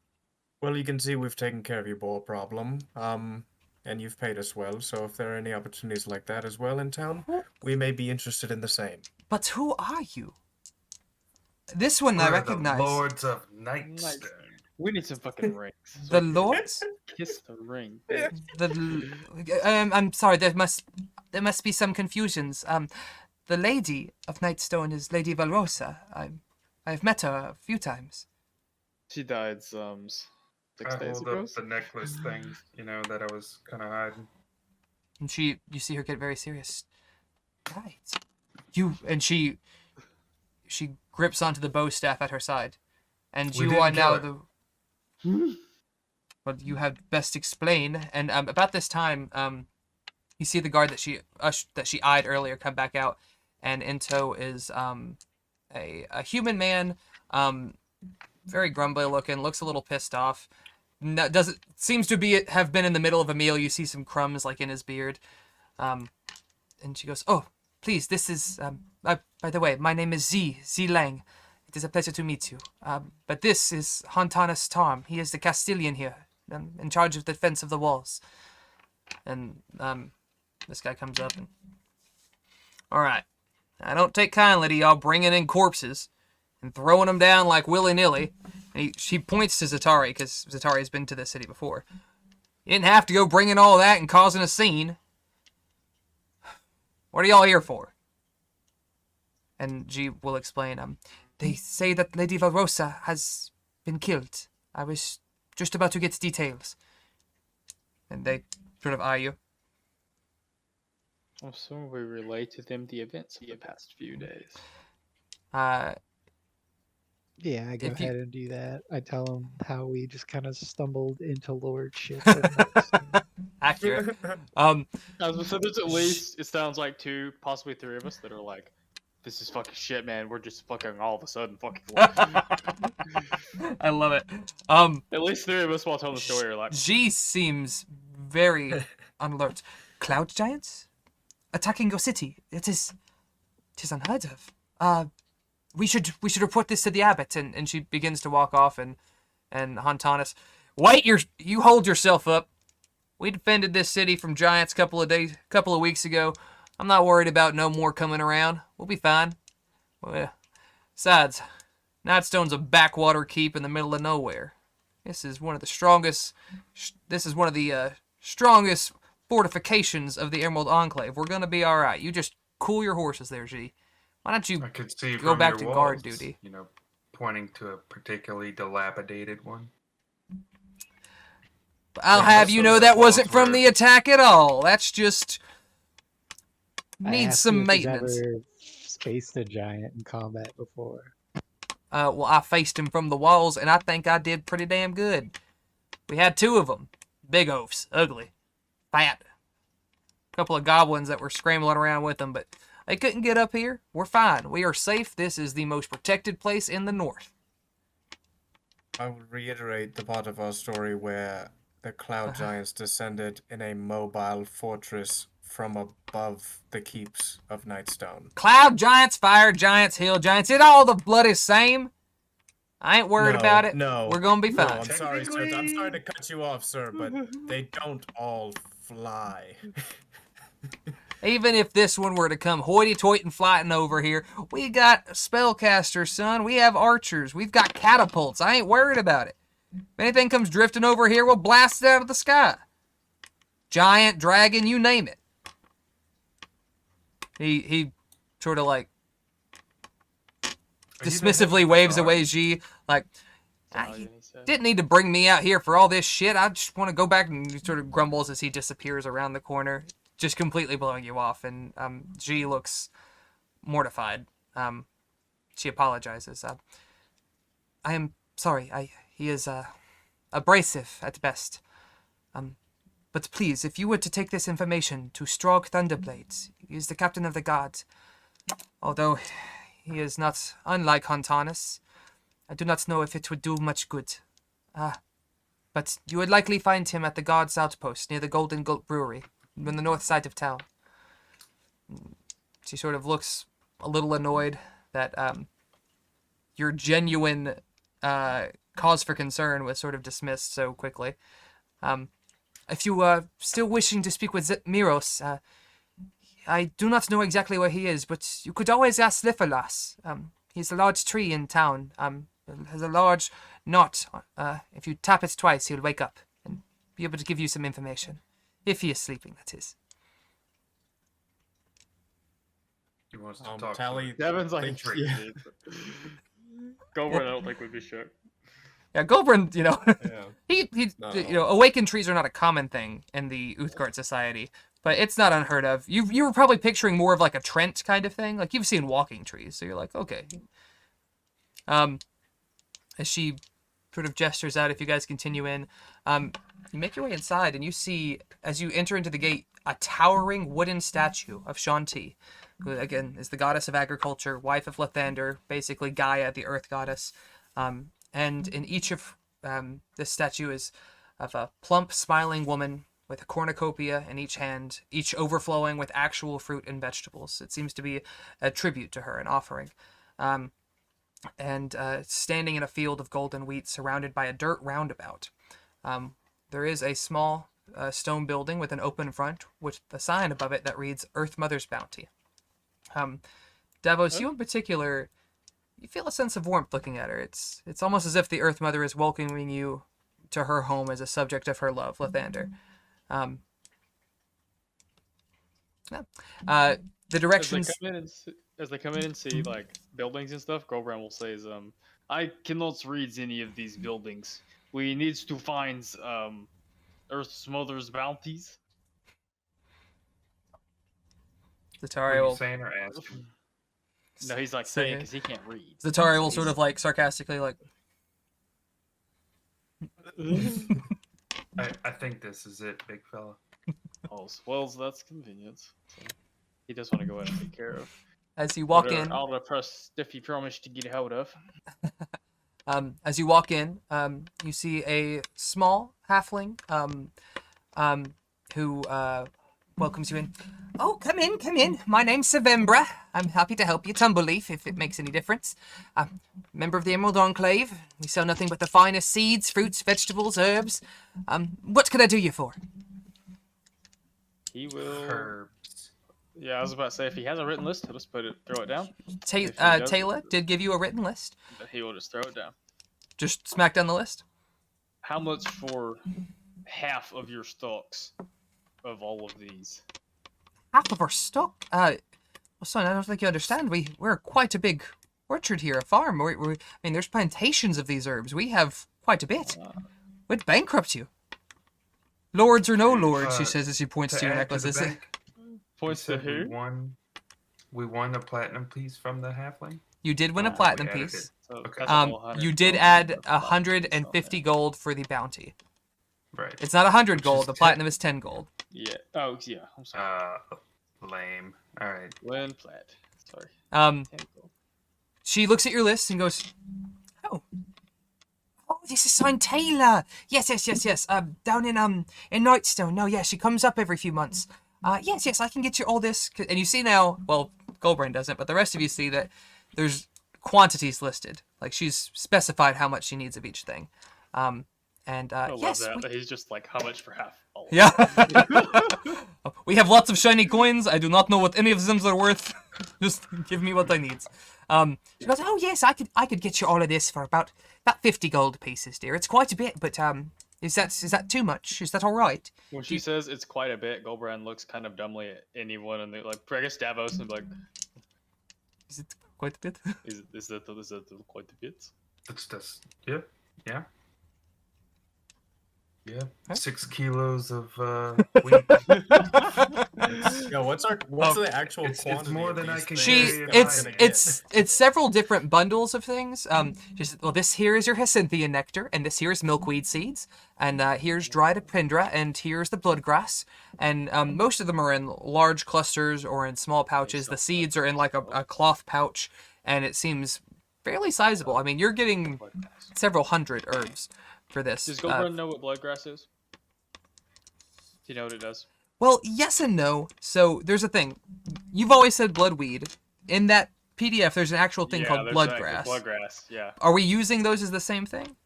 Well, you can see we've taken care of your boar problem, and you've paid us well, so if there are any opportunities like that as well in town, we may be interested in the same. But who are you? This one I We're recognize. The Lords of Nightstone. We need some fucking rings. The lords? Kiss the ring. I'm sorry. There must be some confusions. The lady of Nightstone is Lady Valrosa. I've met her a few times. She died 6 I days hold ago. up the necklace thing, that I was kind of hiding. And you see her get very serious. Right. She grips onto the bow staff at her side, and We you didn't are now kill the. Well, you had best explain. And about this time, you see the guard that she eyed earlier come back out, and in tow is a human man, very grumbly looking, looks a little pissed off. Seems to have been in the middle of a meal. You see some crumbs like in his beard, and she goes, "Oh, please, this is by the way, my name is Liang. It is a pleasure to meet you. But this is Hontanus Tarm. He is the Castilian here, in charge of the defense of the walls." And this guy comes up and, "All right, I don't take kindly to y'all bringing in corpses and throwing them down like willy-nilly." And she points to Zatari, because Zatari has been to this city before. "You didn't have to go bringing all that and causing a scene. What are y'all here for?" And G will explain. They say that Lady Valrosa has been killed. I was just about to get details. And they sort of eye you. So we relate to them the events of the past few days. Yeah, I go If you- ahead and do that. I tell him how we just kind of stumbled into lordship. Accurate. As we said, there's at least, it sounds like 2, possibly 3 of us that are like, this is fucking shit, man. We're just fucking all of a sudden fucking. I love it. At least 3 of us while telling the story are like, G seems very alert. Cloud giants attacking your city. It is unheard of. We should report this to the abbot. And she begins to walk off. And Hontanus, wait! You hold yourself up. We defended this city from giants couple of weeks ago. I'm not worried about no more coming around. We'll be fine. Well, besides, Nightstone's a backwater keep in the middle of nowhere. This is one of the strongest fortifications of the Emerald Enclave. We're gonna be all right. You just cool your horses there, G. Why don't you I could see go from back your to walls, guard duty? Pointing to a particularly dilapidated one. I'll Yeah, have most you of know the that wasn't walls from were- the attack at all. That's just I needs asked some you if he's maintenance. ever faced a giant in combat before. Well, I faced him from the walls, and I think I did pretty damn good. We had 2 of them. Big oafs. Ugly. Fat. A couple of goblins that were scrambling around with them, but they couldn't get up here. We're fine. We are safe. This is the most protected place in the north. I will reiterate the part of our story where the cloud giants descended in a mobile fortress from above the keeps of Nightstone. Cloud giants, fire giants, hill giants, it all the bloody same. I ain't worried about it. No, We're gonna be no, fine. I'm sorry, sir. I'm sorry to cut you off, sir, but they don't all fly. Even if this one were to come hoity-toity and flying over here, we got spellcasters, son. We have archers. We've got catapults. I ain't worried about it. If anything comes drifting over here, we'll blast it out of the sky. Giant, dragon, you name it. He sort of like dismissively waves away G, like, you didn't need to bring me out here for all this shit. I just want to go back, and he sort of grumbles as he disappears around the corner, just completely blowing you off. And G looks mortified. She apologizes. I am sorry. He is abrasive at best. But please, if you were to take this information to Strog Thunderblades, he is the captain of the guard. Although he is not unlike Hontanus, I do not know if it would do much good. But you would likely find him at the God's Outpost near the Golden Goat Brewery, on the north side of town. She sort of looks a little annoyed that your genuine cause for concern was sort of dismissed so quickly. If you are still wishing to speak with Zephyros, I do not know exactly where he is, but you could always ask Lifferlas. He's a large tree in town. Has a large knot. If you tap it twice, he'll wake up and be able to give you some information. If he is sleeping, that is. He wants to talk. Tally. Devin's like, Think- yeah. Goldburn, I don't think would be shook. Yeah, Goldburn, Yeah. he No. awakened trees are not a common thing in the Uthgard society, but it's not unheard of. You were probably picturing more of like a Trent kind of thing. Like you've seen walking trees, so you're like, okay. As she sort of gestures out, if you guys continue in, you make your way inside, and you see, as you enter into the gate, a towering wooden statue of Shanti, who, again, is the goddess of agriculture, wife of Lathander, basically Gaia, the earth goddess. And in each of this statue is of a plump, smiling woman with a cornucopia in each hand, each overflowing with actual fruit and vegetables. It seems to be a tribute to her, an offering. And standing in a field of golden wheat surrounded by a dirt roundabout. There is a small stone building with an open front with a sign above it that reads Earth Mother's Bounty. Davos, you in particular, you feel a sense of warmth looking at her. It's almost as if the Earth Mother is welcoming you to her home as a subject of her love, Lathander. The directions... As they come in and see like buildings and stuff, Goldburn will say, I cannot read any of these buildings. We need to find Earth's Mother's bounties. Zatari Are will... you saying or asking? No, he's like saying because he can't read. Zatari will sort of like sarcastically like... I think this is it, big fella. Well, that's convenient. So he does want to go in and take care of. As you walk What in... all the press if he promised to get hold of. As you walk in, you see a small halfling who welcomes you in. Oh, come in, come in. My name's Savembra. I'm happy to help you, Tumbleleaf, if it makes any difference. Member of the Emerald Enclave. We sell nothing but the finest seeds, fruits, vegetables, herbs. What can I do you for? He will. Herbs. Yeah, I was about to say if he has a written list, he'll just throw it down. If he doesn't- Taylor did give you a written list. But he will just throw it down. Just smack down the list. How much for half of your stocks of all of these? Half of our stock? Well, son, I don't think you understand. We're quite a big orchard here, a farm. I mean, there's plantations of these herbs. We have quite a bit. We'd bankrupt you. Lords or no lords, she says as she points to your add necklaces. the bank, Points you to said who? we won a platinum piece from the halfling? You did win a Oh, platinum we added piece. it. So Okay. that's a whole 100 You did gold add for the 150 platinum. gold for the bounty. Right. It's not 100 Which gold. is The 10. platinum is 10 gold. Yeah. Oh, yeah. I'm sorry. Lame. All right. Win plat. Sorry. 10 gold. She looks at your list and goes, "Oh, this is signed Taylor. Yes. Down in Nightstone. No, yeah, she comes up every few months. Yes, I can get you all this." And you see now, well, Goldbrain doesn't, but the rest of you see that there's quantities listed. Like she's specified how much she needs of each thing. I love Yes, that. He's just like, how much for half? All of yeah. We have lots of shiny coins. I do not know what any of them are worth. Just give me what I need. She goes, "Oh yes, I could get you all of this for about 50 gold pieces, dear. It's quite a bit, but is that too much? Is that all right?" When she says it's quite a bit, Goldbrand looks kind of dumbly at anyone, and they like, I guess Davos, and be like, Is it quite a bit? is that quite a bit? That's yeah. Yep. Huh? 6 kilos of wheat. Yeah, what's the actual it's quantity? more of than I these can things She carry in that we're my gonna hand. get? it's several different bundles of things. Just well, this here is your Hyacinthian nectar, and this here is milkweed seeds, and here's dried epindra, and here's the bloodgrass, and most of them are in large clusters or in small pouches. The seeds are in like a cloth pouch, and it seems fairly sizable. I mean, you're getting several hundred herbs for this. Does Goldbrand know what bloodgrass is? Do you know what it does? Well, yes and no. So there's a thing. You've always said bloodweed. In that PDF, there's an actual thing called there's an actual bloodgrass. Bloodgrass, yeah. Are we using those as the same thing?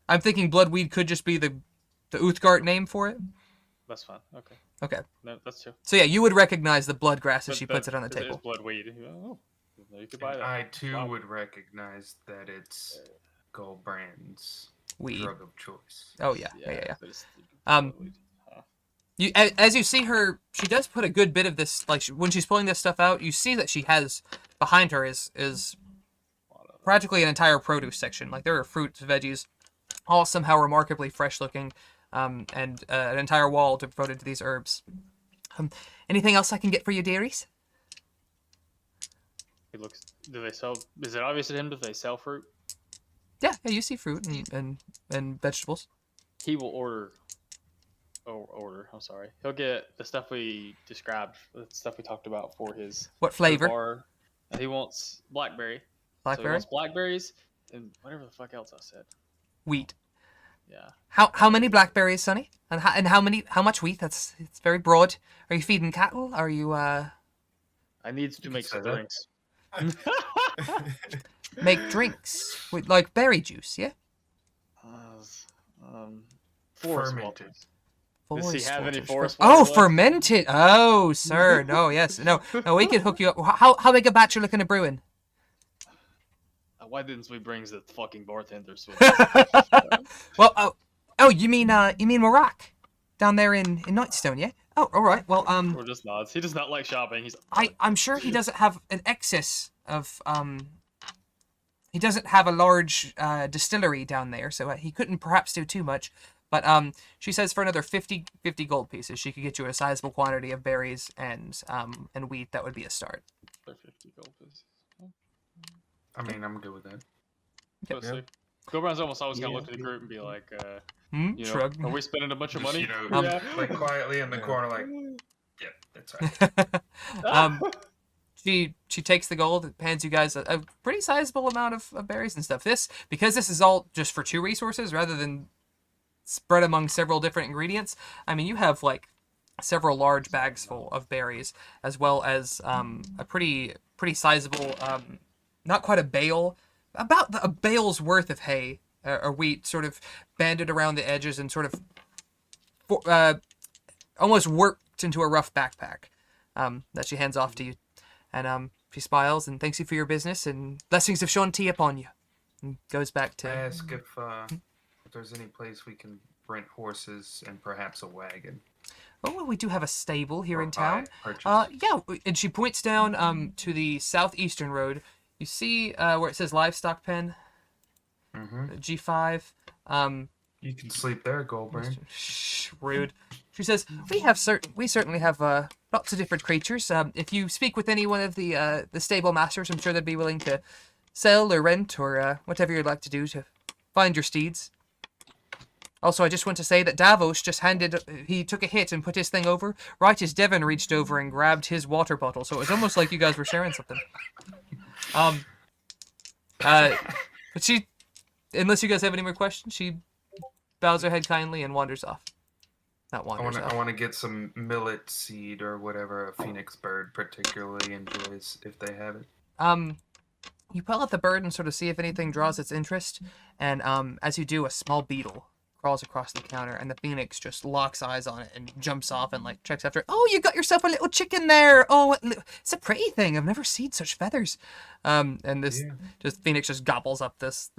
I'm thinking bloodweed could just be the Uthgard name for it. That's fine. Okay. Okay. No, that's true. So yeah, you would recognize the bloodgrass as she But puts it on the It is table. bloodweed. Oh, you could buy And that. I too Wow. would recognize that it's Goldbrand's Weed. drug of choice. Oh yeah. Yeah. but it's Um, bloodweed. You as you see her, she does put a good bit of this. Like when she's pulling this stuff out, you see that she has behind her is practically an entire produce section. Like there are fruits, veggies, all somehow remarkably fresh looking, and an entire wall devoted to these herbs. Anything else I can get for you, dearies? He looks. Do they sell? Is it obvious to him that they sell fruit? Yeah, you see fruit and vegetables. He will order. I'm sorry. He'll get the stuff we described, the stuff we talked about for his What flavor? bar. He wants blackberry. So he Blackberry, wants blackberries and whatever the fuck else I said. wheat. Yeah. How many blackberries, Sonny? And how much wheat? It's very broad. Are you feeding cattle? Are you I need to make say some that. drinks. make drinks with like berry juice? Yeah. Forest Fermented. waters. Does he have any waters. forest Oh, water left? fermented. Oh, sir. No, yes. No, we could hook you up. How big a batch you looking at brewing? Why didn't we bring the fucking bartenders with us? Well, you mean Marak down there in Nightstone, yeah? Oh, all right. Well, Or just nods. He does not like shopping. He's I'm sure he doesn't have an excess of he doesn't have a large distillery down there, so he couldn't perhaps do too much. But she says for another 50 gold pieces, she could get you a sizable quantity of berries and wheat. That would be a start. 50 gold pieces. I mean, I'm good with that. Let's see. Goldbrand's almost always gonna look at the group and be like, you know, Shrug. are we spending a bunch of Just, money? you know, Yeah. like quietly in the corner, like, yeah, that's right. She takes the gold, hands you guys a pretty sizable amount of berries and stuff. Because this is all just for 2 resources rather than spread among several different ingredients. I mean, you have like several large bags full of berries, as well as a pretty sizable, not quite a bale, about a bale's worth of hay or wheat, sort of banded around the edges and sort of almost worked into a rough backpack that she hands off to you. And she smiles and thanks you for your business and blessings of Shanti upon you. And goes back to... I ask if there's any place we can rent horses and perhaps a wagon. Oh, well, we do have a stable here or in buy, town. purchase. Yeah, and she points down to the southeastern road. You see where it says livestock pen, G5. You can sleep there, Goldbrand. Shh, rude. She says we certainly have lots of different creatures. If you speak with any one of the stable masters, I'm sure they'd be willing to sell or rent or whatever you'd like to do to find your steeds. Also, I just want to say that Davos just he took a hit and put his thing over, right as Devon reached over and grabbed his water bottle. So it was almost like you guys were sharing something. But she, unless you guys have any more questions, she bows her head kindly and wanders off. Not wanders off. I want to get some millet seed or whatever a phoenix bird particularly enjoys if they have it. You pull out the bird and sort of see if anything draws its interest, and as you do, a small beetle crawls across the counter, and the phoenix just locks eyes on it and jumps off and like checks after it. Oh, you got yourself a little chicken there. Oh, it's a pretty thing. I've never seen such feathers. And this just phoenix just gobbles up this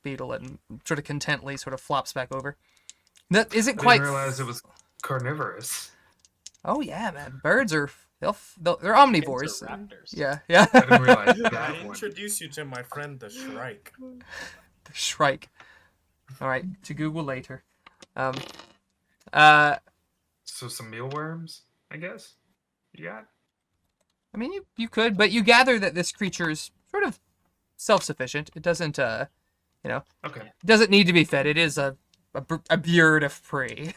beetle and sort of contently sort of flops back over. That isn't I quite. didn't realize it was carnivorous. Oh yeah, man. Birds are they're omnivores. Kids are raptors. Yeah. I didn't realize I that one. introduce you to my friend the Shrike. Shrike. All right, to Google later. Um, uh, So some mealworms, I guess. You got? I mean, you could, but you gather that this creature is sort of self-sufficient. It doesn't, Okay. it doesn't need to be fed. It is a bird of prey.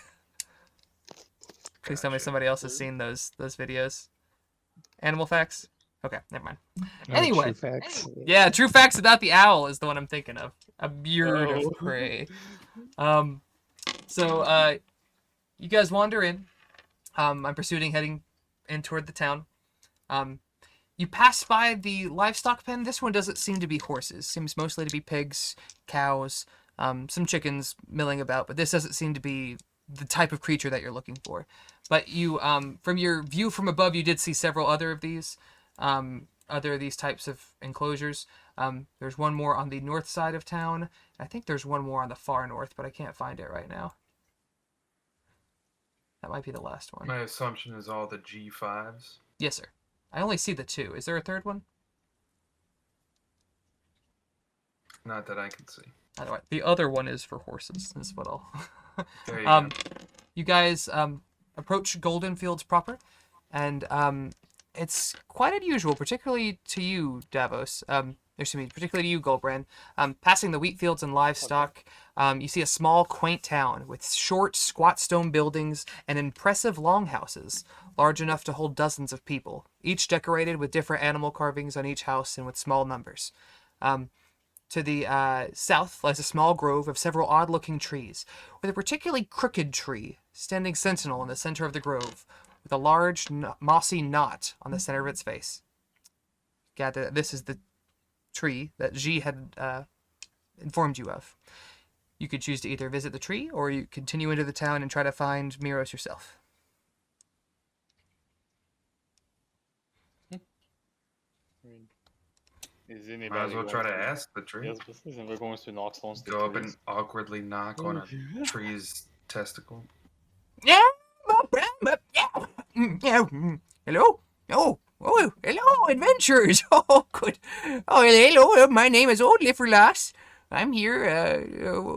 Please tell me Gotcha. somebody else has seen those videos. Animal facts? Okay, never mind. No Anyway. true facts. Yeah, true facts about the owl is the one I'm thinking of. A bird Oh. of prey. So you guys wander in. I'm pursuing heading in toward the town. You pass by the livestock pen. This one doesn't seem to be horses. Seems mostly to be pigs, cows, some chickens milling about, but this doesn't seem to be the type of creature that you're looking for. But you, from your view from above, you did see several other of these types of enclosures. There's one more on the north side of town. I think there's one more on the far north, but I can't find it right now. That might be the last one. My assumption is all the G5s. Yes, sir. I only see the two. Is there a third one? Not that I can see. Otherwise, the other one is for horses. Is what I'll. There you go. You guys approach Goldenfields proper, and it's quite unusual, particularly to you, Davos. Particularly to you, Goldbrand. Passing the wheat fields and livestock, you see a small, quaint town with short, squat stone buildings and impressive longhouses, large enough to hold dozens of people, each decorated with different animal carvings on each house and with small numbers. To the south lies a small grove of several odd-looking trees, with a particularly crooked tree standing sentinel in the center of the grove, with a large mossy knot on the center of its face. Gather that this is the tree that G had informed you of. You could choose to either visit the tree, or you continue into the town and try to find Miros yourself. I mean, is anybody Might as well try to going ask the tree. Yes, but listen, we're going to knock stones. Go up and awkwardly knock on a tree's testicle. Yeah, hello. Oh, hello, adventurers. Oh, good. Oh, hello. My name is old Lifferlas. I'm here.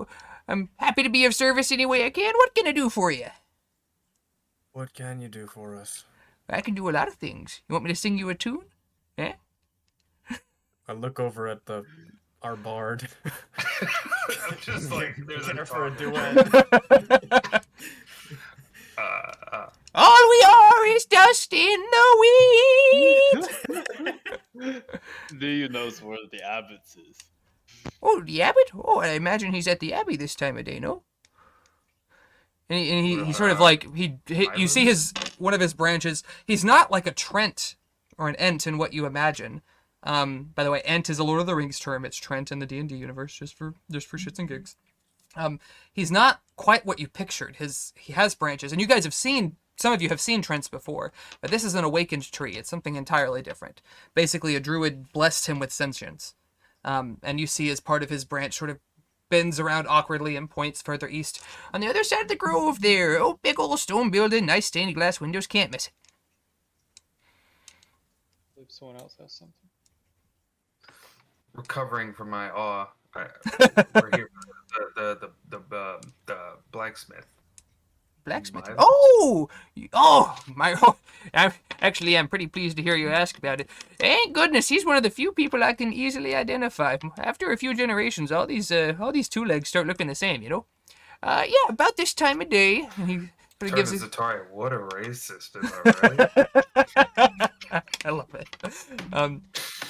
I'm happy to be of service any way I can. What can I do for you? What can you do for us? I can do a lot of things. You want me to sing you a tune? Eh? I look over at our bard. I'm just like, there's Get a her for a duet. All we are is dust in the wind. Do you know where the abbot is? Oh, the abbot? Oh, I imagine he's at the abbey this time of day, no? And he sort of like, you see one of his branches. He's not like a Trent or an Ent in what you imagine. By the way, Ent is a Lord of the Rings term. It's Trent in the D&D universe, just for shits and gigs. He's not quite what you pictured. He has branches, and you guys have seen, some of you have seen Trents before, but this is an awakened tree. It's something entirely different. Basically, a druid blessed him with sentience. And you see as part of his branch sort of bends around awkwardly and points further east. On the other side of the grove there. Oh, big old stone building, nice stained glass windows, can't miss it. If someone else has something. Recovering from my awe, we're here for the blacksmith. Blacksmith. Miles? I'm pretty pleased to hear you ask about it. Thank goodness, he's one of the few people I can easily identify. After a few generations, all these two legs start looking the same, you know. Yeah, about this time of day. And he sort of gives his... Atari, what a racist, am I right? I love it.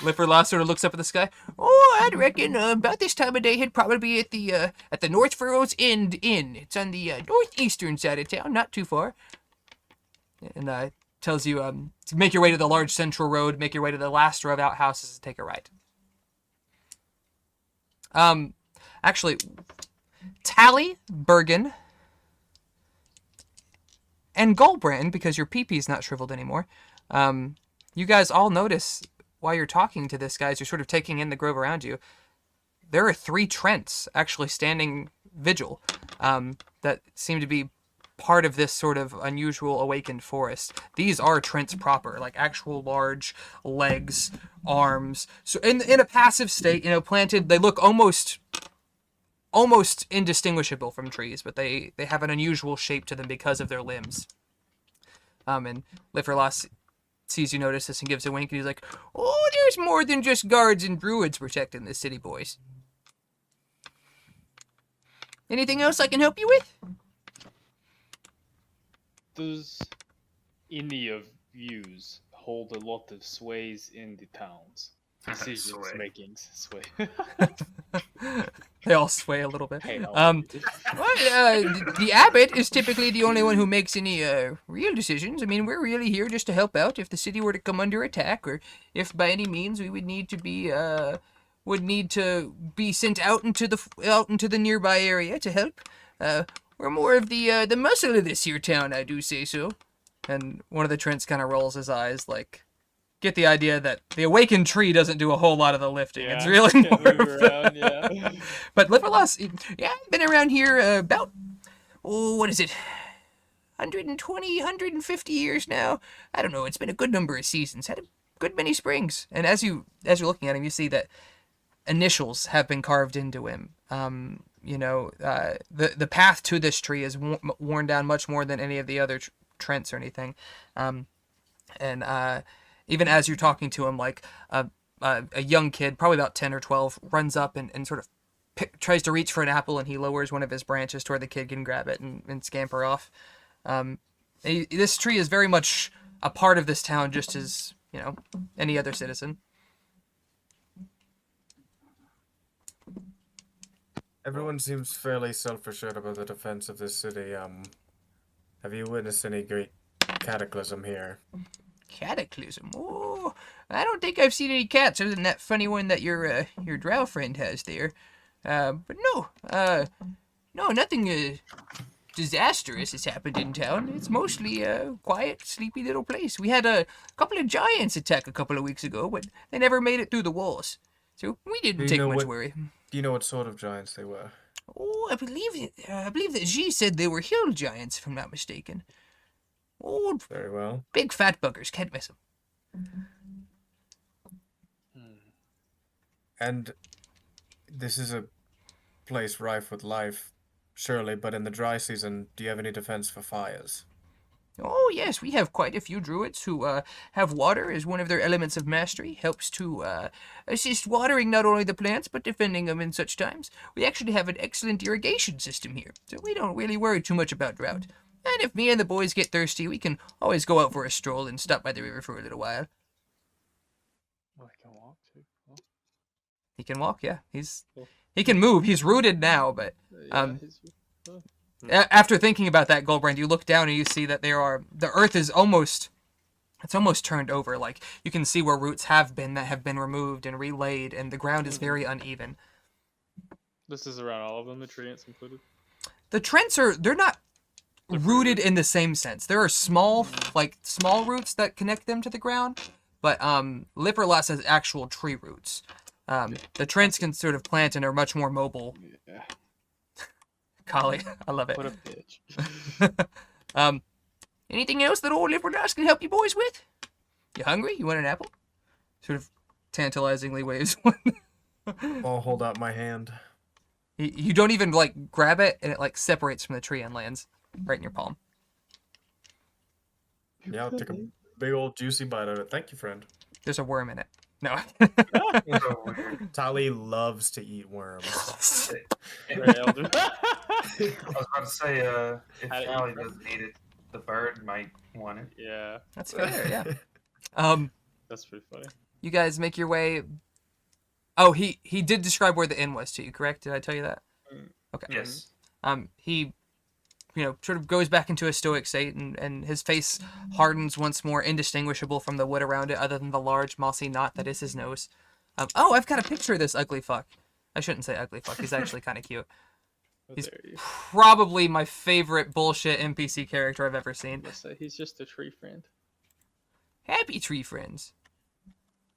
Lifferlas sort of looks up at the sky. Oh, I'd reckon about this time of day he'd probably be at the Nightfurrow's Inn. It's on the northeastern side of town, not too far. And tells you to make your way to the large central road, make your way to the last row of outhouses, and take a right. Actually, Tally, Bergen, and Goldbrand, because your pee-pee's not shriveled anymore, you guys all notice while you're talking to this guy, as you're sort of taking in the grove around you, there are 3 Trents actually standing vigil that seem to be part of this sort of unusual awakened forest. These are Trents proper, like actual large legs, arms. So in a passive state, planted, they look almost almost indistinguishable from trees, but they have an unusual shape to them because of their limbs. And Lifferlas sees you notice this and gives a wink, and he's like, "Oh, there's more than just guards and druids protecting this city, boys. Anything else I can help you with?" Does any of yous hold a lot of sways in the towns? Decisions Sway. making sway. They all sway a little bit. Hey, Well, the abbot is typically the only one who makes any real decisions. I mean, we're really here just to help out if the city were to come under attack, or if by any means we would need to be sent out into the nearby area to help. We're more of the muscle of this here town, I do say so. And one of the Trents kind of rolls his eyes, like, get the idea that the awakened tree doesn't do a whole lot of the lifting. It's really can't more move of around, yeah. But Lifferlas, yeah, I've been around here about, what is it, 120, 150 years now? I don't know, it's been a good number of seasons, had a good many springs. And as you're looking at him, you see that initials have been carved into him. The path to this tree is worn down much more than any of the other Trents or anything. Even as you're talking to him, like a young kid, probably about 10 or 12, runs up and sort of tries to reach for an apple, and he lowers one of his branches to where the kid can grab it and scamper off. This tree is very much a part of this town, just as, any other citizen. Everyone seems fairly self-assured about the defense of this city. Have you witnessed any great cataclysm here? Cataclysm? Oh, I don't think I've seen any cats other than that funny one that your drow friend has there. But no, nothing disastrous has happened in town. It's mostly a quiet, sleepy little place. We had a couple of giants attack a couple of weeks ago, but they never made it through the walls, so we didn't take much worry. Do you know what sort of giants they were? Oh, I believe that G said they were hill giants, if I'm not mistaken. Old, Very well. big fat buggers, can't miss them. And this is a place rife with life, surely, but in the dry season, do you have any defense for fires? Oh, yes, we have quite a few druids who have water as one of their elements of mastery. Helps to assist watering not only the plants, but defending them in such times. We actually have an excellent irrigation system here, so we don't really worry too much about drought. And if me and the boys get thirsty, we can always go out for a stroll and stop by the river for a little while. I can walk too. Oh. He can walk, yeah. Cool. He can move. He's rooted now, but after thinking about that, Goldbrand, you look down and you see that the earth is almost turned over. Like, you can see where roots have been that have been removed and relaid, and the ground is very uneven. This is around all of them, the treants included. The Trents they're not rooted in the same sense. There are small roots that connect them to the ground, but Lifferlas has actual tree roots. The Trents can sort of plant and are much more mobile. Yeah. Golly, I love it. What a bitch. Anything else that old Lifferlas can help you boys with? You hungry? You want an apple? Sort of tantalizingly waves one. I'll hold out my hand. You don't even grab it, and it separates from the tree and lands right in your palm. Yeah, I'll take a big old juicy bite of it. Thank you, friend. There's a worm in it. No. So weird. Tali loves to eat worms. Very elder. I was about to say, if How to eat Allie them. doesn't eat it, the bird might want it. Yeah, That's fair, yeah. that's pretty funny. You guys make your way. Oh, he did describe where the inn was to you, correct? Did I tell you that? Okay. Yes. He, sort of goes back into a stoic state, and his face hardens once more, indistinguishable from the wood around it, other than the large mossy knot that is his nose. I've got a picture of this ugly fuck. I shouldn't say ugly fuck. He's actually kind of cute. How He's dare you. probably my favorite bullshit NPC character I've ever seen. Let's say he's just a tree friend. Happy tree friends.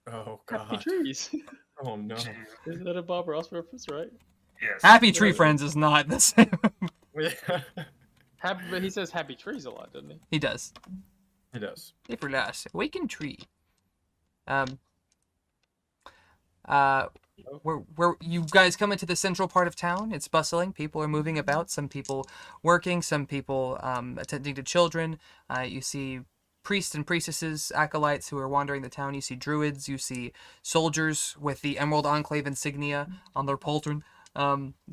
Oh, Happy God. trees. Oh, no. Isn't that a Bob Ross reference, right? Yes. Happy tree friends is not the same. Happy, but he says happy trees a lot, doesn't he? He does. He does. Lifferlas, awakened tree. where you guys come into the central part of town. It's bustling. People are moving about. Some people working. Some people attending to children. You see priests and priestesses, acolytes who are wandering the town. You see druids. You see soldiers with the Emerald Enclave insignia on their pauldron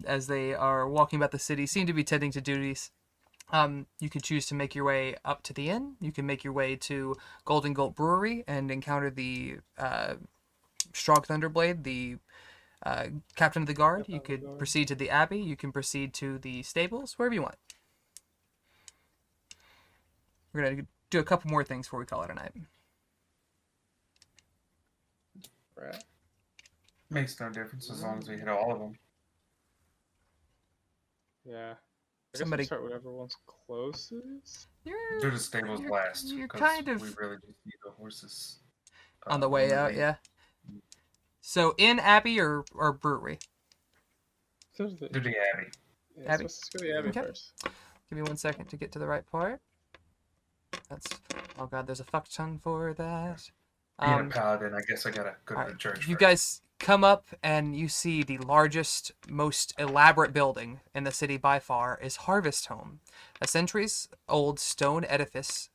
as they are walking about the city. Seem to be tending to duties. You could choose to make your way up to the inn. You can make your way to Golden Gulp Brewery and encounter the Strog Thunderblade, the captain of the guard. You could proceed to the abbey. You can proceed to the stables, wherever you want. We're going to do a couple more things before we call it a night. Right. Makes no difference as long as we hit all of them. Yeah. I Somebody- guess we'll start whatever one's closest. Do the stables last. you're 'cause kind of- We really just need the horses. On the way out, yeah. So, inn, abbey, or brewery? So the, Do the Abbey. yeah, Abbey? Let's go to the Abbey Okay. first. Give me 1 second to get to the right part. Oh god, there's a fuck ton for that. Being a paladin, I guess I gotta go to Alright, the church you first. guys come up and you see the largest, most elaborate building in the city by far is Harvesthome, a centuries-old stone edifice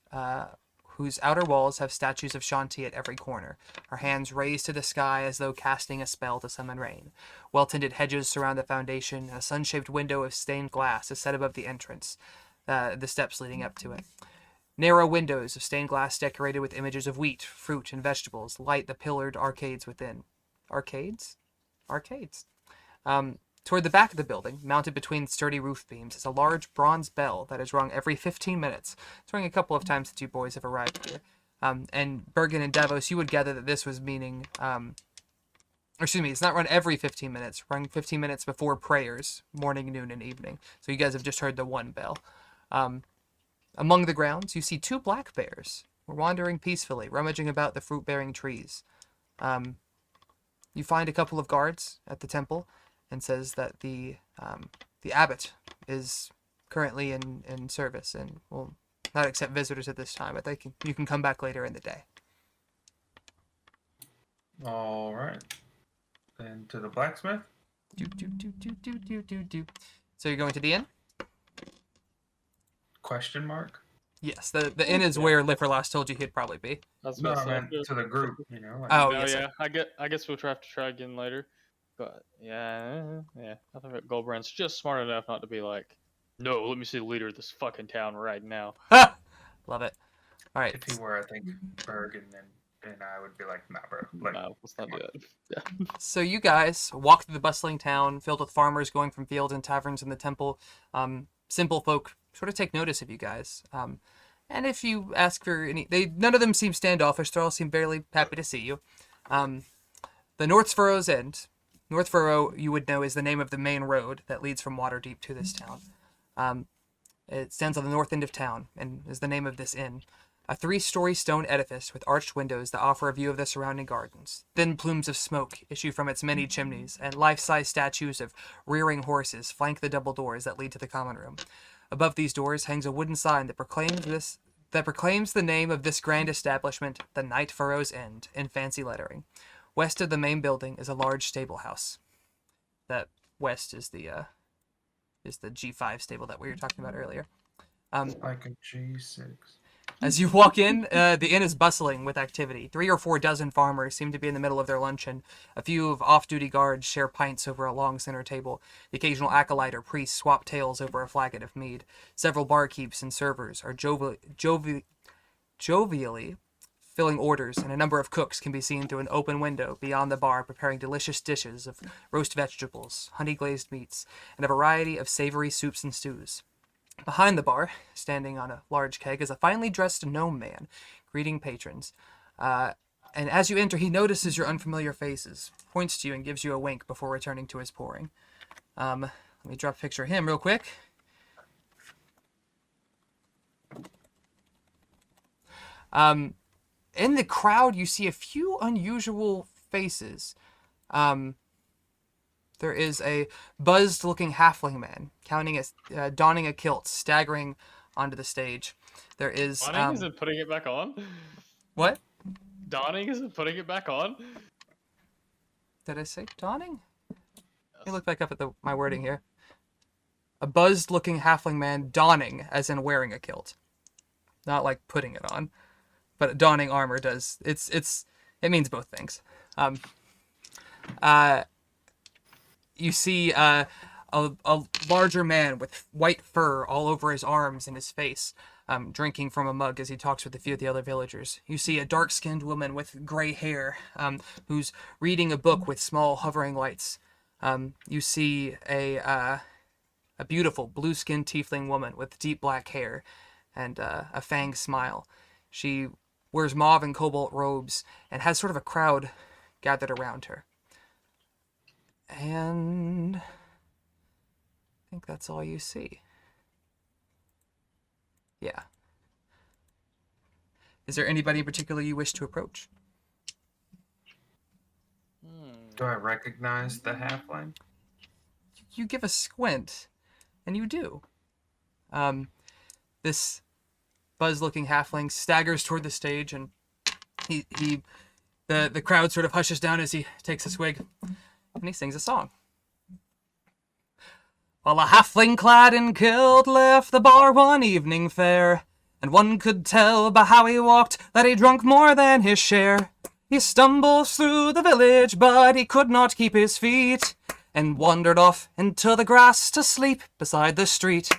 whose outer walls have statues of Shanti at every corner, her hands raised to the sky as though casting a spell to summon rain. Well-tended hedges surround the foundation, and a sun-shaped window of stained glass is set above the entrance, the steps leading up to it. Narrow windows of stained glass decorated with images of wheat, fruit, and vegetables light the pillared arcades within. Arcades? Arcades. Toward the back of the building, mounted between sturdy roof beams, is a large bronze bell that is rung every 15 minutes. It's rung a couple of times since you boys have arrived here. And Bergen and Davos, you would gather that this was meaning... excuse me, it's not run every 15 minutes. Rung 15 minutes before prayers, morning, noon, and evening. So you guys have just heard the one bell. Among the grounds, you see 2 black bears wandering peacefully, rummaging about the fruit-bearing trees. You find a couple of guards at the temple, and says that the abbot is currently in service and will not accept visitors at this time, but you can come back later in the day. All right. Then to the blacksmith. So you're going to the inn? Question mark. Yes, the inn is where Lifferlas told you he'd probably be. That's No, what I I said. meant to the group. You know. Like, Oh, No, yes. yeah. I guess we'll have to try again later. But yeah. I think Goldbrand's just smart enough not to be like, no, let me see the leader of this fucking town right now. Love it. All right. if he were, I think Bergen and I would be like, nah, bro. Like, No, let's not do that. Yeah. So you guys walk through the bustling town filled with farmers going from fields and taverns in the temple. Simple folk sort of take notice of you guys. And if you ask for any, none of them seem standoffish. They all seem fairly happy to see you. The Nightfurrow's End. Nightfurrow, you would know, is the name of the main road that leads from Waterdeep to this town. It stands on the north end of town and is the name of this inn. A 3-story stone edifice with arched windows that offer a view of the surrounding gardens. Thin plumes of smoke issue from its many chimneys, and life-size statues of rearing horses flank the double doors that lead to the common room. Above these doors hangs a wooden sign that proclaims the name of this grand establishment, the Nightfurrow's End, in fancy lettering. West of the main building is a large stable house. That west is the G5 stable that we were talking about earlier. like a G6. As you walk in, the inn is bustling with activity. 3 or 4 dozen farmers seem to be in the middle of their luncheon. A few of off-duty guards share pints over a long center table. The occasional acolyte or priest swap tales over a flagon of mead. Several barkeeps and servers are jovially filling orders, and a number of cooks can be seen through an open window beyond the bar preparing delicious dishes of roast vegetables, honey-glazed meats, and a variety of savory soups and stews. Behind the bar, standing on a large keg, is a finely dressed gnome man, greeting patrons. And as you enter, he notices your unfamiliar faces, points to you, and gives you a wink before returning to his pouring. Let me drop a picture of him real quick. In the crowd, you see a few unusual faces. There is a buzzed-looking halfling man, donning a kilt, staggering onto the stage. There is Donning isn't putting it back on? what? Donning isn't putting it back on? Did I say donning? Let me look back up at my wording here. A buzzed-looking halfling man donning, as in wearing a kilt. Not like putting it on. But donning armor does. It means both things. You see a larger man with white fur all over his arms and his face, drinking from a mug as he talks with a few of the other villagers. You see a dark-skinned woman with gray hair, who's reading a book with small hovering lights. You see a beautiful blue-skinned tiefling woman with deep black hair and a fanged smile. She wears mauve and cobalt robes and has sort of a crowd gathered around her. And I think that's all you see. Yeah. Is there anybody in particular you wish to approach? Do I recognize the halfling? You give a squint, and you do. This buzz-looking halfling staggers toward the stage, and the crowd sort of hushes down as he takes a swig, and he sings a song. Well, a halfling clad in kilt left the bar one evening fair, and one could tell by how he walked that he drunk more than his share. He stumbles through the village, but he could not keep his feet, and wandered off into the grass to sleep beside the street.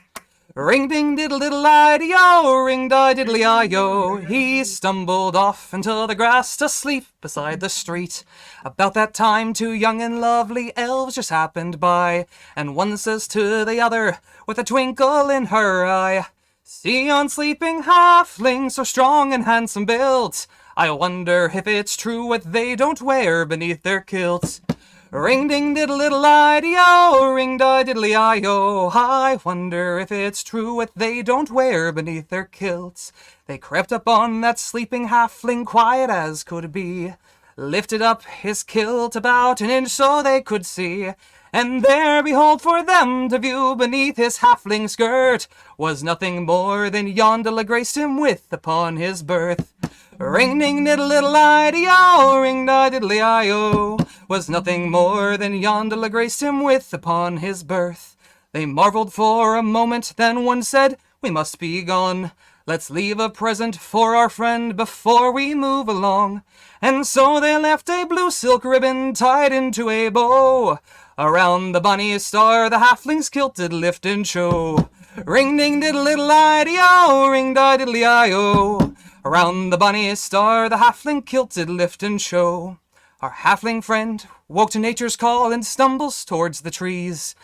Ring ding diddle diddle I-de-o, ring di diddly I-o. He stumbled off into the grass to sleep beside the street. About that time 2 young and lovely elves just happened by, and one says to the other with a twinkle in her eye, "See yon sleeping halfling, so strong and handsome built. I wonder if it's true what they don't wear beneath their kilts. Ring ding diddle diddle I-de-o, ring di diddly I-o. I wonder if it's true what they don't wear beneath their kilts." They crept up on that sleeping halfling quiet as could be, lifted up his kilt about an inch so they could see, and there behold for them to view beneath his halfling skirt was nothing more than yonder graced him with upon his berth. Ring ding diddle diddle I-de-o, ring di diddly I-o. Was nothing more than yonder graced him with upon his berth. They marveled for a moment, then one said, "We must be gone. Let's leave a present for our friend before we move along." And so they left a blue silk ribbon tied into a bow. Around the bonny star the halfling's kilt did lift and show. Ring ding diddle diddle I-de-o, ring di diddly I-o. Around the bonny star the halfling kilt did lift and show. Our halfling friend woke to nature's call and stumbles towards the trees.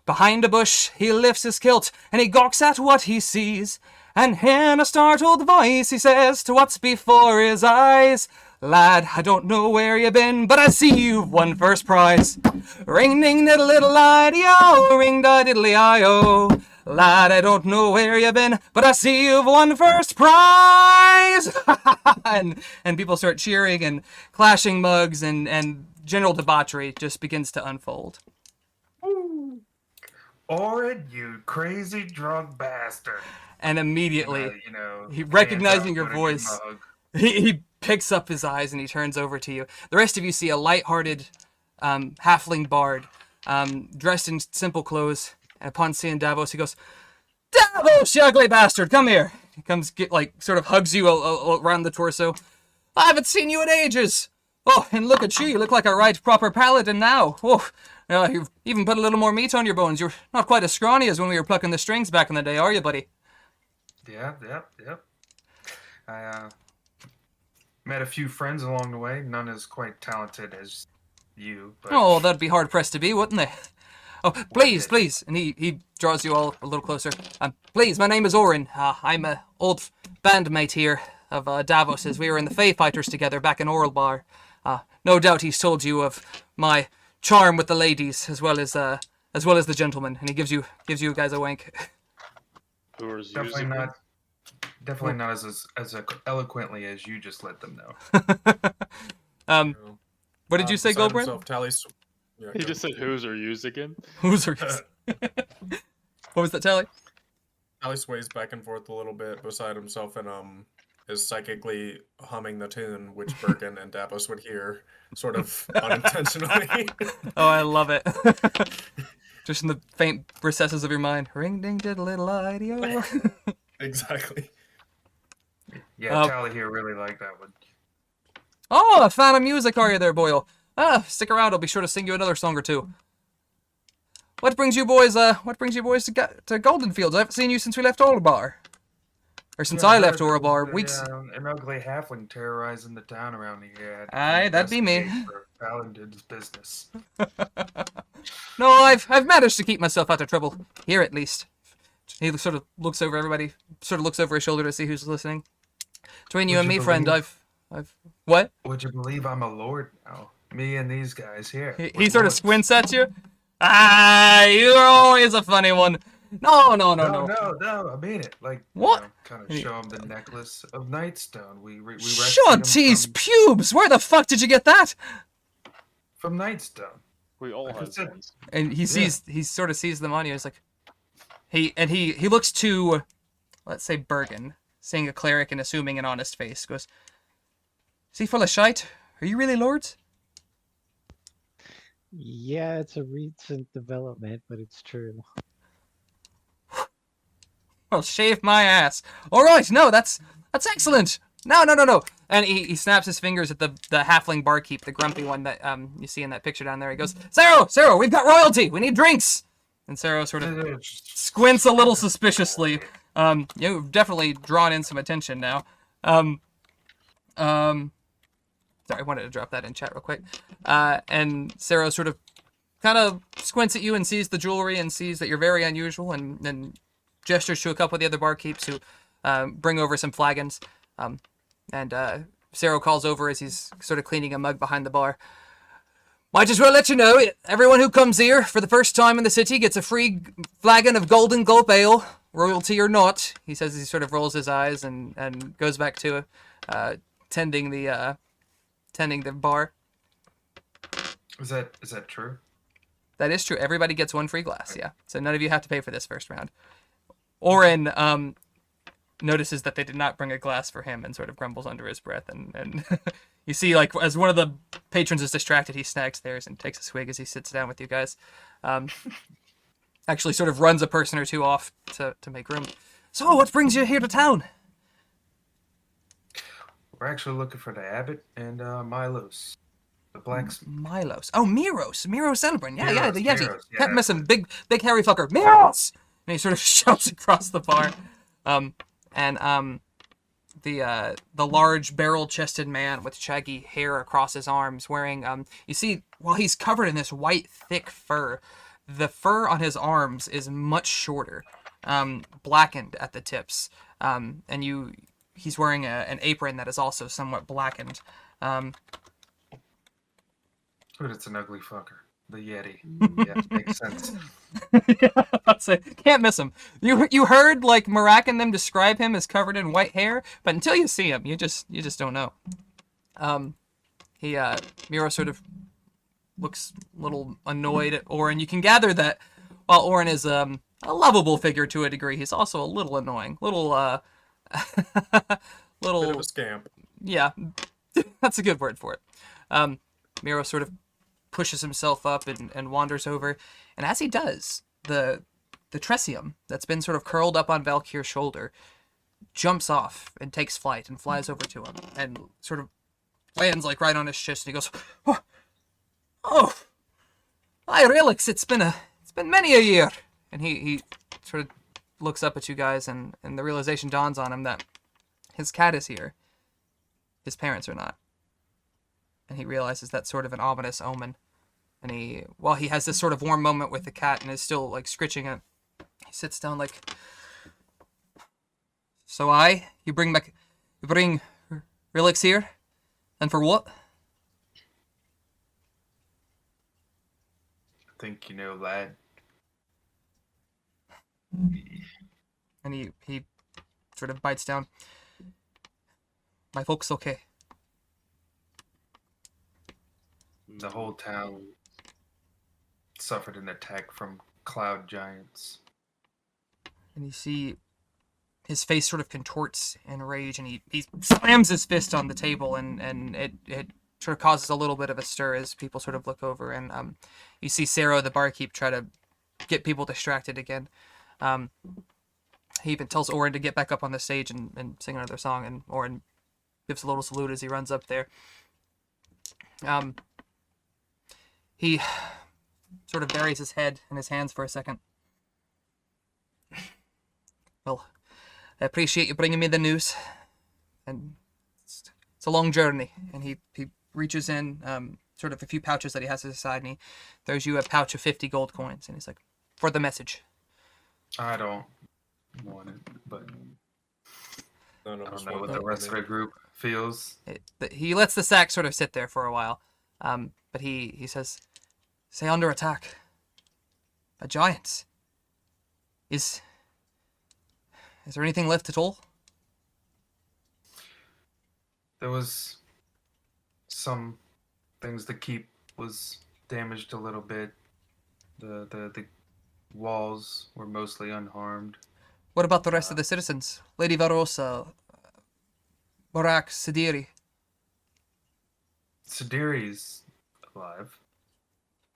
Behind a bush he lifts his kilt and he gawks at what he sees. And in a startled voice he says to what's before his eyes, "Lad, I don't know where you been, but I see you've won first prize." Ring ding diddle diddle I-de-o, ring di diddly I-o. Lad, I don't know where you been, but I see you've won first prize. and people start cheering and clashing mugs, and general debauchery just begins to unfold. Orin, you crazy drunk bastard. And immediately, he hands recognizing up, your put it in voice, mug. he picks up his eyes and he turns over to you. The rest of you see a light-hearted halfling bard, dressed in simple clothes. And upon seeing Davos, he goes, "Davos, you ugly bastard, come here." He comes, sort of hugs you around the torso. "I haven't seen you in ages. Oh, and look at you. You look like a right proper paladin now. Oh, you've even put a little more meat on your bones. You're not quite as scrawny as when we were plucking the strings back in the day, are you, buddy?" Yep. I met a few friends along the way. None as quite talented as you. But Oh, that'd be hard-pressed to be, wouldn't they? Oh, please. And he draws you all a little closer. Please, my name is Orin. I'm an old bandmate here of Davos's. We were in the Fey Fighters together back in Oralbar. No doubt he's told you of my charm with the ladies as well as the gentlemen. And he gives you guys a wink. Who's definitely using not. Definitely not as eloquently as you just let them know. What did you say, Beside Goldbrand? himself, Tally's... Yeah, He go. just said who's or use again. Who's What was that, Tally? Tally sways back and forth a little bit beside himself, and is psychically humming the tune, which Bergen and Davos would hear, sort of unintentionally. Oh, I love it. Just in the faint recesses of your mind. Ring ding diddle little idea. Exactly. Yeah, Tally here really liked that one. Oh, a fan of music, are you there, Boyle? Stick around. I'll be sure to sing you another song or two. What brings you boys? What brings you boys to Goldenfields? I haven't seen you since we left Orbar. Or since I left Orbar. Weeks. An ugly halfling terrorizing the town around here. Aye, that'd be me. For Paladin's business. No, I've managed to keep myself out of trouble here, at least. He sort of looks over everybody. Sort of looks over his shoulder to see who's listening. Between you and me, friend, I've what? Would you believe I'm a lord now? Me and these guys here. He sort of squints at you. You're always a funny one. No. No, I mean it. Like, what? Kind of show him the necklace of Nightstone. We Shut his pubes! Where the fuck did you get that? From Nightstone. We all have ones. And he sort of sees them on you. He's like, he looks to, let's say, Bergen, seeing a cleric and assuming an honest face. Goes, is he full of shite? Are you really lords? Yeah, it's a recent development, but it's true. Well, shave my ass. All right, no, that's excellent. No. And he snaps his fingers at the halfling barkeep, the grumpy one that you see in that picture down there. He goes, Sarah, we've got royalty. We need drinks. And Sarah sort of squints a little suspiciously. You've definitely drawn in some attention now. Sorry, I wanted to drop that in chat real quick. And Sarah sort of kind of squints at you and sees the jewelry and sees that you're very unusual and then gestures to a couple of the other barkeeps who bring over some flagons. And Sarah calls over as he's sort of cleaning a mug behind the bar. Might as well let you know, everyone who comes here for the first time in the city gets a free flagon of Golden Gulp Ale, royalty or not. He says as he sort of rolls his eyes and goes back to tending the bar. Is that true? That is true. Everybody gets one free glass, yeah. So none of you have to pay for this first round. Oren notices that they did not bring a glass for him and sort of grumbles under his breath. And you see, like, as one of the patrons is distracted, he snags theirs and takes a swig as he sits down with you guys. Actually sort of runs a person or two off to make room. So, what brings you here to town? We're actually looking for the abbot and Milos, the blacksmith. Milos. Oh, Miros Celebrant. Yeah, the Yeti. Miros, yeah. Can't miss him. Big hairy fucker. Miros! And he sort of shouts across the bar. The large barrel-chested man with shaggy hair across his arms, wearing you see, while he's covered in this white thick fur, the fur on his arms is much shorter, blackened at the tips, and he's wearing an apron that is also somewhat blackened. But it's an ugly fucker. The Yeti. Yeah, makes sense. Yeah, I'd say, can't miss him. You heard like Marak and them describe him as covered in white hair, but until you see him, you just don't know. Miro sort of looks a little annoyed at Oren. You can gather that while Oren is a lovable figure to a degree, he's also a little annoying, little Bit of a scamp. Yeah, that's a good word for it. Miro sort of pushes himself up and wanders over, and as he does, the tresium that's been sort of curled up on Valkyr's shoulder jumps off and takes flight and flies over to him and sort of lands like right on his chest, and he goes, "Oh, hi Relix, it's been many a year." And he sort of looks up at you guys, and the realization dawns on him that his cat is here, his parents are not. And he realizes that's sort of an ominous omen. And while he has this sort of warm moment with the cat and is still like scritching it, he sits down like, "So you bring Relix here? And for what?" I think you know, lad. And he sort of bites down. "My folks okay?" The whole town suffered an attack from cloud giants. And you see his face sort of contorts in rage, and he slams his fist on the table, and it sort of causes a little bit of a stir as people sort of look over, and you see Sarah, the barkeep, try to get people distracted again. He even tells Orin to get back up on the stage and sing another song, and Orin gives a little salute as he runs up there. He sort of buries his head in his hands for a second. Well, I appreciate you bringing me the news, and it's a long journey. And he reaches in sort of a few pouches that he has at his side, and he throws you a pouch of 50 gold coins, and he's like, for the message. I don't want it, but None of I us don't know want what the that rest of money. the group feels. He lets the sack sort of sit there for a while, but he says, "Say under attack. A giant. Is there anything left at all?" There was some things. The keep was damaged a little bit. The walls were mostly unharmed. What about the rest of the citizens? Lady Varosa, Barak, Sidiri. Sidiri's alive.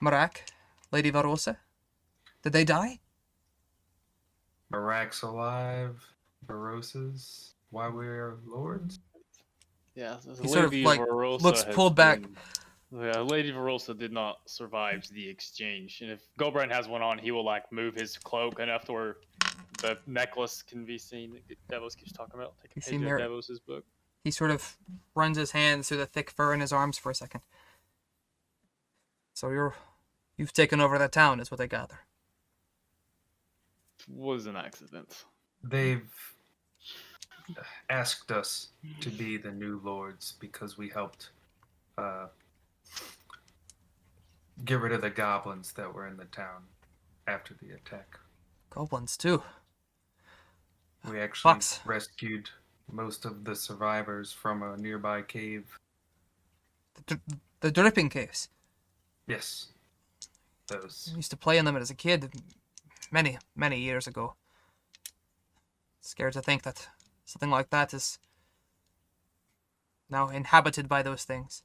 Marak, Lady Varosa? Did they die? Barak's alive. Barosas. Why we're lords? Yeah, the He sort of, Lady like, Varosa looks has pulled back. Yeah, Lady Varosa did not survive the exchange, and if Gobrand has one on, he will like move his cloak enough to where the necklace can be seen. That Devos keeps talking about. Take a You see page of Mir- Devos's book. He sort of runs his hands through the thick fur in his arms for a second. So you've taken over that town, is what I gather. Was an accident. They've asked us to be the new lords because we helped get rid of the goblins that were in the town after the attack. Goblins, too. We actually Fox. rescued most of the survivors from a nearby cave. The dripping caves. Yes, those. I used to play in them as a kid many, many years ago. Scared to think that something like that is now inhabited by those things.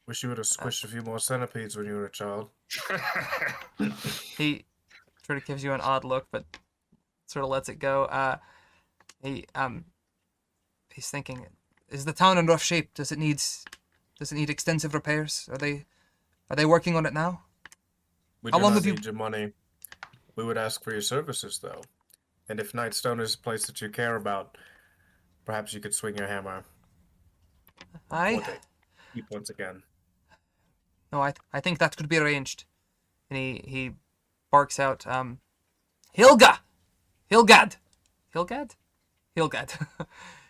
Wish you would have squished a few more centipedes when you were a child. He sort of gives you an odd look, but sort of lets it go. He's thinking, is the town in rough shape? Does it need extensive repairs? Are they working on it now? We How do long not have you- need your money. We would ask for your services, though. And if Nightstone is a place that you care about, perhaps you could swing your hammer. One day. Keep once again. No, I think that could be arranged. And he barks out, Hilga! Hilgad! Hilgad? Hilgad.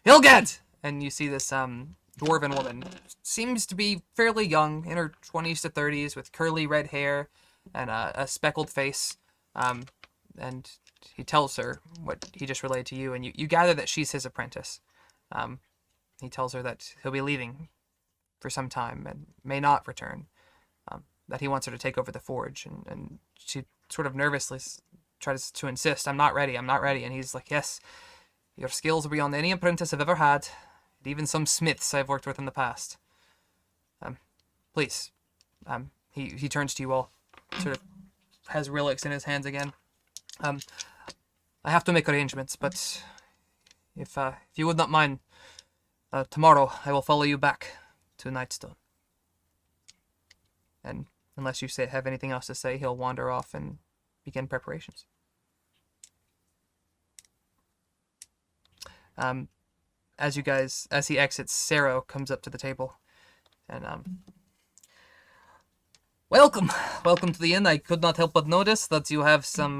Hilgad! And you see this dwarven woman. Seems to be fairly young, in her 20s to 30s, with curly red hair and a speckled face. And he tells her what he just relayed to you, and you gather that she's his apprentice. He tells her that he'll be leaving for some time and may not return. That he wants her to take over the forge, and she sort of nervously tries to insist, I'm not ready. And he's like, yes, your skills are beyond any apprentice I've ever had, and even some smiths I've worked with in the past. Please. He turns to you all, sort of has relics in his hands again. I have to make arrangements, but if you would not mind, tomorrow I will follow you back to Nightstone. And unless you have anything else to say, he'll wander off and begin preparations. As he exits, Sarah comes up to the table, and welcome to the inn. I could not help but notice that you have some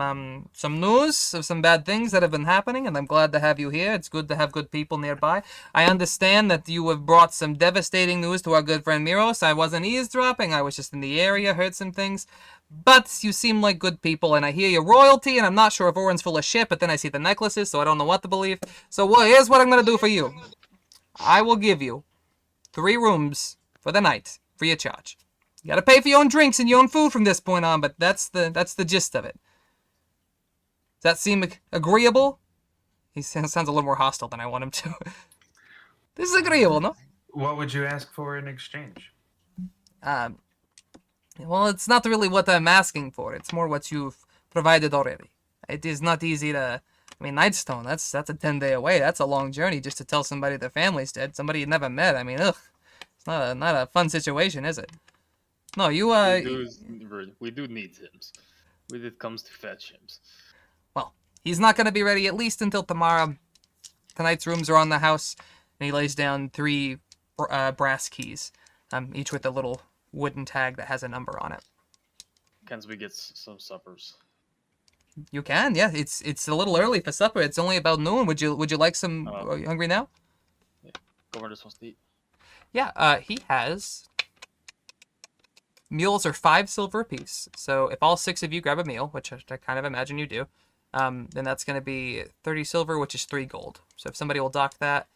news of some bad things that have been happening, and I'm glad to have you here. It's good to have good people nearby. I understand that you have brought some devastating news to our good friend Miros. I wasn't eavesdropping. I was just in the area, heard some things. But you seem like good people, and I hear you're royalty, and I'm not sure if Orin's full of shit, but then I see the necklaces, so I don't know what to believe. So here's what I'm going to do for you. I will give you 3 rooms for the night, free of charge. You gotta pay for your own drinks and your own food from this point on, but that's the gist of it. Does that seem agreeable? He sounds a little more hostile than I want him to. This is agreeable, no? What would you ask for in exchange? Well, it's not really what I'm asking for. It's more what you've provided already. It is not easy to... I mean, Nightstone, that's a 10-day away. That's a long journey just to tell somebody their family's dead. Somebody you never met. I mean, ugh. It's not a fun situation, is it? No, you, we do need hymns when it comes to fetch hymns. Well, he's not going to be ready at least until tomorrow. Tonight's rooms are on the house, and he lays down 3 brass keys, each with a little wooden tag that has a number on it. Can we get some suppers? You can, yeah. It's a little early for supper. It's only about noon. Would you like some? Are you hungry now? Yeah. Governor just wants to eat. Yeah. He has. Meals are 5 silver apiece. So if all 6 of you grab a meal, which I kind of imagine you do, then that's going to be 30 silver, which is 3 gold. So if somebody will dock that,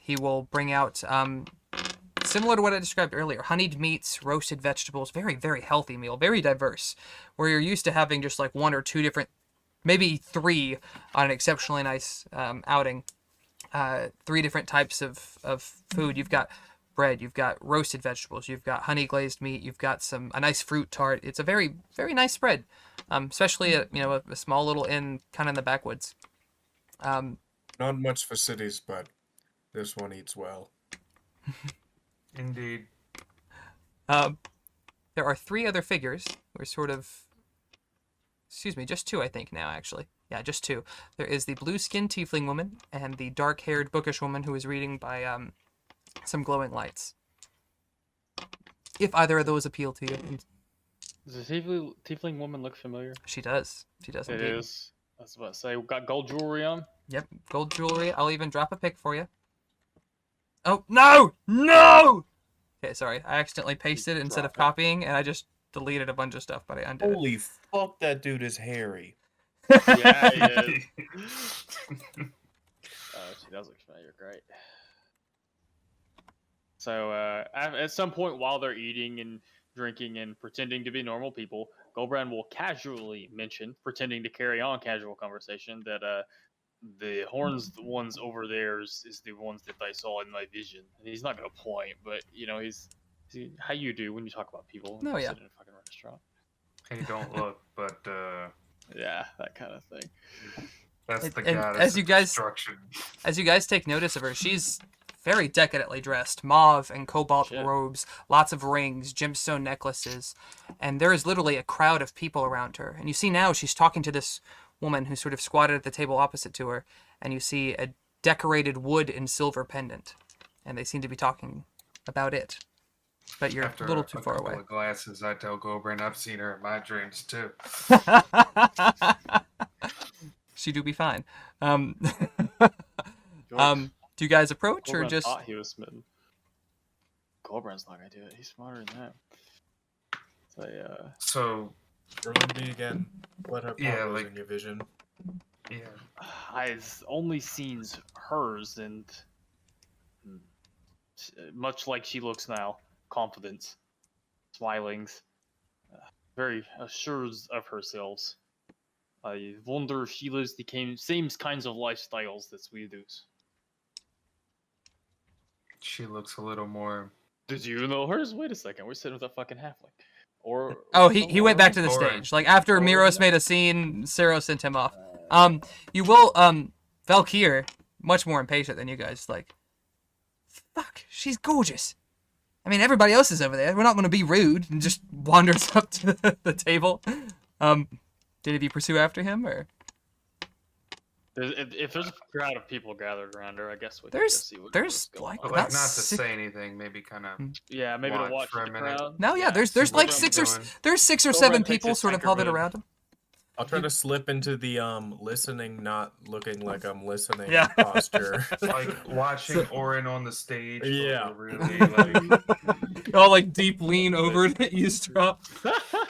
he will bring out similar to what I described earlier, honeyed meats, roasted vegetables, very, very healthy meal, very diverse, where you're used to having just like 1 or 2 different, maybe 3 on an exceptionally nice outing, 3 different types of food. You've got bread, you've got roasted vegetables, you've got honey glazed meat, you've got a nice fruit tart. It's a very, very nice spread, especially at, a small little inn kind of in the backwoods. Not much for cities, but this one eats well. Indeed. There are 3 other figures. We're sort of... Excuse me, just 2, I think, now, actually. Yeah, just 2. There is the blue-skinned tiefling woman and the dark-haired bookish woman who is reading by some glowing lights. If either of those appeal to you. Does the tiefling woman look familiar? She does. She does, It indeed. is. I was about to say, we've got gold jewelry on. Yep, gold jewelry. I'll even drop a pic for you. Oh, no! No! Okay, sorry. I accidentally pasted it instead of copying, and I just deleted a bunch of stuff, but I undid it. Holy fuck, that dude is hairy. Yeah, he is. She does look familiar. Great. So, at some point while they're eating and drinking and pretending to be normal people, Goldbrand will casually mention, pretending to carry on casual conversation, that the horns, the ones over there, is the ones that I saw in my vision. And he's not gonna point, but he's how you do when you talk about people. Oh, yeah. Sit in a fucking restaurant. Hey, don't look, but Yeah, that kind of thing. that's the And goddess as you of guys- destruction. As you guys take notice of her, she's very decadently dressed. Mauve and cobalt Shit. robes, lots of rings, gemstone necklaces, and there is literally a crowd of people around her. And you see now she's talking to this woman who's sort of squatted at the table opposite to her, and you see a decorated wood and silver pendant, and they seem to be talking about it. But you're After a little too far couple away. of glasses, I tell Goldbrand I've seen her in my dreams too. She do be fine. George, Do you guys approach or Goldbrand just? thought he was smitten. Goldbrand's not gonna do it. He's smarter than that. So, So Remind me again what her Yeah, power was like- in your vision. yeah, I've only seen hers, and much like she looks now, confident, smiling, very assured of herself. I wonder if she lives the same kinds of lifestyles that we do. she looks a little more. Did you know hers? Wait a second, we're sitting with a fucking halfling. Or Oh, he went back to the Boring. stage. Like after Boring. Miros made a scene, Cero sent him off. You will Valkyr, much more impatient than you guys, like, fuck, she's gorgeous. I mean, everybody else is over there. We're not going to be rude, and just wanders up to the table. Did he pursue after him, or? If there's a crowd of people gathered around her, I guess we can There's- just see what's there's, going like, on. But like About not to six- say anything, maybe kind of. Yeah, maybe watch to watch for a the minute. crowd. No, yeah, there's like what six I'm or doing. there's 6 or Go 7 around, takes people his sort of anchor huddled road. around him. I'll try to slip into the listening, not looking like I'm listening Yeah. posture. Like watching Orin on the stage. but Yeah. we're really like. All like deep lean over to eavesdrop.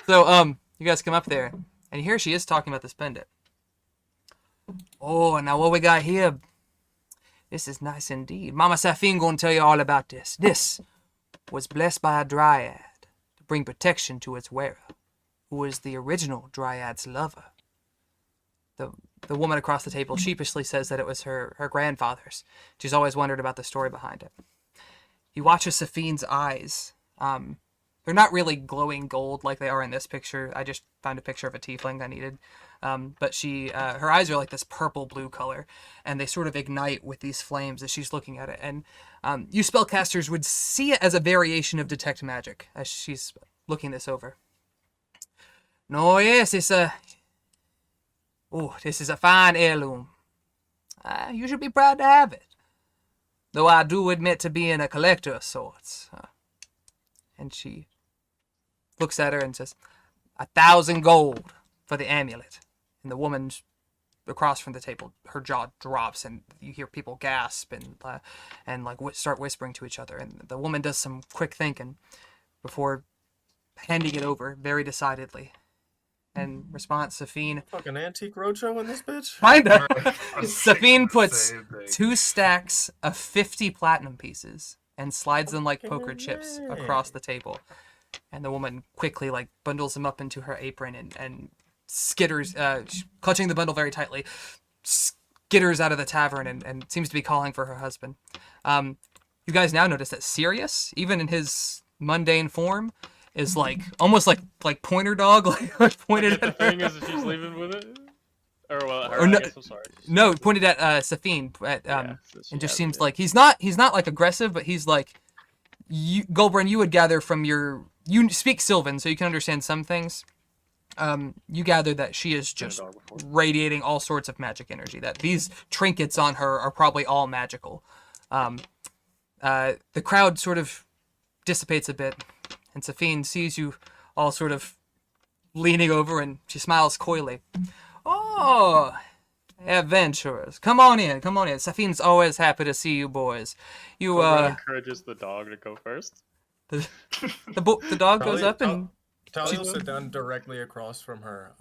So you guys come up there, and here she is talking about this pendant. Oh, and now what we got here? This is nice indeed. Mama Saphyne gonna tell you all about this. This was blessed by a dryad to bring protection to its wearer, who was the original dryad's lover. The the woman across the table sheepishly says that it was her grandfather's. She's always wondered about the story behind it. You watch as Saphyne's eyes. They're not really glowing gold like they are in this picture. I just found a picture of a tiefling I needed. But her eyes are like this purple blue color, and they sort of ignite with these flames as she's looking at it. And you spellcasters would see it as a variation of detect magic as she's looking this over. No, yes, this is a fine heirloom. You should be proud to have it. Though I do admit to being a collector of sorts. And she looks at her and says, 1,000 gold for the amulet. And the woman across from the table, her jaw drops, and you hear people gasp and start whispering to each other. And the woman does some quick thinking before handing it over very decidedly. And response, Saphyne. Fucking antique roadshow in this bitch? Kinda. I was Saphyne thinking the puts same thing. 2 stacks of 50 platinum pieces and slides them like poker chips across the table. And the woman quickly bundles them up into her apron and skitters, clutching the bundle very tightly, skitters out of the tavern and seems to be calling for her husband. You guys now notice that Sirius, even in his mundane form, is almost like pointer dog, pointed Like, at the her. thing is that she's leaving with it, or well, her, Or no- I guess, I'm sorry. No, pointed at Saphyne, Yeah, so she and just has seems it. like he's not aggressive, but he's Goldbrand, you would gather from you speak Sylvan, so you can understand some things. You gather that she is Been a just dog before. radiating all sorts of magic energy, that these trinkets on her are probably all magical. The crowd sort of dissipates a bit, and Saphyne sees you all sort of leaning over, and she smiles coyly. Oh, adventurers, come on in. Saphyne's always happy to see you boys. You, Cobra encourages the dog to go first. the dog goes up and Talia will sit down directly across from her.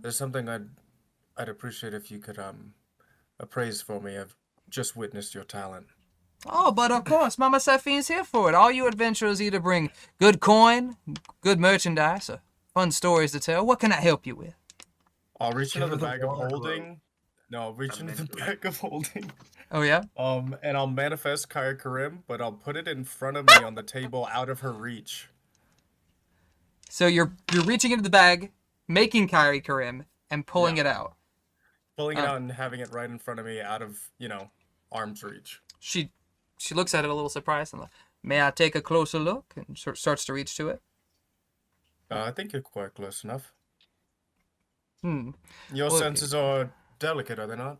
There's something I'd appreciate if you could appraise for me. I've just witnessed your talent. Oh, but of course, Mama Saphine's here for it. All you adventurers either bring good coin, good merchandise, or fun stories to tell. What can I help you with? I'll reach Give into the her the bag of water holding. No, I'll reach I'm into the into it. bag of holding. Oh, yeah? And I'll manifest Kaya Karim, but I'll put it in front of me on the table out of her reach. So you're reaching into the bag, making Kyrie Karim, and pulling it out. Pulling it Oh. out and having it right in front of me out of, arm's reach. She looks at it a little surprised and may I take a closer look? And starts to reach to it. I think you're quite close enough. Well, Your senses are delicate, are they not?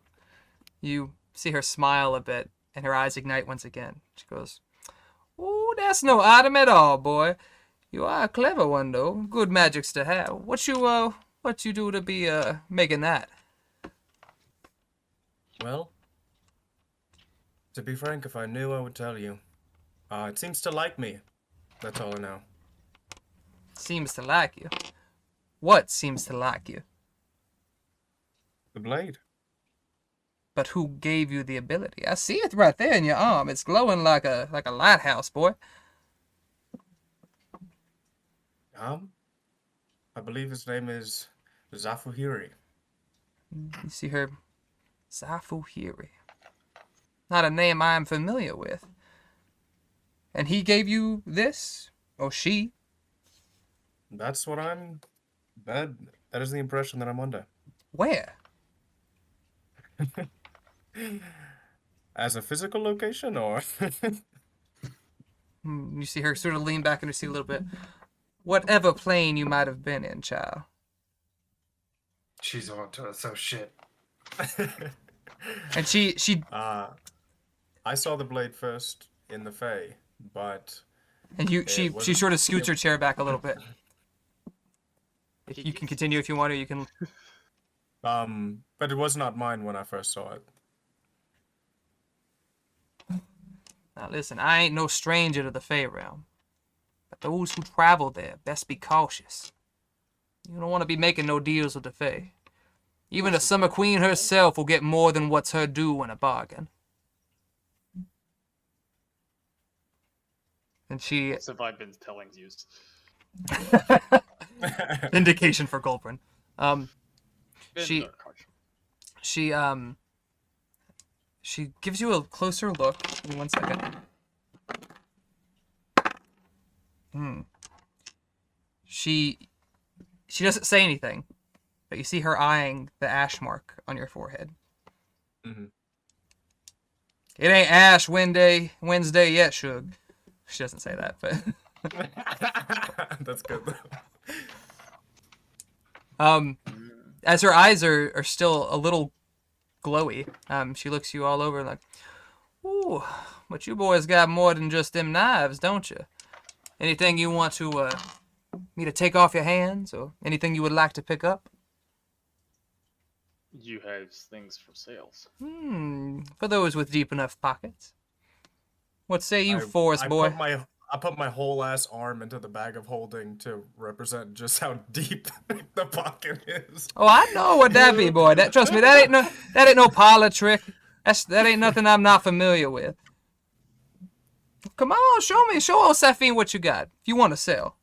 You see her smile a bit, and her eyes ignite once again. She goes, "Oh, that's no item at all, boy. You are a clever one, though. Good magics to have. What you do to be making that?" Well, to be frank, if I knew, I would tell you. It seems to like me. That's all I know. Seems to like you. What seems to like you? The blade. But who gave you the ability? I see it right there in your arm. It's glowing like a lighthouse, boy. I believe his name is Zafuhiri. You see her, Zafuhiri. Not a name I am familiar with. And he gave you this? Or she? That's what that is the impression that I'm under. Where? As a physical location, or? You see her sort of lean back in her seat a little bit. Whatever plane you might have been in, child. She's on to us. Oh shit. And she I saw the blade first in the Fae, but and you she wasn't- sort of scoots her chair back a little bit. You can continue if you want to. You can. but it was not mine when I first saw it. Now listen, I ain't no stranger to the Fae realm, but those who travel there best be cautious. You don't want to be making no deals with the Fae. Even the Summer Queen herself will get more than what's her due in a bargain. And she So if I've been telling used. indication for Goldbrand. Been She- dark archer. She gives you a closer look. Give me 1 second. She doesn't say anything, but you see her eyeing the ash mark on your forehead. Mhm. It ain't Ash Wednesday yet, Shug. She doesn't say that, but That's good though. as her eyes are still a little glowy, she looks you all over like, ooh, but you boys got more than just them knives, don't you? Anything you want to me to take off your hands, or anything you would like to pick up? You have things for sales. For those with deep enough pockets. What say you, forest I boy? put my whole ass arm into the bag of holding to represent just how deep the pocket is. Oh, I know what that be, boy. That trust me, that ain't no parlor trick. That ain't nothing I'm not familiar with. Come on, show old Saphyne what you got. If you want to sell.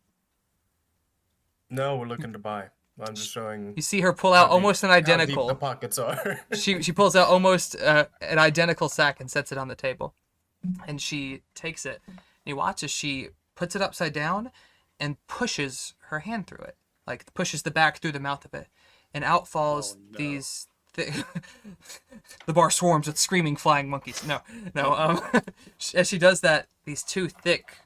No, we're looking to buy. I'm just showing. You see her pull out almost an How deep identical. the pockets are. She pulls out almost an identical sack and sets it on the table, and she takes it. And you watch as she puts it upside down, and pushes her hand through it, like pushes the back through the mouth of it, and out falls these. The bar swarms with screaming flying monkeys. No. As she does that, these two thick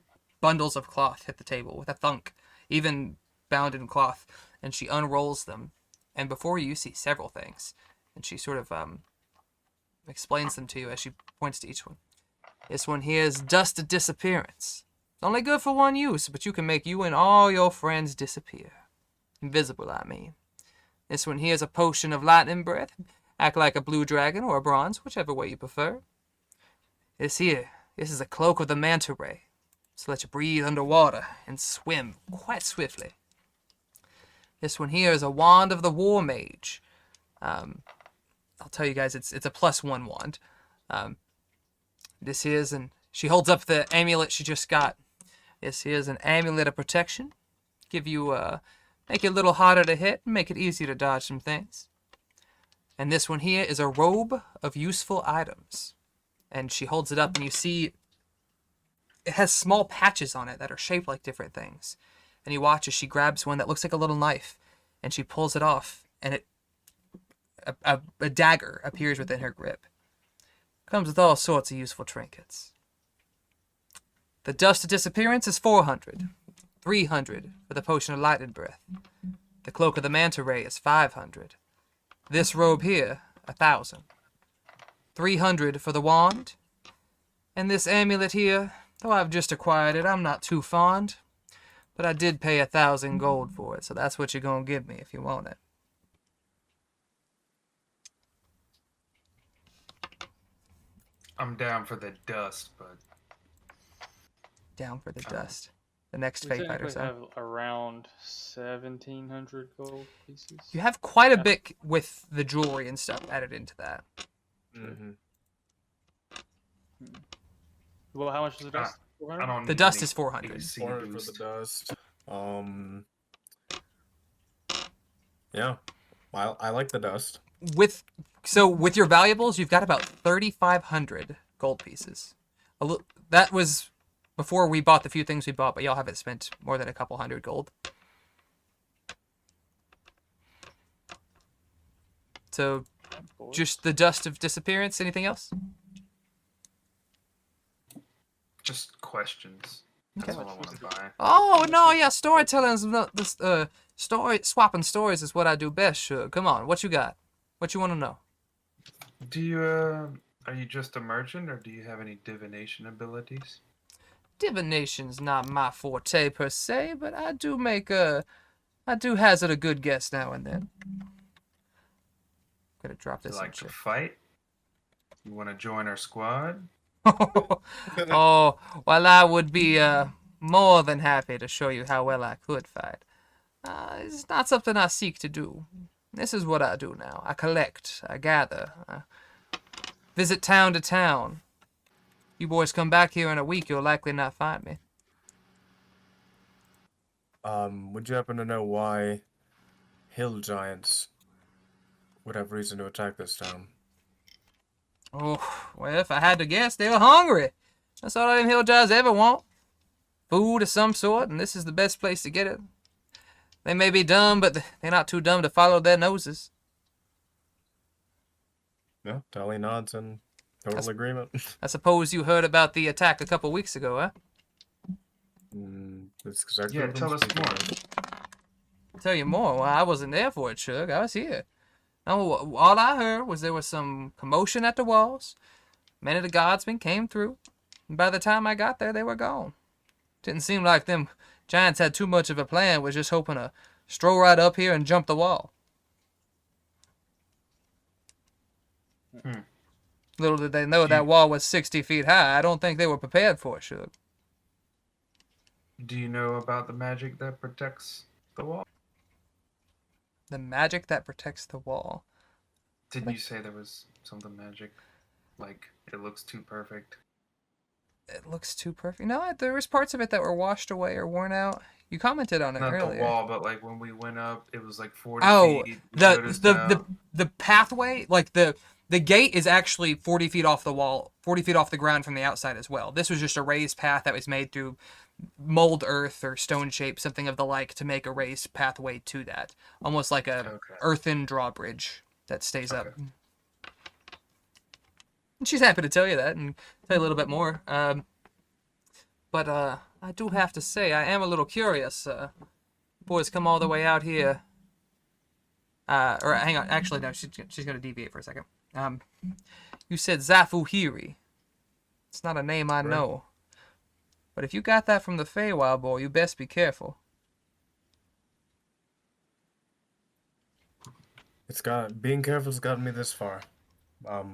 bundles of cloth hit the table with a thunk, even bound in cloth, and she unrolls them, and before you see several things, and she sort of explains them to you as she points to each one. This one here is Dust of Disappearance. It's only good for one use, but you can make you and all your friends disappear. Invisible, I mean. This one here is a Potion of Lightning Breath. Act like a blue dragon or a bronze, whichever way you prefer. This is a Cloak of the Manta Ray. So let you breathe underwater and swim quite swiftly. This one here is a Wand of the War Mage. I'll tell you guys, it's a +1 wand. This here's she holds up the amulet she just got. This here's an amulet of protection. Give you make it a little harder to hit, and make it easier to dodge some things. And this one here is a Robe of Useful Items. And she holds it up, and you see it has small patches on it that are shaped like different things. And you watch as she grabs one that looks like a little knife, and she pulls it off, and a dagger appears within her grip. Comes with all sorts of useful trinkets. The Dust of Disappearance is 400. 300 for the Potion of Lightning Breath. The Cloak of the Manta Ray is 500. This robe here, 1,000. 300 for the wand. And this amulet here, though I've just acquired it, I'm not too fond. But I did pay 1,000 gold for it, so that's what you're gonna give me if you want it. I'm down for the dust, but Down for the dust. The next We Fate Fighter technically side. have around 1,700 gold pieces. You have quite a bit with the jewelry and stuff added into that. Mm-hmm. Well, how much is the dust? I 400? don't. The need dust any is 400. AC 400 for the boost. dust. Yeah. I like the dust. With your valuables, you've got about 3,500 gold pieces. That was before we bought the few things we bought, but y'all haven't spent more than a couple hundred gold. So, just the Dust of Disappearance. Anything else? Just questions. That's Okay. all I want to buy. Oh no, yeah, storytelling is swapping stories is what I do best. Sure, come on, what you got? What you want to know? Do you are you just a merchant, or do you have any divination abilities? Divination's not my forte per se, but I do hazard a good guess now and then. Gonna drop Do you this in like to shit. fight? You want to join our squad? Oh, well, I would be more than happy to show you how well I could fight. It's not something I seek to do. This is what I do now. I collect, I gather, I visit town to town. You boys come back here in a week, you'll likely not find me. Would you happen to know why hill giants would have reason to attack this town? Oh, well, if I had to guess, they were hungry. That's all them hillgiants ever want. Food of some sort, and this is the best place to get it. They may be dumb, but they're not too dumb to follow their noses. Yeah, Tally nods in total agreement. I suppose you heard about the attack a couple weeks ago, huh? That's exactly Yeah, what tell I'm us speaking more. I'll tell you more. Well, I wasn't there for it, Shug. I was here. No, all I heard was there was some commotion at the walls. Many of the guardsmen came through. And by the time I got there, they were gone. Didn't seem like them giants had too much of a plan. Was just hoping to stroll right up here and jump the wall. Little did they know that wall was 60 feet high. I don't think they were prepared for it, Shug. Do you know about the magic that protects the wall? The magic that protects the wall. Didn't you say there was something magic? Like, it looks too perfect? It looks too perfect. No, there was parts of it that were washed away or worn out. You commented on it Not earlier. the wall, but like when we went up, it was like 40 Oh, feet. We noticed how- the pathway, like the gate is actually 40 feet off the wall, 40 feet off the ground from the outside as well. This was just a raised path that was made through mold earth or stone shape, something of the like, to make a raised pathway to that. Almost like a Okay. earthen drawbridge that stays up. Okay. And she's happy to tell you that and tell you a little bit more. But I do have to say, I am a little curious. Boys come all the way out here. Or hang on, actually no, she's going to deviate for a second. You said Zafuhiri. It's not a name I know. But if you got that from the Feywild, boy, you best be careful. Being careful's gotten me this far. I'll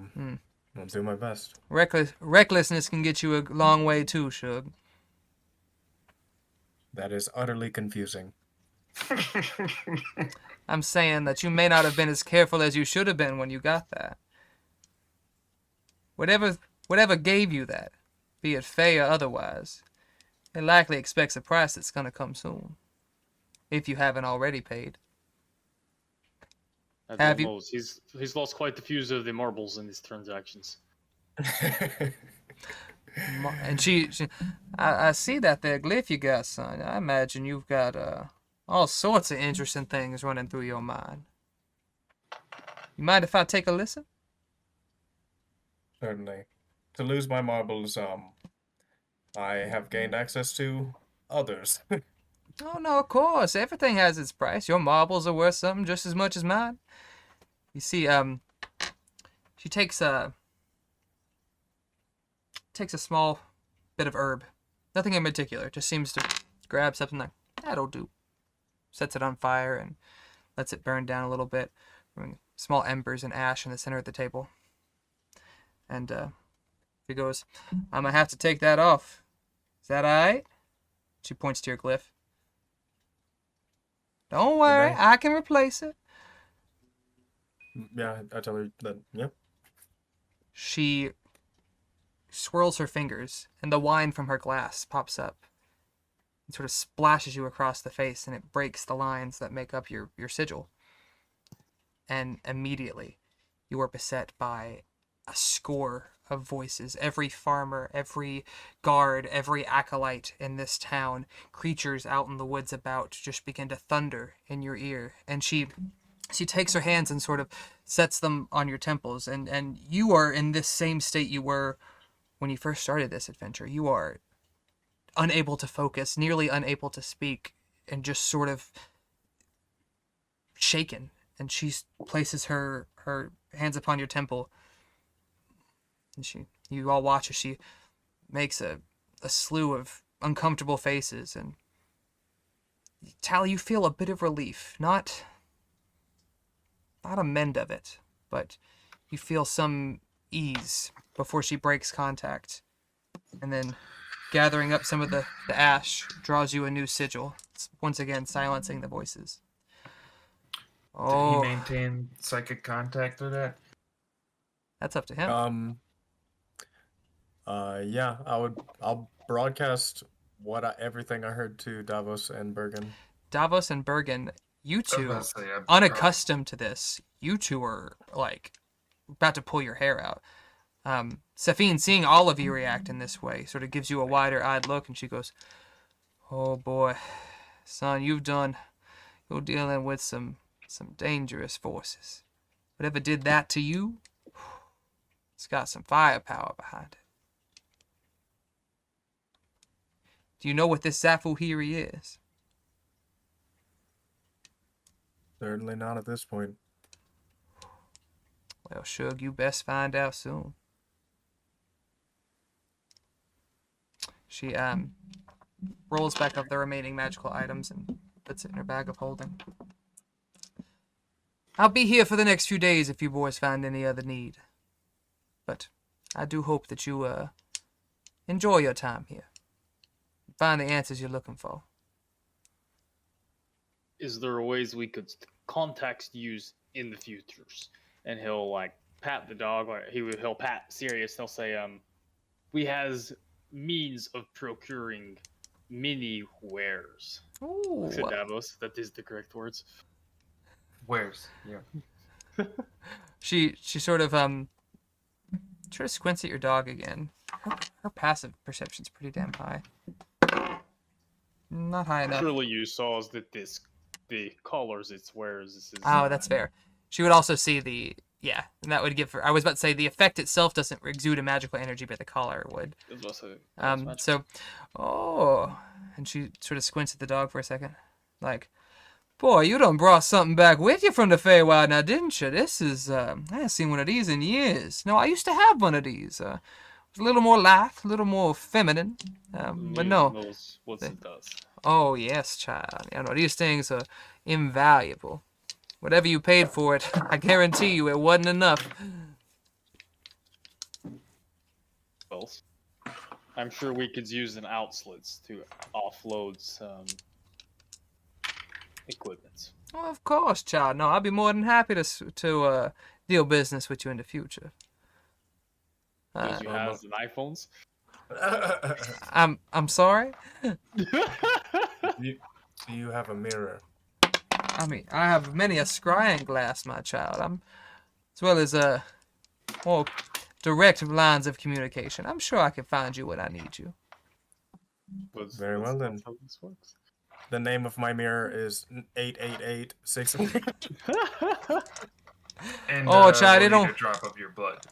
do my best. Recklessness can get you a long way too, Shug. That is utterly confusing. I'm saying that you may not have been as careful as you should have been when you got that. Whatever gave you that, be it Fey or otherwise, it likely expects a price that's gonna come soon. If you haven't already paid. Have you? Knows. He's lost quite the few of the marbles in these transactions. And I see that there glyph you got, son. I imagine you've got all sorts of interesting things running through your mind. You mind if I take a listen? Certainly. To lose my marbles, I have gained access to others. Oh, no, of course. Everything has its price. Your marbles are worth something just as much as mine. You see, she takes a small bit of herb. Nothing in particular. Just seems to grab something like, that'll do. Sets it on fire and lets it burn down a little bit. Small embers and ash in the center of the table. And he goes, I'm going to have to take that off. Is that alright? She points to your glyph. Don't worry, I can replace it. Yeah, I tell her that, yep. She swirls her fingers, and the wine from her glass pops up and sort of splashes you across the face, and it breaks the lines that make up your sigil. And immediately, you are beset by a score of voices. Every farmer, every guard, every acolyte in this town, creatures out in the woods about, just begin to thunder in your ear. And she takes her hands and sort of sets them on your temples. And you are in this same state you were when you first started this adventure. You are unable to focus, nearly unable to speak, and just sort of shaken. And she places her hands upon your temple. And you all watch as she makes a slew of uncomfortable faces. And Tally, you feel a bit of relief. Not a mend of it, but you feel some ease before she breaks contact. And then, gathering up some of the ash, draws you a new sigil, once again silencing the voices. Did he maintain psychic contact with that? That's up to him. Yeah, I'll broadcast everything I heard to Davos and Bergen. Davos and Bergen, You I was two, about to say, I'm unaccustomed to this, you two are like about to pull your hair out. Saphyne, seeing all of you react in this way, sort of gives you a wider-eyed look, and she goes, "Oh boy, son, you're dealing with some dangerous forces. Whatever did that to you, it's got some firepower behind it. Do you know what this Saphyne is?" Certainly not at this point. Well, Shug, you best find out soon. She rolls back up the remaining magical items and puts it in her bag of holding. I'll be here for the next few days if you boys find any other need. But I do hope that you enjoy your time here. Find the answers you're looking for. Is there ways we could contact use in the futures? And he'll like pat the dog, like he'll pat Sirius. He'll say, "We has means of procuring many wares." Ooh. To Davos, that is the correct words. Where's? Yeah. She sort of squints at your dog again. Her passive perception's pretty damn high. Not high enough. Surely you saw that the colors it's wears. This is, Oh, that's fair. She would also see and that would give her. I was about to say the effect itself doesn't exude a magical energy, but the color would. It's also, and she sort of squints at the dog for a second, like, "Boy, you done brought something back with you from the Feywild now, didn't you? This is, I haven't seen one of these in years. No, I used to have one of these. It was a little more lithe, a little more feminine, but no. Knows what it does. Oh, yes, child. You know, these things are invaluable. Whatever you paid for it, I guarantee you it wasn't enough." Well, I'm sure we could use an outslits to offload some equipment. Oh, of course, child. No, I'd be more than happy to deal business with you in the future. Because you have the iPhones. I'm sorry? Do you have a mirror? I mean, I have many a scrying glass, my child. As well as more direct lines of communication. I'm sure I can find you when I need you. Very well, then. That's how this works. The name of my mirror is 8886. And, Oh, child, we'll it need don't- a drop of your blood.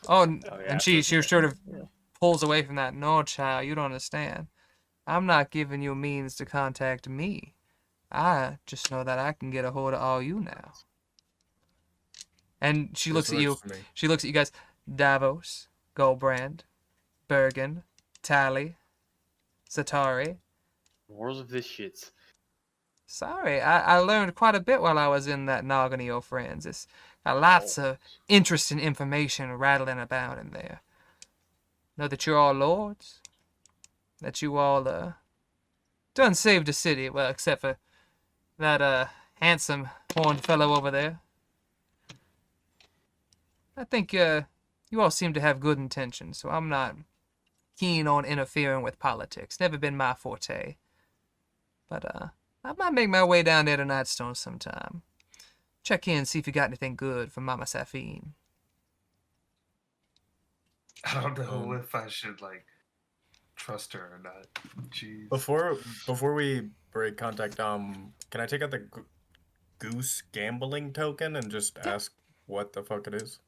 And she sort of pulls away from that. "No, child, you don't understand. I'm not giving you means to contact me. I just know that I can get a hold of all you now." And she looks at you. She looks at you guys. Davos, Goldbrand, Bergen, Tally, Zatari. Wars of this shit. Sorry, I learned quite a bit while I was in that noggin of your friends. It's got lots of interesting information rattling about in there. Know that you're all lords. That you all done saved the city, well, except for that handsome horned fellow over there. I think you all seem to have good intentions, so I'm not keen on interfering with politics. Never been my forte. But I might make my way down there to Nightstone sometime. Check in, see if you got anything good for Mama Saphyne. I don't know if I should trust her or not. Jeez. Before we break contact, can I take out the goose gambling token and just ask what the fuck it is?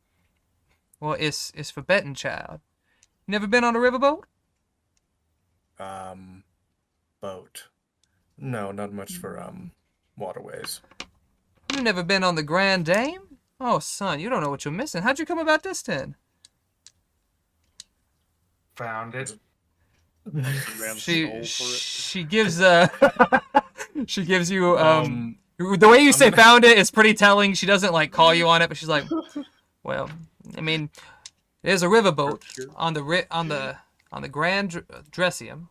Well, it's for betting, child. Never been on a riverboat? Boat. No, not much for waterways. You never been on the Grand Dame? Oh, son, you don't know what you're missing. How'd you come about this then? Found it. She gives she gives you the way you say found it is pretty telling. She doesn't call you on it, but she's like, well, I mean, there's a riverboat on the Grand Dressium.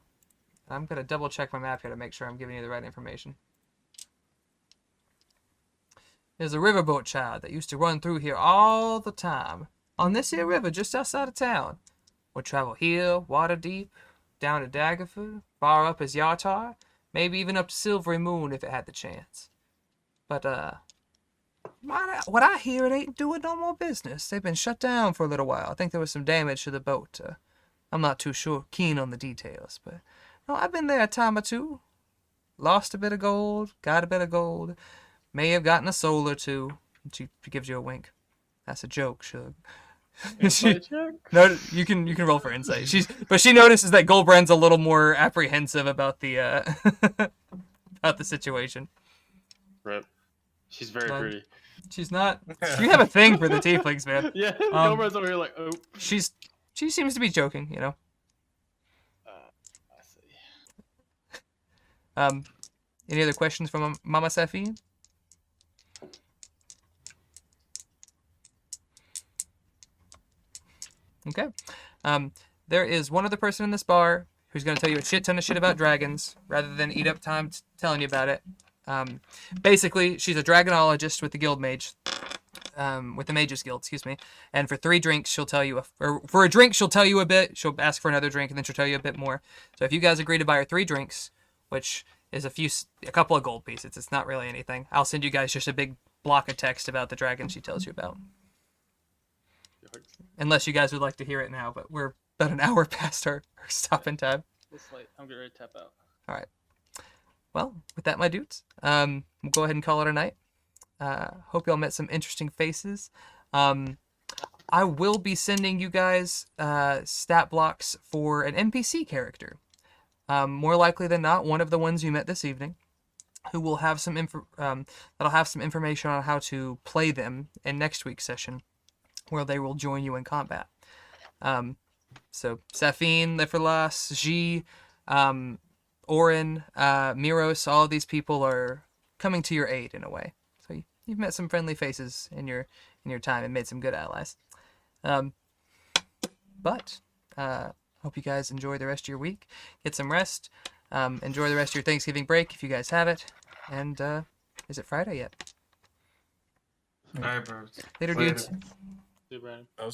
I'm gonna double check my map here to make sure I'm giving you the right information. There's a riverboat, child, that used to run through here all the time on this here river just outside of town. Would travel here, water deep, down to Daggerford, far up as Yartar, maybe even up to Silvery Moon if it had the chance. But what I hear, it ain't doing no more business. They've been shut down for a little while. I think there was some damage to the boat. I'm not too keen on the details, but no, I've been there a time or two. Lost a bit of gold, got a bit of gold, may have gotten a soul or two. She gives you a wink. That's a joke, Shug. No, you can roll for insight. But she notices that Goldbrand's a little more apprehensive about the about the situation. Rip. She's very pretty. She's not. You have a thing for the tieflings, man. Yeah, Goldbrand's over here like, oh. She seems to be joking, you know. I see. Any other questions from Mama Saphyne? Okay. There is one other person in this bar who's going to tell you a shit ton of shit about dragons rather than eat up time telling you about it. Basically, she's a dragonologist with the guild mage, with the Mages Guild, excuse me. And for 3 drinks, she'll tell you, or for a drink, she'll tell you a bit. She'll ask for another drink, and then she'll tell you a bit more. So if you guys agree to buy her 3 drinks, which is a couple of gold pieces, it's not really anything. I'll send you guys just a big block of text about the dragon she tells you about. Unless you guys would like to hear it now, but we're about an hour past our stopping time. It's late. I'm getting ready to tap out. All right. Well, with that, my dudes, we'll go ahead and call it a night. Hope y'all met some interesting faces. I will be sending you guys stat blocks for an NPC character. More likely than not, one of the ones you met this evening, who will have some that'll have some information on how to play them in next week's session, where they will join you in combat. So Saphyne, Lifferlas, G, Orin, Miros, all of these people are coming to your aid in a way. So you've met some friendly faces in your time and made some good allies. But hope you guys enjoy the rest of your week. Get some rest. Enjoy the rest of your Thanksgiving break if you guys have it. And is it Friday yet? All right, bro. Later, dudes. See you, Brandon. That was